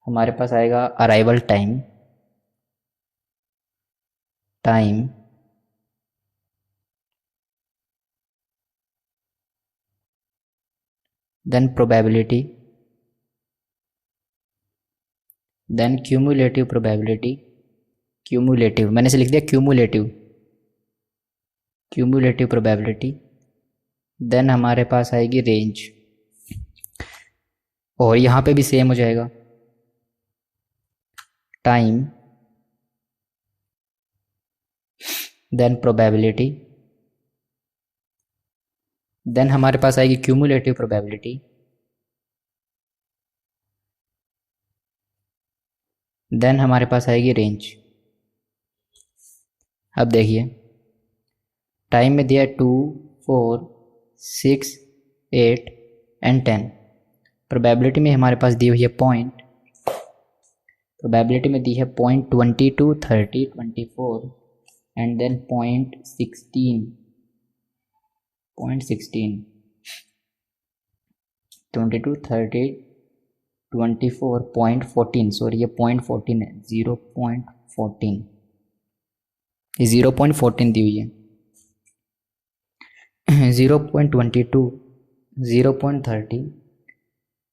हमारे पास आएगा arrival time, then probability, then cumulative probability, cumulative मैंने इसे लिख दिया क्यूमुलेटिव प्रोबेबिलिटी, देन हमारे पास आएगी रेंज, और यहाँ पे भी सेम हो जाएगा टाइम, देन प्रोबेबिलिटी, देन हमारे पास आएगी क्यूमुलेटिव प्रोबेबिलिटी, देन हमारे पास आएगी रेंज। अब देखिए टाइम में दिया है 2, 4, 6, 8 एंड 10। प्रोबेबिलिटी में हमारे पास दी हुई है पॉइंट, प्रोबेबिलिटी में दी है 0.22, 30, 24 एंड देन 0.16, 22, 30, 24, 0.14, सॉरी ये 0.14 है, 0.14, ये 0.14 दी हुई है। 0.22, 0.30,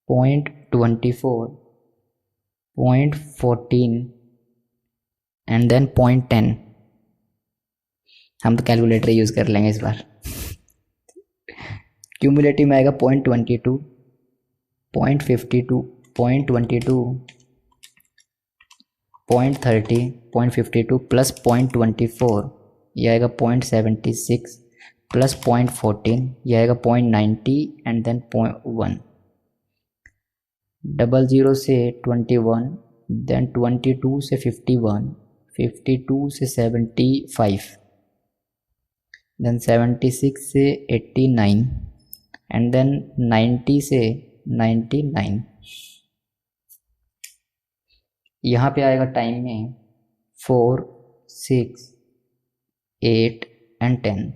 0.24, 0.14 एंड देन 0.10। हम तो कैलकुलेटर यूज़ कर लेंगे इस बार। क्यूमुलेटिव में आएगा 0.22, 0.52, 0.22, 0.30, 0.52 प्लस 0.24, यह आएगा 0.76 प्लस 0.14, यह आएगा 0.90 एंड देन 0.1। 00 से 21, देन 22 से 51, 52 से 75, देन 76 से 89 एंड देन 90 से 99। यहाँ पे आएगा टाइम में 4, 6, 8 एंड 10,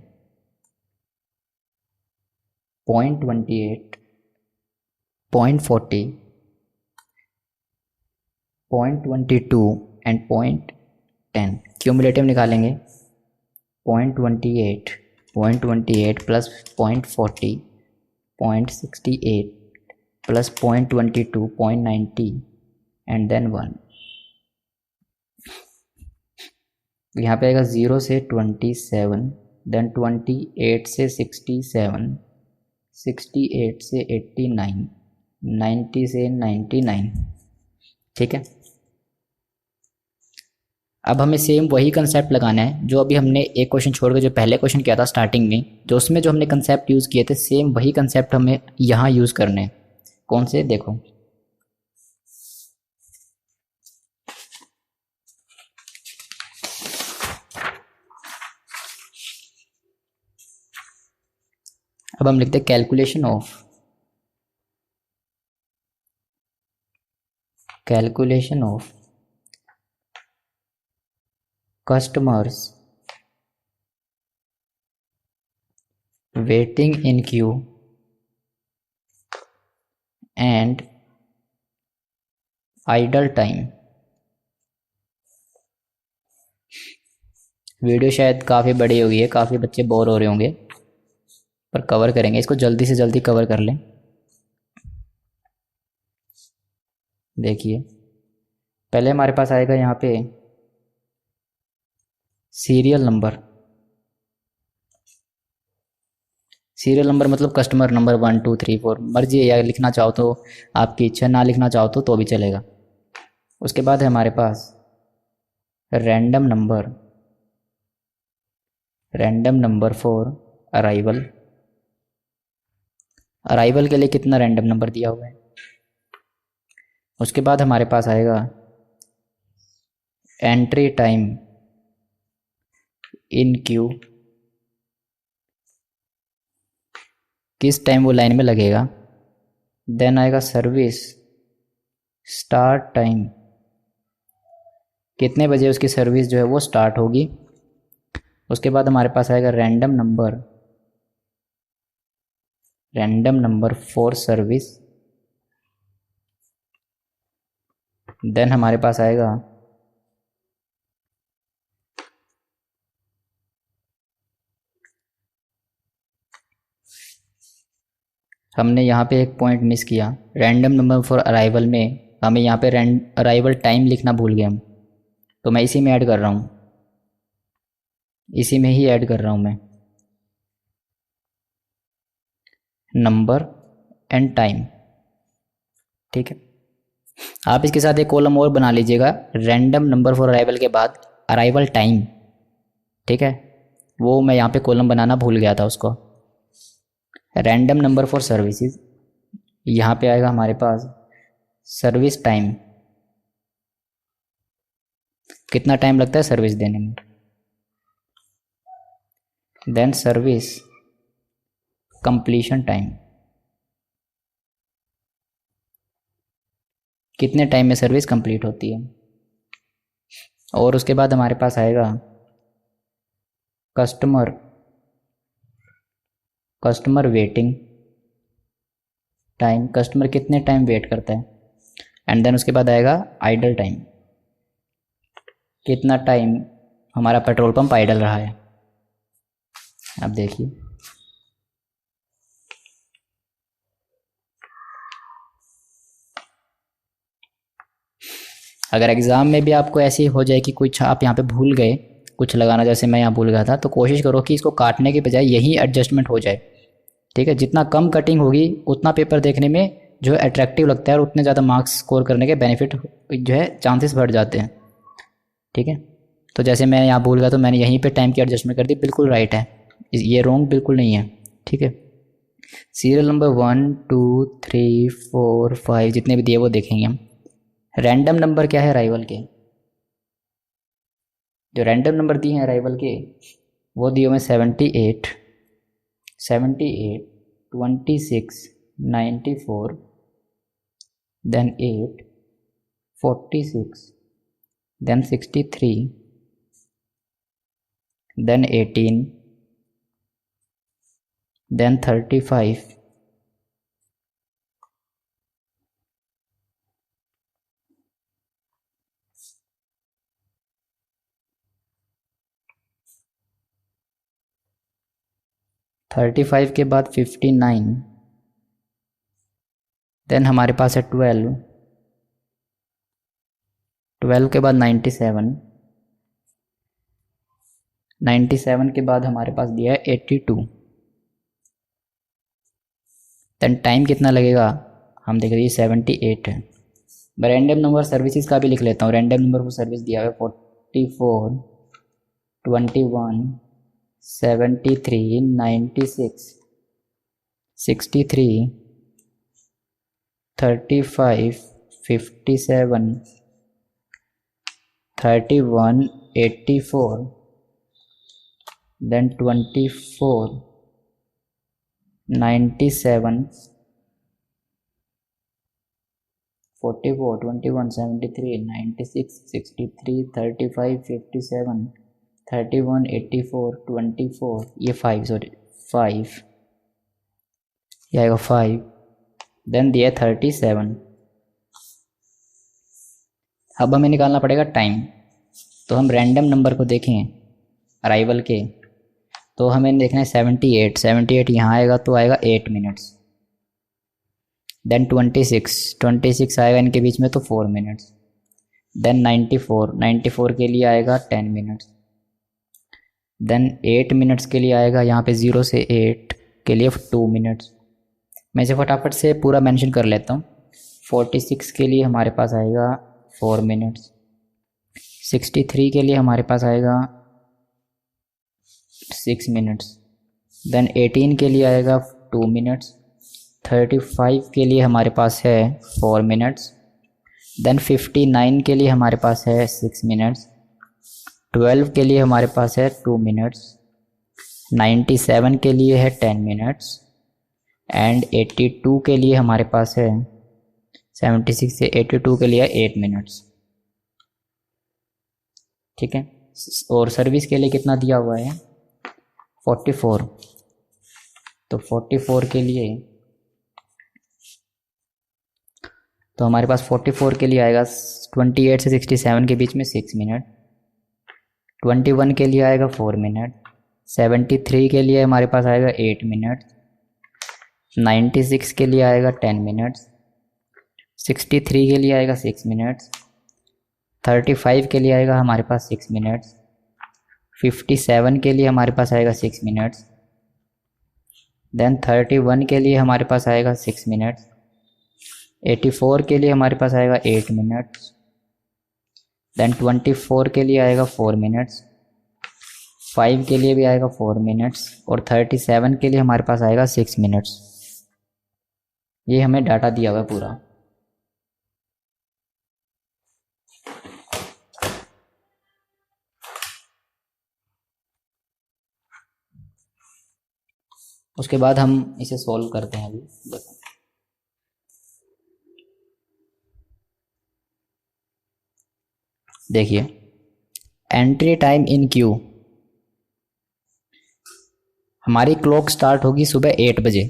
0.28, 0.40, 0.22 एंड 0.10। क्यूमुलेटिव निकालेंगे 0.28, 0.28 प्लस 0.40, 0.68 प्लस 0.22, 0.90 एंड देन 1। यहाँ पे आएगा 0 से 27, देन 28 से 67, 68 से 89, 90 से 99। ठीक है, अब हमें सेम वही कंसेप्ट लगाना है जो अभी हमने एक क्वेश्चन छोड़ के जो पहले क्वेश्चन किया था स्टार्टिंग में, जो उसमें जो हमने कंसेप्ट यूज़ किए थे, सेम वही कंसेप्ट हमें यहाँ यूज़ करने हैं। कौन से, देखो अब हम लिखते हैं calculation of customers waiting in queue and idle time। Video शायद काफ़ी बड़ी हो गई है, काफ़ी बच्चे बोर हो रहे होंगे, पर कवर करेंगे इसको, जल्दी से जल्दी कवर कर लें। देखिए पहले हमारे पास आएगा यहाँ पे सीरियल नंबर मतलब कस्टमर नंबर 1 2 3 4, मर्जी है, या लिखना चाहो तो आपकी इच्छा, ना लिखना चाहो तो भी चलेगा। उसके बाद है हमारे पास रैंडम नंबर फॉर अराइवल के लिए कितना रैंडम नंबर दिया हुआ है। उसके बाद हमारे पास आएगा एंट्री टाइम इन क्यू, किस टाइम वो लाइन में लगेगा। देन आएगा सर्विस स्टार्ट टाइम, कितने बजे उसकी सर्विस जो है वो स्टार्ट होगी। उसके बाद हमारे पास आएगा random number for service. Then हमारे पास आएगा हमने यहाँ पे एक पॉइंट मिस किया, रैंडम नंबर फॉर अराइवल में हमें यहाँ पे अराइवल टाइम लिखना भूल गए हम, तो मैं इसी में ऐड कर रहा हूँ, इसी में ही ऐड कर रहा हूँ मैं, नंबर एंड टाइम। ठीक है, आप इसके साथ एक कॉलम और बना लीजिएगा, रैंडम नंबर फॉर अराइवल के बाद अराइवल टाइम। ठीक है, वो मैं यहाँ पे कॉलम बनाना भूल गया था उसको। रैंडम नंबर फॉर सर्विसेज, यहाँ पे आएगा हमारे पास सर्विस टाइम, कितना टाइम लगता है सर्विस देने में। देन सर्विस कंप्लीशन टाइम, कितने टाइम में सर्विस कंप्लीट होती है। और उसके बाद हमारे पास आएगा कस्टमर वेटिंग टाइम, कस्टमर कितने टाइम वेट करता है। एंड देन उसके बाद आएगा आइडल टाइम, कितना टाइम हमारा पेट्रोल पंप आइडल रहा है। अब देखिए अगर एग्ज़ाम में भी आपको ऐसी हो जाए कि कुछ आप यहाँ पे भूल गए कुछ लगाना, जैसे मैं यहाँ भूल गया था, तो कोशिश करो कि इसको काटने के बजाय यही एडजस्टमेंट हो जाए, ठीक है, जितना कम कटिंग होगी उतना पेपर देखने में जो है अट्रैक्टिव लगता है और उतने ज़्यादा मार्क्स स्कोर करने के बेनिफिट जो है चांसेस बढ़ जाते हैं। ठीक है, तो जैसे मैं यहाँ भूल गया तो मैंने यहीं पे टाइम की एडजस्टमेंट कर दी, बिल्कुल राइट है, ये रॉन्ग बिल्कुल नहीं है। ठीक है, सीरियल नंबर 1 2 3 4 5 जितने भी दिए वो देखेंगे हम। रैंडम नंबर क्या है अराइवल के, जो रैंडम नंबर दिए हैं अराइवल के वो दिए हुए 78 78 26 94 then 8 46 then 63 then 18 then 35 35 के बाद 59 देन हमारे पास है 12 12 के बाद 97 97 के बाद हमारे पास दिया है 82 देन टाइम कितना लगेगा हम देख रहे हैं 78 है। मैं रैंडम नंबर सर्विसेज का भी लिख लेता हूँ, रैंडम नंबर को सर्विस दिया हुआ है 44 21 73 96 63 35 57 31 84 then 24 97 44 21 73 96 63 35 57 31 84 24 ये 5 सॉरी 5 ये आएगा 5 देन दिया 37। अब हमें निकालना पड़ेगा टाइम, तो हम रैंडम नंबर को देखें अराइवल के तो हमें देखना है 78 78 यहाँ आएगा तो आएगा 8 मिनट्स देन 26 आएगा इनके बीच में तो 4 मिनट्स देन 94 के लिए आएगा 10 मिनट्स देन 8 मिनट्स के लिए आएगा यहाँ पे 0 से 8 के लिए 2 मिनट्स। मैं इसे फटाफट से पूरा मेंशन कर लेता हूँ। 46 के लिए हमारे पास आएगा 4 मिनट्स 63 के लिए हमारे पास आएगा 6 मिनट्स देन 18 के लिए आएगा 2 मिनट्स 35 के लिए हमारे पास है 4 मिनट्स देन 59 के लिए हमारे पास है 6 मिनट्स 12 के लिए हमारे पास है 2 मिनट्स 97 के लिए है 10 मिनट्स एंड 82 के लिए हमारे पास है 76 से 82 के लिए 8 मिनट्स। ठीक है, और सर्विस के लिए कितना दिया हुआ है 44, तो 44 के लिए तो हमारे पास 44 के लिए आएगा 28 से 67 के बीच में 6 मिनट 21 के लिए आएगा 4 मिनट 73 के लिए हमारे पास आएगा 8 मिनट 96 के लिए आएगा 10 मिनट्स 63 के लिए आएगा 6 मिनट्स 35 के लिए आएगा हमारे पास 6 मिनट्स 57 के लिए हमारे पास आएगा 6 मिनट्स देन 31 के लिए हमारे पास आएगा 6 मिनट्स 84 के लिए हमारे पास आएगा 8 मिनट्स देन 24 के लिए आएगा 4 मिनट्स 5 के लिए भी आएगा 4 मिनट्स और 37 के लिए हमारे पास आएगा 6 मिनट्स। ये हमें डाटा दिया हुआ है पूरा। उसके बाद हम इसे सॉल्व करते हैं। अभी देखो देखिए एंट्री टाइम इन क्यू, हमारी क्लॉक स्टार्ट होगी सुबह 8 बजे,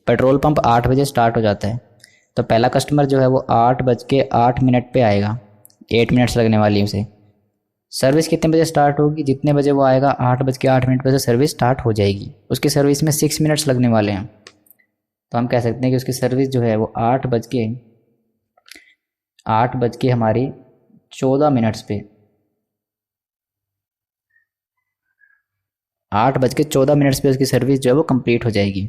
पेट्रोल पंप 8 बजे स्टार्ट हो जाता है, तो पहला कस्टमर जो है वो 8:08 पे आएगा, 8 मिनट्स लगने वाली है उसे। सर्विस कितने बजे स्टार्ट होगी, जितने बजे वो आएगा 8:08 पे सर्विस स्टार्ट हो जाएगी। उसकी सर्विस में 6 मिनट्स लगने वाले हैं, तो हम कह सकते हैं कि उसकी सर्विस जो है वो 8 बज के हमारी 14 मिनट्स पे 8:14 पे उसकी सर्विस जो है वो कंप्लीट हो जाएगी।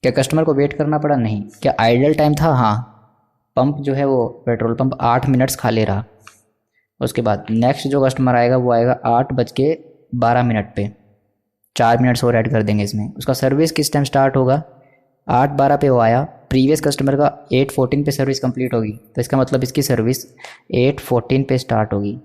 क्या कस्टमर को वेट करना पड़ा? नहीं। क्या आइडल टाइम था? हाँ। पंप जो है वो पेट्रोल पंप 8 मिनट्स खाली रहा। उसके बाद नेक्स्ट जो कस्टमर आएगा वो आएगा 8:12 पे, 4 मिनट्स और ऐड कर देंगे इसमें। उसका सर्विस किस टाइम स्टार्ट होगा? 8:12 पे वो आया। प्रीवियस कस्टमर का 8:14 पे सर्विस कंप्लीट होगी, तो इसका मतलब इसकी सर्विस 8:14 पे स्टार्ट होगी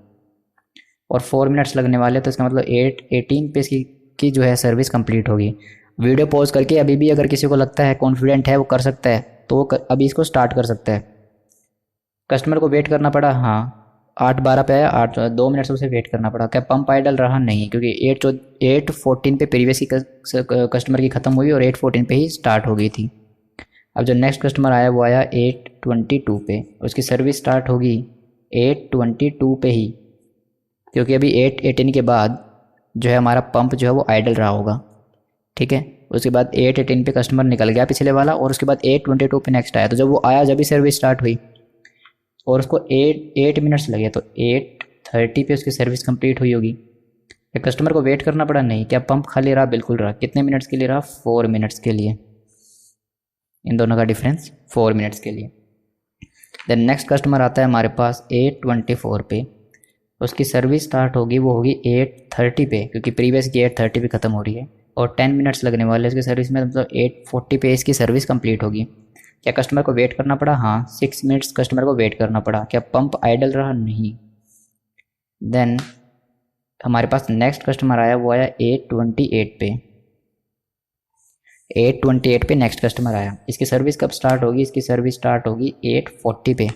और 4 मिनट्स लगने वाले, तो इसका मतलब 8:18 पे इसकी की जो है सर्विस कंप्लीट होगी। वीडियो पॉज करके अभी भी अगर किसी को लगता है, कॉन्फिडेंट है, वो कर सकता है, तो वो अभी इसको स्टार्ट कर सकता है। कस्टमर को वेट करना पड़ा? हाँ। 8:12 पे आया, 2 मिनट से उसे वेट करना पड़ा। क्या पंप आइडल रहा? नहीं, क्योंकि 8:14 पे प्रीवियस की कस्टमर की ख़त्म हुई और 8:14 पे ही स्टार्ट हो गई थी। अब जो नेक्स्ट कस्टमर आया वो आया 8:22 पे, उसकी सर्विस स्टार्ट होगी 8:22 पे ही, क्योंकि अभी 8:18 के बाद जो है हमारा पंप जो है वो आइडल रहा होगा। ठीक है। उसके बाद 8:18 पे कस्टमर निकल गया पिछले वाला, और उसके बाद 8:22 पे नेक्स्ट आया। तो जब वो आया जब ही सर्विस स्टार्ट हुई और उसको 8 मिनट्स लगे, तो 8:30 पे उसकी सर्विस कंप्लीट हुई होगी। क्या कस्टमर को वेट करना पड़ा? नहीं। क्या पंप खाली रहा? बिल्कुल रहा। कितने मिनट्स के लिए रहा? 4 मिनट्स के लिए। इन दोनों का डिफरेंस 4 मिनट्स के लिए। देन नेक्स्ट कस्टमर आता है हमारे पास 8:24 पे, उसकी सर्विस स्टार्ट होगी वो होगी 8:30 पे, क्योंकि प्रीवियस की 8:30 पे ख़त्म हो रही है और 10 मिनट्स लगने वाले इसकी सर्विस में, मतलब 8:40 पे इसकी सर्विस कंप्लीट होगी। क्या कस्टमर को वेट करना पड़ा? हाँ, 6 मिनट्स कस्टमर को वेट करना पड़ा। क्या पंप आइडल रहा? नहीं। देन हमारे पास नेक्स्ट कस्टमर आया वो आया 8:28 पे। 8:28 पे नेक्स्ट कस्टमर आया। इसकी सर्विस कब स्टार्ट होगी? इसकी सर्विस स्टार्ट होगी 8:40 पे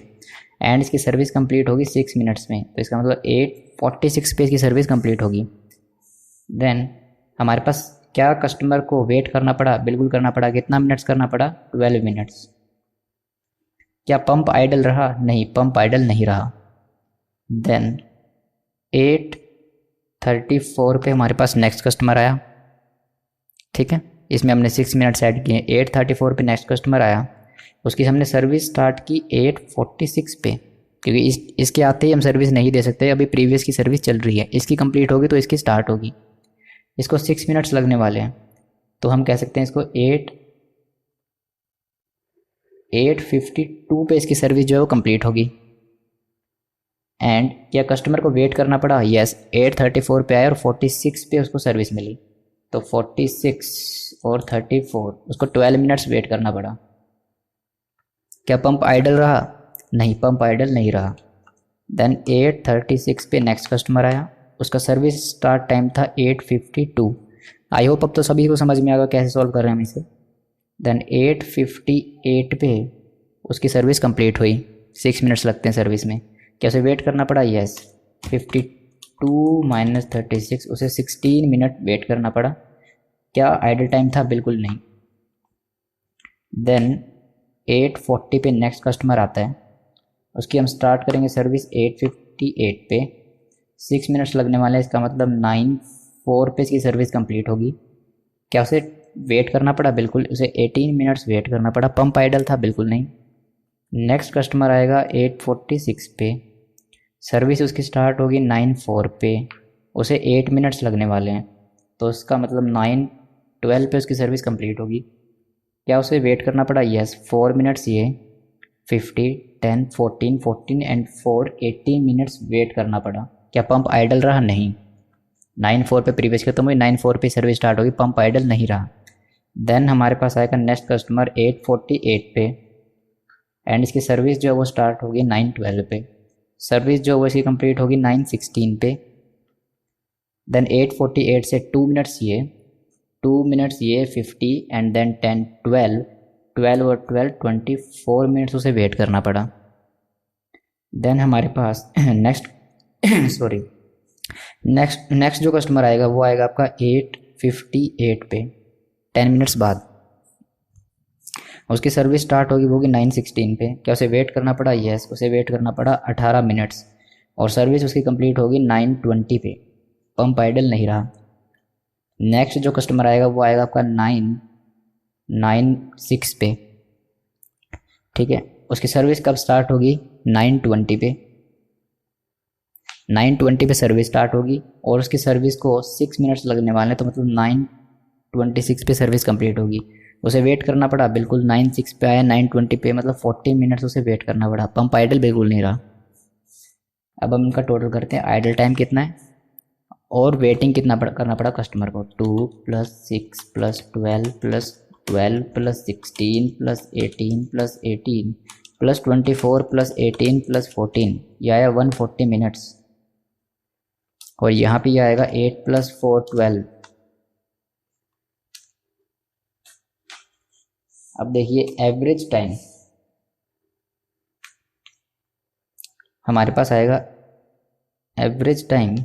एंड इसकी सर्विस कंप्लीट होगी 6 मिनट्स में, तो इसका मतलब 8:46 पे इसकी सर्विस कंप्लीट होगी। देन हमारे पास क्या कस्टमर को वेट करना पड़ा? बिल्कुल करना पड़ा। कितना मिनट्स करना पड़ा? 12 मिनट्स। क्या पंप आइडल रहा? नहीं, पंप आइडल नहीं रहा। देन 8:34 पे हमारे पास नेक्स्ट कस्टमर आया। ठीक है, इसमें हमने 6 मिनट्स ऐड किए। 8:34 पे नेक्स्ट कस्टमर आया, उसकी हमने सर्विस स्टार्ट की 8:46 पे, क्योंकि इसके आते ही हम सर्विस नहीं दे सकते, अभी प्रीवियस की सर्विस चल रही है। इसकी कंप्लीट होगी तो इसकी स्टार्ट होगी। इसको 6 मिनट्स लगने वाले हैं, तो हम कह सकते हैं इसको 8:52 पे इसकी सर्विस जो है वो कंप्लीट होगी। एंड क्या कस्टमर को वेट करना पड़ा? यस। 8:34 पे आया और 46 पे उसको सर्विस मिली, तो 46 और 34 उसको 12 मिनट्स वेट करना पड़ा। क्या पंप आइडल रहा? नहीं, पंप आइडल नहीं रहा। देन 8:36 पे नेक्स्ट कस्टमर आया, उसका सर्विस स्टार्ट टाइम था 8:52। आई होप अब तो सभी को समझ में आएगा कैसे सॉल्व कर रहे हैं हम इसे। देन 8:58 पे उसकी सर्विस कंप्लीट हुई। 6 मिनट्स लगते हैं सर्विस में। क्या उसे वेट करना पड़ा? यस। 52 - 36 उसे 16 मिनट वेट करना पड़ा। क्या आइडल टाइम था? बिल्कुल नहीं। देन 8:40 पे नेक्स्ट कस्टमर आता है, उसकी हम स्टार्ट करेंगे सर्विस 8:58 पे। 6 मिनट्स लगने वाले हैं, इसका मतलब 9:04 पे इसकी सर्विस कंप्लीट होगी। क्या उसे वेट करना पड़ा? बिल्कुल। उसे 18 मिनट्स वेट करना पड़ा। पंप आइडल था? बिल्कुल नहीं। नेक्स्ट कस्टमर आएगा 8:46 पे, सर्विस उसकी स्टार्ट होगी 9:04 पे, उसे 8 मिनट्स लगने वाले हैं, तो उसका मतलब 9:12 पे उसकी सर्विस कंप्लीट होगी। क्या उसे वेट करना पड़ा? यस। 4 मिनट्स ये 50 10 14 14 एंड 4 18 मिनट्स वेट करना पड़ा। क्या पंप आइडल रहा? नहीं। 9:04 पे प्रीवियस खत्म हुई, 9:04 पे सर्विस स्टार्ट होगी, पंप आइडल नहीं रहा। देन हमारे पास आएगा नेक्स्ट कस्टमर 8:48 पे एंड इसकी सर्विस जो है वो स्टार्ट होगी 9:12 पे, सर्विस जो है वो इसकी कंप्लीट होगी 9:16 पे। देन 8:48 से 2 मिनट्स ये 50 एंड देन 10 12 12 और 12 24 मिनट्स उसे वेट करना पड़ा। देन हमारे पास नेक्स्ट सॉरी नेक्स्ट जो कस्टमर आएगा वो आएगा आपका 8:58 पे 10 मिनट्स बाद, उसकी सर्विस स्टार्ट होगी वो होगी 9:16 पे। क्या उसे वेट करना पड़ा? यस। उसे वेट करना पड़ा 18 मिनट्स और सर्विस उसकी कंप्लीट होगी 9:20 पे, पंप आइडल नहीं रहा। नेक्स्ट जो कस्टमर आएगा वो आएगा आपका 9:96 पे। ठीक है, उसकी सर्विस कब स्टार्ट होगी? 9:20 पे। 9:20 पे सर्विस स्टार्ट होगी और उसकी सर्विस को 6 मिनट्स लगने वाले हैं, तो मतलब 9:26 पे सर्विस कंप्लीट होगी। उसे वेट करना पड़ा, बिल्कुल 9:06 पे आया, 9:20 पे, मतलब 40 मिनट्स उसे वेट करना पड़ा, पंप आइडल बिल्कुल नहीं रहा। अब हम इनका टोटल करते हैं, आइडल टाइम कितना है और वेटिंग कितना करना पड़ा कस्टमर को, 2 + 6 + 12 + 12 + 16 + 18 + 18 + 24 + 18 + 14, यह आया 140 मिनट्स। और यहाँ पे आएगा 8 + 4 12। अब देखिए एवरेज टाइम हमारे पास आएगा, average time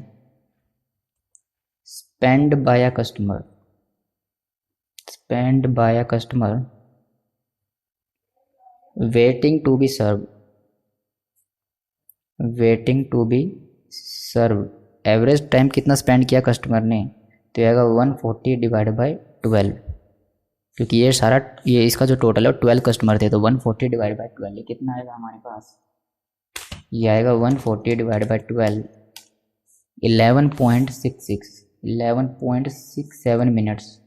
spend by a customer waiting to be serve, average time कितना स्पेंड किया कस्टमर ने, तो ये आएगा 140 / 12, क्योंकि ये इसका जो टोटल है 12 कस्टमर थे, तो 140 / 12 ये कितना आएगा हमारे पास, ये आएगा 140 / 12, 11.67 मिनट्स।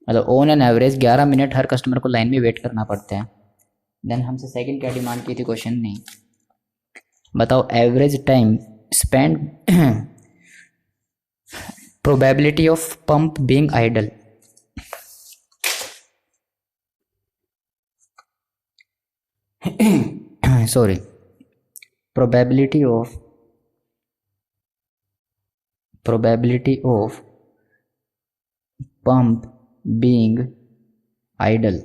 मतलब on an average 11 minute her customer को लाइन में वेट करना पड़ता है। देन हमसे सेकंड क्या डिमांड की थी क्वेश्चन ने, बताओ average time spend probability of pump being idle. Sorry, probability of pump being idle,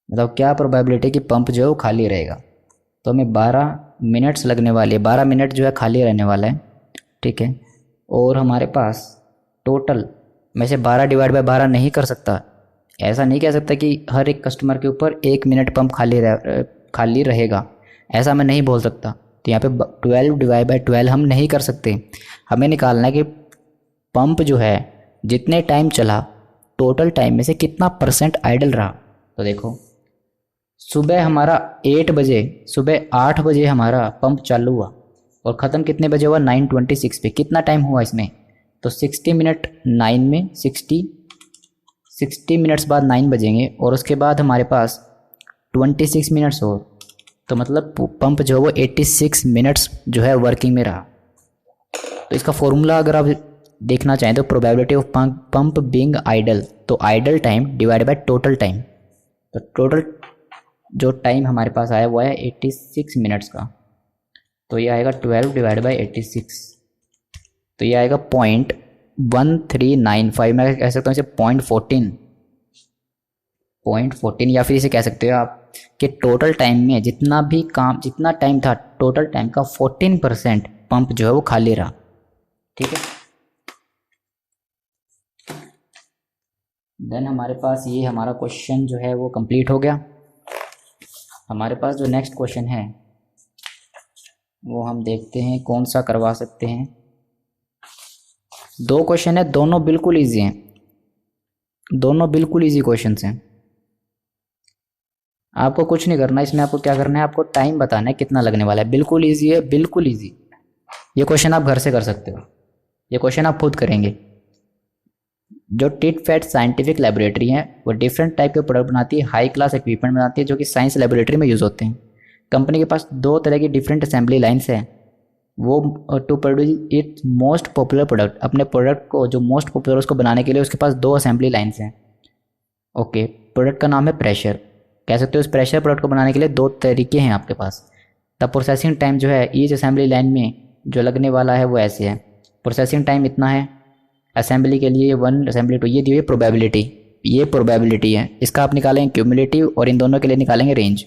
मतलब क्या प्रोबेबिलिटी कि पंप जो है वो खाली रहेगा। तो हमें 12 मिनट्स लगने वाले, 12 मिनट जो है खाली रहने वाला है, ठीक है। और हमारे पास टोटल में से 12 / 12 नहीं कर सकता, ऐसा नहीं कह सकता कि हर एक कस्टमर के ऊपर 1 मिनट पंप खाली रहेगा, ऐसा मैं नहीं बोल सकता। तो यहाँ पे 12 / 12 हम नहीं कर सकते, हमें निकालना है कि पंप जो है जितने टाइम चला टोटल टाइम में से कितना % आइडल रहा। तो देखो सुबह 8 बजे हमारा पंप चालू हुआ और ख़त्म कितने बजे हुआ, 9:26 पे, कितना टाइम हुआ इसमें, तो 60 मिनट 9 में 60 मिनट्स बाद 9 बजेंगे और उसके बाद हमारे पास 26 मिनट्स और, तो मतलब पंप जो है वो 86 मिनट्स जो है वर्किंग में रहा। तो इसका फॉर्मूला अगर आप देखना चाहें तो probability of pump being idle, तो idle time divide by total time, तो टोटल जो टाइम हमारे पास आया वो है 86 मिनट्स का, तो ये आएगा 12 / 86, तो ये आएगा 0.1395, मैं कह सकता हूँ इसे 0.14 या फिर इसे कह सकते हो आप कि टोटल टाइम में जितना टाइम था टोटल टाइम का 14% पंप जो है वो खाली रहा, ठीक है। देन हमारे पास ये हमारा क्वेश्चन जो है वो कंप्लीट हो गया। हमारे पास जो नेक्स्ट क्वेश्चन है वो हम देखते हैं कौन सा करवा सकते हैं। 2 क्वेश्चन है, दोनों बिल्कुल ईजी हैं, दोनों बिल्कुल ईजी क्वेश्चंस हैं। आपको कुछ नहीं करना इसमें, आपको क्या करना है, आपको टाइम बताना है कितना लगने वाला है, बिल्कुल ईजी है, बिल्कुल ईजी। ये क्वेश्चन आप घर से कर सकते हो, ये क्वेश्चन आप खुद करेंगे। जो टिट फैट साइंटिफिक लेबोरेटरी है वो डिफरेंट टाइप के प्रोडक्ट बनाती है, हाई क्लास इक्विपमेंट बनाती है जो कि साइंस लेबोरेटरी में यूज़ होते हैं। कंपनी के पास 2 तरह की डिफरेंट असेंबली लाइन्स हैं, वो to produce its most popular product, अपने प्रोडक्ट को जो मोस्ट पॉपुलर उसको बनाने के लिए उसके पास 2 असेंबली लाइन्स हैं। ओके, प्रोडक्ट का नाम है प्रेशर, कह सकते हो इस प्रेशर प्रोडक्ट को बनाने के लिए 2 तरीके हैं आपके पास। द प्रोसेसिंग टाइम जो है ईच असेंबली लाइन में जो लगने वाला है वो ऐसे है, प्रोसेसिंग टाइम इतना है असेंबली के लिए 1 असेंबली 2, ये दी हुई प्रोबेबिलिटी, ये प्रोबेबिलिटी है, इसका आप निकालेंगे क्यूमुलेटिव और इन दोनों के लिए निकालेंगे रेंज।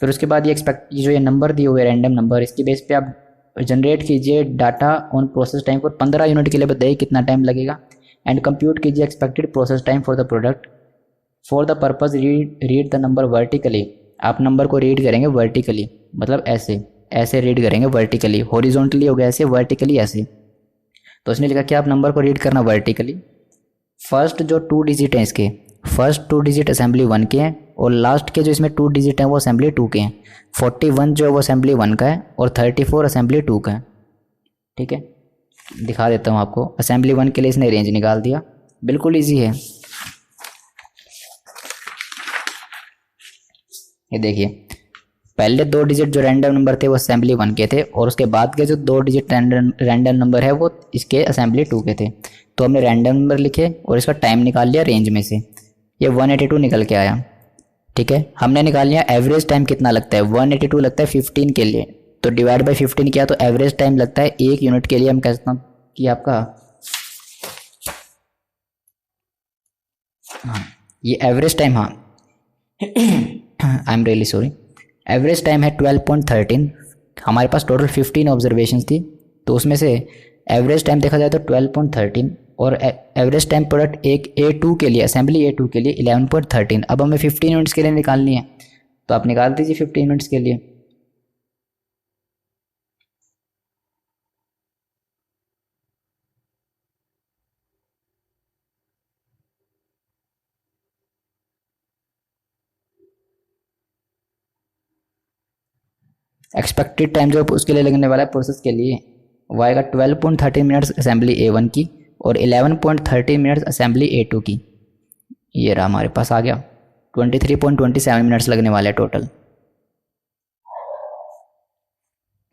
फिर उसके बाद ये जो ये नंबर दिए हुए रैंडम नंबर, इसकी बेस पे आप जनरेट कीजिए data on process time for 15 unit के लिए बताइए कितना टाइम लगेगा, एंड कंप्यूट कीजिए expected process time for the product. For the purpose read the number vertically, आप नंबर को रीड करेंगे वर्टिकली, मतलब ऐसे रीड करेंगे वर्टिकली, हॉरिजॉन्टली हो गया ऐसे, वर्टिकली ऐसे। तो उसने लिखा कि आप नंबर को रीड करना वर्टिकली। फर्स्ट जो 2 डिजिट हैं इसके, फर्स्ट 2 डिजिट असेंबली 1 के हैं और लास्ट के जो इसमें 2 डिजिट हैं वो असेंबली 2 के हैं। 41 जो है वो असेंबली 1 का है और 34 असेंबली 2 का है, ठीक है। दिखा देता हूँ आपको, असेंबली 1 के लिए इसने रेंज निकाल दिया, बिल्कुल ईजी है। ये देखिए, पहले 2 डिजिट जो रैंडम नंबर थे वो असेंबली 1 के थे, और उसके बाद के जो 2 डिजिट रैंडम नंबर है वो इसके असेंबली 2 के थे। तो हमने रैंडम नंबर लिखे और इसका टाइम निकाल लिया रेंज में से, ये 182 निकल के आया। ठीक है, हमने निकाल लिया एवरेज टाइम कितना लगता है, 182 लगता है 15 के लिए, तो डिवाइड बाई 15 किया तो एवरेज टाइम लगता है 1 यूनिट के लिए। हम कह सकते हैं कि आपका, हाँ ये एवरेज टाइम, हाँ I am really sorry, average time है 12.13। हमारे पास टोटल 15 ऑब्जर्वेशंस थी, तो उसमें से एवरेज टाइम देखा जाए तो 12.13, और एवरेज टाइम प्रोडक्ट एक A2 के लिए, असेंबली A2 के लिए 11.13। अब हमें 15 यूनिट्स के लिए निकालनी है, तो आप निकाल दीजिए 15 यूनिट्स के लिए। एक्सपेक्टेड टाइम जो उसके लिए लगने वाला है प्रोसेस के लिए, वो आएगा 12.13 मिनट्स असेंबली A1 की और 11.13 मिनट्स असेंबली A2 की। ये रहा हमारे पास आ गया, 23.27 मिनट्स लगने वाले टोटल।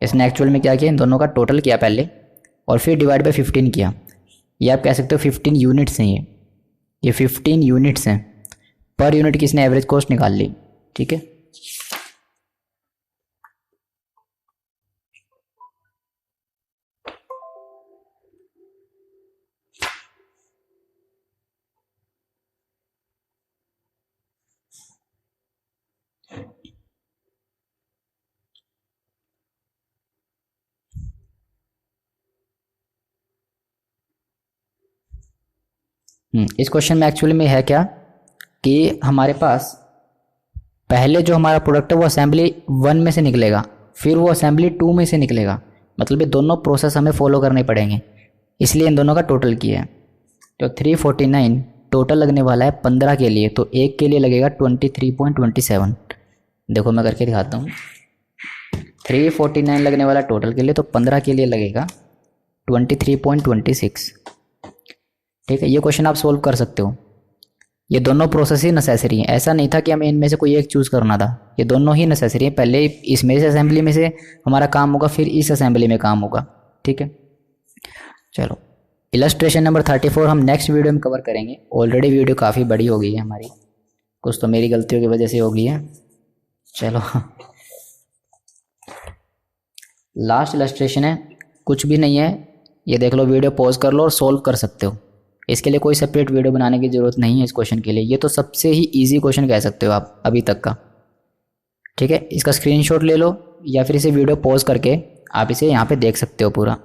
इसने एक्चुअल में क्या किया, इन दोनों का टोटल किया पहले और फिर डिवाइड बाई 15 किया। ये आप कह सकते हो 15 यूनिट्स हैं, ये 15 यूनिट्स हैं। पर यूनिट की इसने एवरेज कॉस्ट निकाल ली। ठीक है, इस क्वेश्चन में एक्चुअली में है क्या कि हमारे पास पहले जो हमारा प्रोडक्ट है वो असेंबली 1 में से निकलेगा, फिर वो असेंबली 2 में से निकलेगा। मतलब ये दोनों प्रोसेस हमें फॉलो करने पड़ेंगे, इसलिए इन दोनों का टोटल किया है। तो 349 टोटल लगने वाला है 15 के लिए, तो एक के लिए लगेगा 23.27। देखो मैं करके दिखाता हूँ, 349 लगने वाला टोटल के लिए, तो 15 के लिए लगेगा 23.26। ठीक है, ये क्वेश्चन आप सोल्व कर सकते हो। ये दोनों प्रोसेस ही नेसेसरी हैं, ऐसा नहीं था कि हमें इनमें से कोई एक चूज़ करना था, ये दोनों ही नेसेसरी हैं। पहले इसमें से असेंबली में से हमारा काम होगा, फिर इस असेंबली में काम होगा। ठीक है, चलो इलस्ट्रेशन नंबर 34 हम नेक्स्ट वीडियो में कवर करेंगे। ऑलरेडी वीडियो काफ़ी बड़ी हो गई है हमारी, कुछ तो मेरी गलतियों की वजह से हो गई है। चलो लास्ट इलस्ट्रेशन है, कुछ भी नहीं है, ये देख लो, वीडियो पॉज कर लो और सोल्व कर सकते हो। इसके लिए कोई सेपरेट वीडियो बनाने की ज़रूरत नहीं है इस क्वेश्चन के लिए। ये तो सबसे ही इजी क्वेश्चन कह सकते हो आप अभी तक का। ठीक है, इसका स्क्रीनशॉट ले लो या फिर इसे वीडियो पॉज करके आप इसे यहाँ पे देख सकते हो पूरा।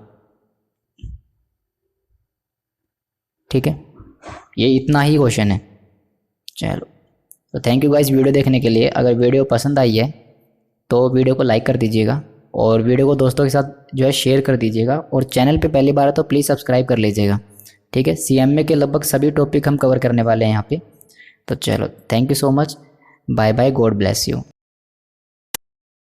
ठीक है, ये इतना ही क्वेश्चन है। चलो, तो थैंक यू गाइस वीडियो देखने के लिए। अगर वीडियो पसंद आई है तो वीडियो को लाइक कर दीजिएगा और वीडियो को दोस्तों के साथ जो है शेयर कर दीजिएगा, और चैनल पे पहली बार है तो प्लीज़ सब्सक्राइब कर लीजिएगा। ठीक है, CMA के लगभग सभी टॉपिक हम कवर करने वाले हैं यहाँ पे। तो चलो, thank you so much, bye bye, God bless you.